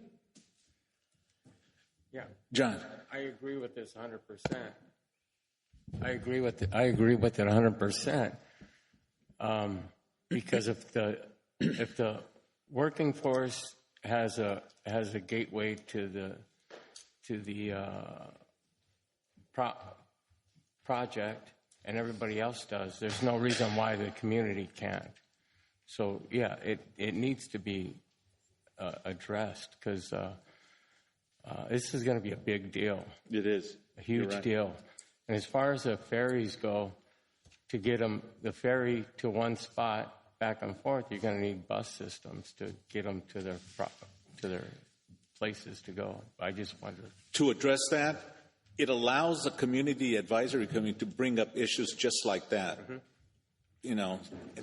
Yeah. John. I agree with this 100%. I agree with it 100%. Because if the working force has a gateway to the project and everybody else does, there's no reason why the community can't. So yeah, it needs to be addressed because this is going to be a big deal. It is a huge deal. And as far as the ferries go, to get the ferry to one spot back and forth, you're going to need bus systems to get them to their places to go. I just wonder. To address that, it allows the community advisory committee to bring up issues just like that. Mm-hmm.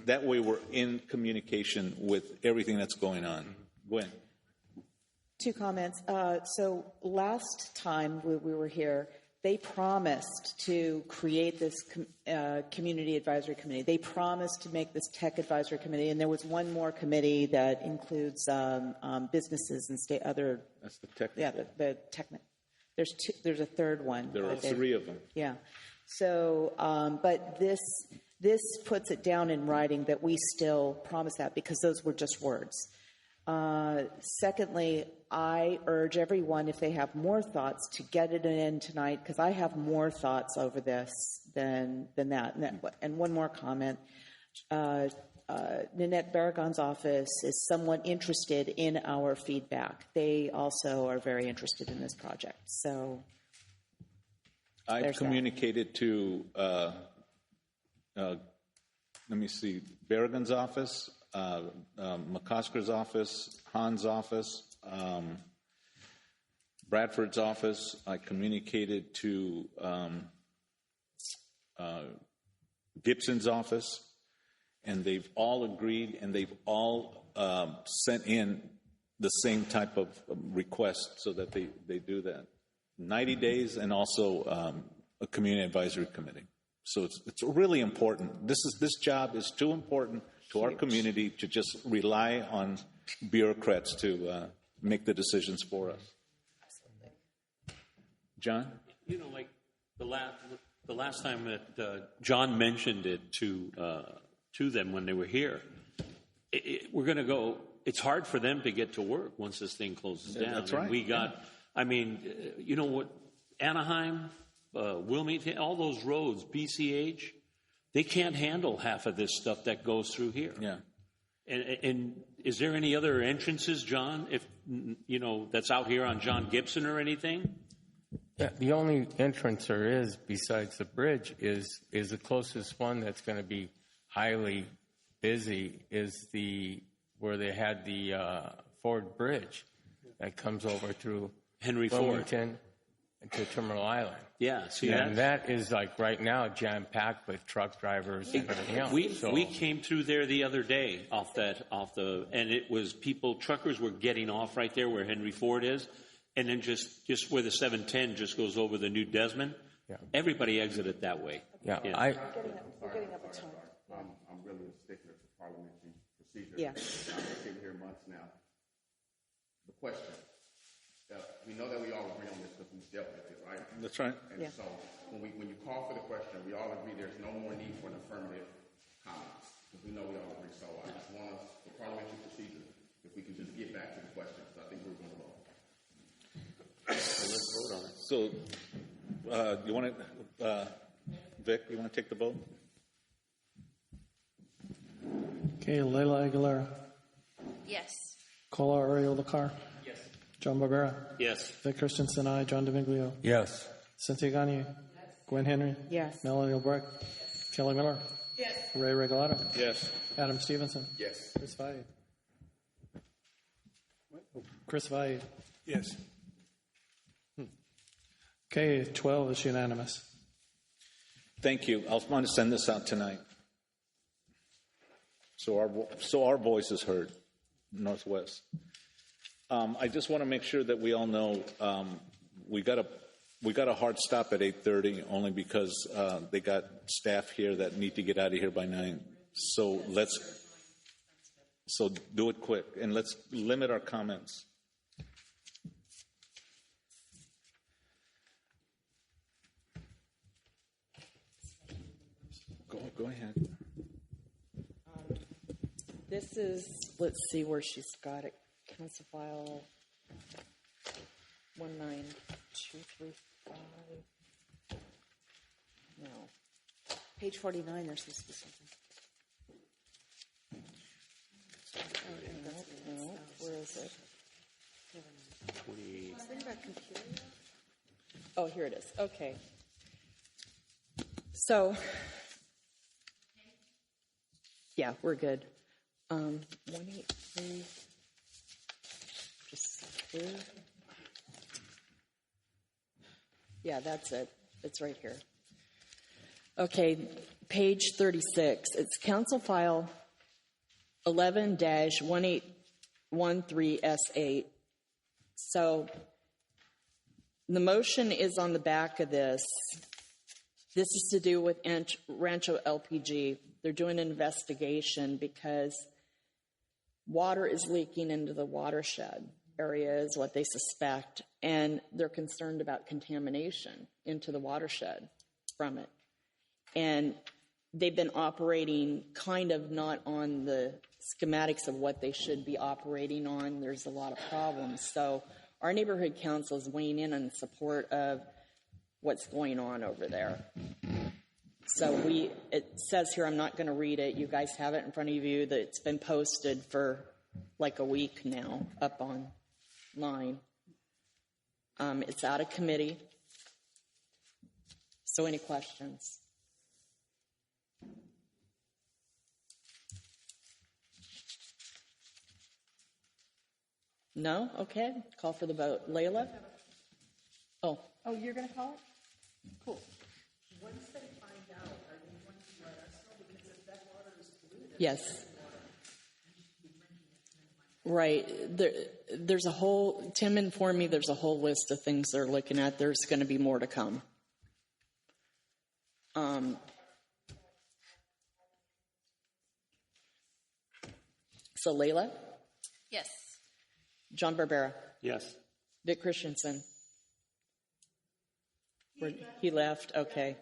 That way we're in communication with everything that's going on. Gwen. 2 comments. So last time we were here, they promised to create this community advisory committee. They promised to make this tech advisory committee, and there was one more committee that includes businesses and other. That's the tech. Yeah, the tech. There's a third one. There are 3 of them. Yeah. So, but this puts it down in writing that we still promise that because those were just words. Secondly, I urge everyone, if they have more thoughts, to get it in tonight because I have more thoughts over this than that. And one more comment. Nanette Barragon's office is somewhat interested in our feedback. They also are very interested in this project. So I've communicated to, let me see, Barragon's office, McCosker's office, Han's office, Bradford's office. I communicated to Gibson's office, and they've all agreed, and they've all sent in the same type of request so that they do that. 90 days and also a community advisory committee. So it's really important. This job is too important to our community to just rely on bureaucrats to make the decisions for us. Absolutely. John? Like the last time that John mentioned it to them when they were here, we're going to go. It's hard for them to get to work once this thing closes down. That's right. And we got. I mean, what? Anaheim, Wilmington, all those roads, BCH, they can't handle half of this stuff that goes through here. Yeah. And is there any other entrances, John, if that's out here on John Gibson or anything? Yeah, the only entrance there is besides the bridge is the closest one that's going to be highly busy is where they had the Ford Bridge that comes over through Henry Ford Wilmington to Terminal Island. Yeah, see and that is like right now jam packed with truck drivers and everything else. We came through there the other day and it was truckers were getting off right there where Henry Ford is, and then just where the 710 just goes over the new Desmond. Yeah. Everybody exited that way. Yeah, yeah. We're getting up a time. I'm really a stickler for parliamentary procedure. Yeah. I've been here months now. The question. We know that we all agree on this because we've dealt with it, right? That's right. And so when you call for the question, we all agree there's no more need for an affirmative comment because we know we all agree. So I just want us, for parliamentary procedure, if we can just get back to the question. So I think we're going to vote. So let's vote on it. So, you want to, Vic, you want to take the vote? Okay, Leila Aguilera. Yes. Cola Arreola Carr. Yes. John Barbera. Yes. Vic Christensen, I. John DeMiglio. Yes. Cynthia Gagne. Yes. Gwen Henry. Yes. Melanie Albrecht. Yes. Kelly Miller. Yes. Ray Regalado. Yes. Adam Stevenson. Yes. Chris Valle. Chris Valle. Yes. Okay, 12 is unanimous. Thank you. I was going to send this out tonight. So our voice is heard, Northwest. I just want to make sure that we all know we got a hard stop at 8:30 only because they got staff here that need to get out of here by 9. So do it quick and let's limit our comments. Go ahead. This is, let's see where she's got it. Council file 19235. No. Page 49, there's supposed to be something. No, where is it? Oh, here it is. Okay. So, yeah, we're good. 183. Just here. Yeah, that's it. It's right here. Okay, page 36. It's Council File 11-1813S8. So the motion is on the back of this. This is to do with Rancho LPG. They're doing an investigation because water is leaking into the watershed area is what they suspect, and they're concerned about contamination into the watershed from it. And they've been operating kind of not on the schematics of what they should be operating on. There's a lot of problems. So our neighborhood council is weighing in support of what's going on over there. So it says here, I'm not going to read it. You guys have it in front of you, that it's been posted for like a week now up online. It's out of committee. So any questions? No? Okay. Call for the vote. Layla? Oh, you're going to call it? Cool. Once they find out, are they going to let us know? Because if that water is polluted, yes. Right. There's a whole, Tim informed me there's a whole list of things they're looking at. There's going to be more to come. So Layla? Yes. John Barbera? Yes. Vic Christensen? He left. Okay.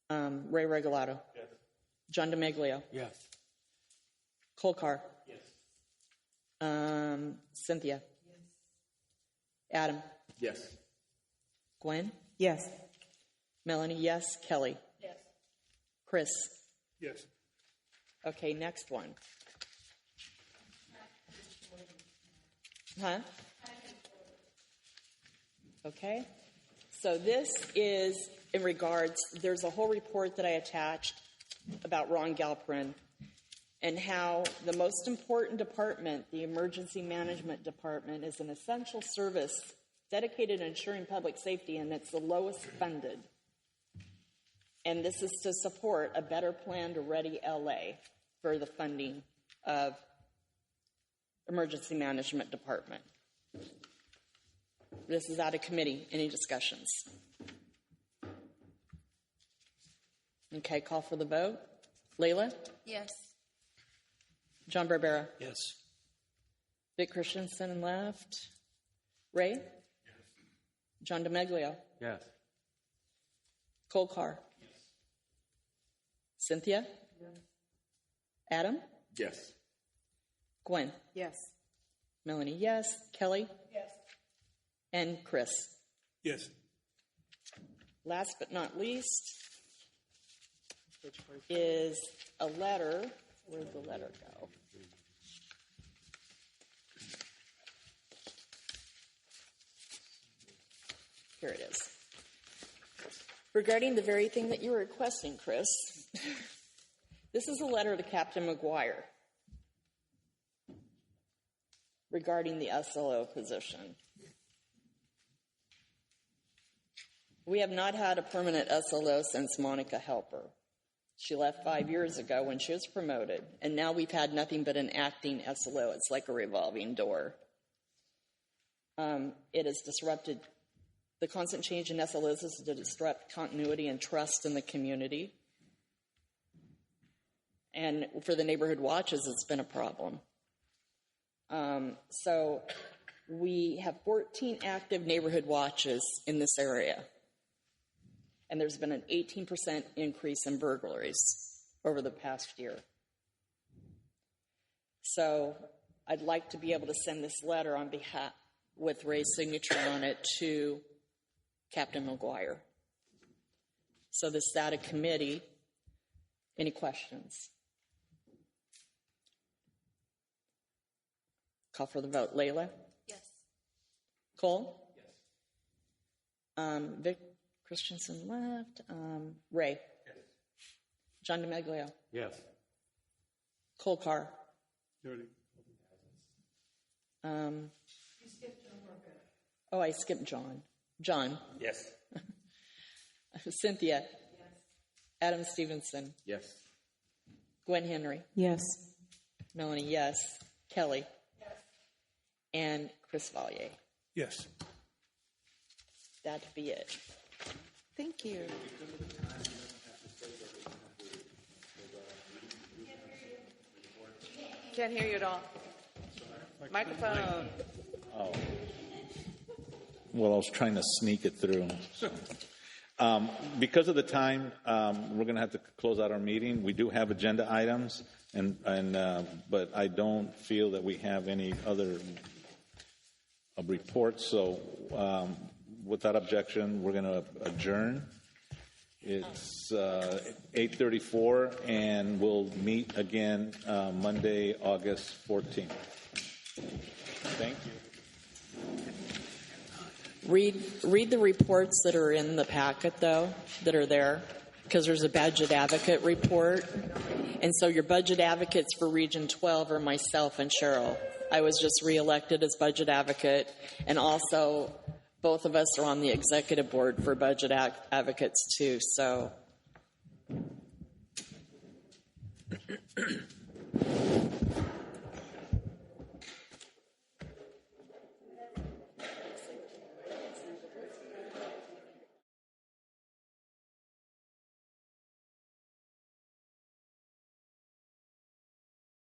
Ray Regalado? Yes. John DeMiglio? Yes. Cole Carr? Yes. Cynthia? Yes. Adam? Yes. Gwen? Yes. Melanie? Yes. Kelly? Yes. Chris? Yes. Okay, next one. Huh? Okay? So this is in regards, there's a whole report that I attached about Ron Galperin and how the most important department, the Emergency Management Department, is an essential service dedicated to ensuring public safety, and it's the lowest funded. And this is to support a better plan to ready LA for the funding of Emergency Management Department. This is out of committee. Any discussions? Okay, call for the vote. Layla? Yes. John Barbera? Yes. Vic Christensen left. Ray? Yes. John DeMeglio? Yes. Cole Carr? Yes. Cynthia? Yes. Adam? Yes. Gwen? Yes. Melanie, yes. Kelly? Yes. And Chris? Yes. Last but not least is a letter. Where'd the letter go? Here it is. Regarding the very thing that you were requesting, Chris, this is a letter to Captain McGuire regarding the SLO position. We have not had a permanent SLO since Monica Helper. She left 5 years ago when she was promoted, and now we've had nothing but an acting SLO. It's like a revolving door. It has disrupted, the constant change in SLOs is to disrupt continuity and trust in the community. And for the neighborhood watches, it's been a problem. So we have 14 active neighborhood watches in this area. And there's been an 18% increase in burglaries over the past year. So I'd like to be able to send this letter on behalf, with Ray's signature on it, to Captain McGuire. So this is out of committee. Any questions? Call for the vote. Layla? Yes. Cole? Yes. Vic Christensen left. Ray? Yes. John DeMeglio? Yes. Cole Carr? I skipped John. John? Yes. Cynthia? Yes. Adam Stevenson? Yes. Gwen Henry? Yes. Melanie, yes. Kelly? Yes. And Chris Vallier? Yes. That'd be it. Thank you. Can't hear you at all. Microphone. Oh. Well, I was trying to sneak it through. Because of the time, we're going to have to close out our meeting. We do have agenda items, but I don't feel that we have any other reports. So, without objection, we're going to adjourn. It's 8:34, and we'll meet again Monday, August 14th. Thank you. Read the reports that are in the packet, though, that are there, because there's a budget advocate report. And so your budget advocates for Region 12 are myself and Cheryl. I was just reelected as budget advocate, and also both of us are on the executive board for budget advocates, too. So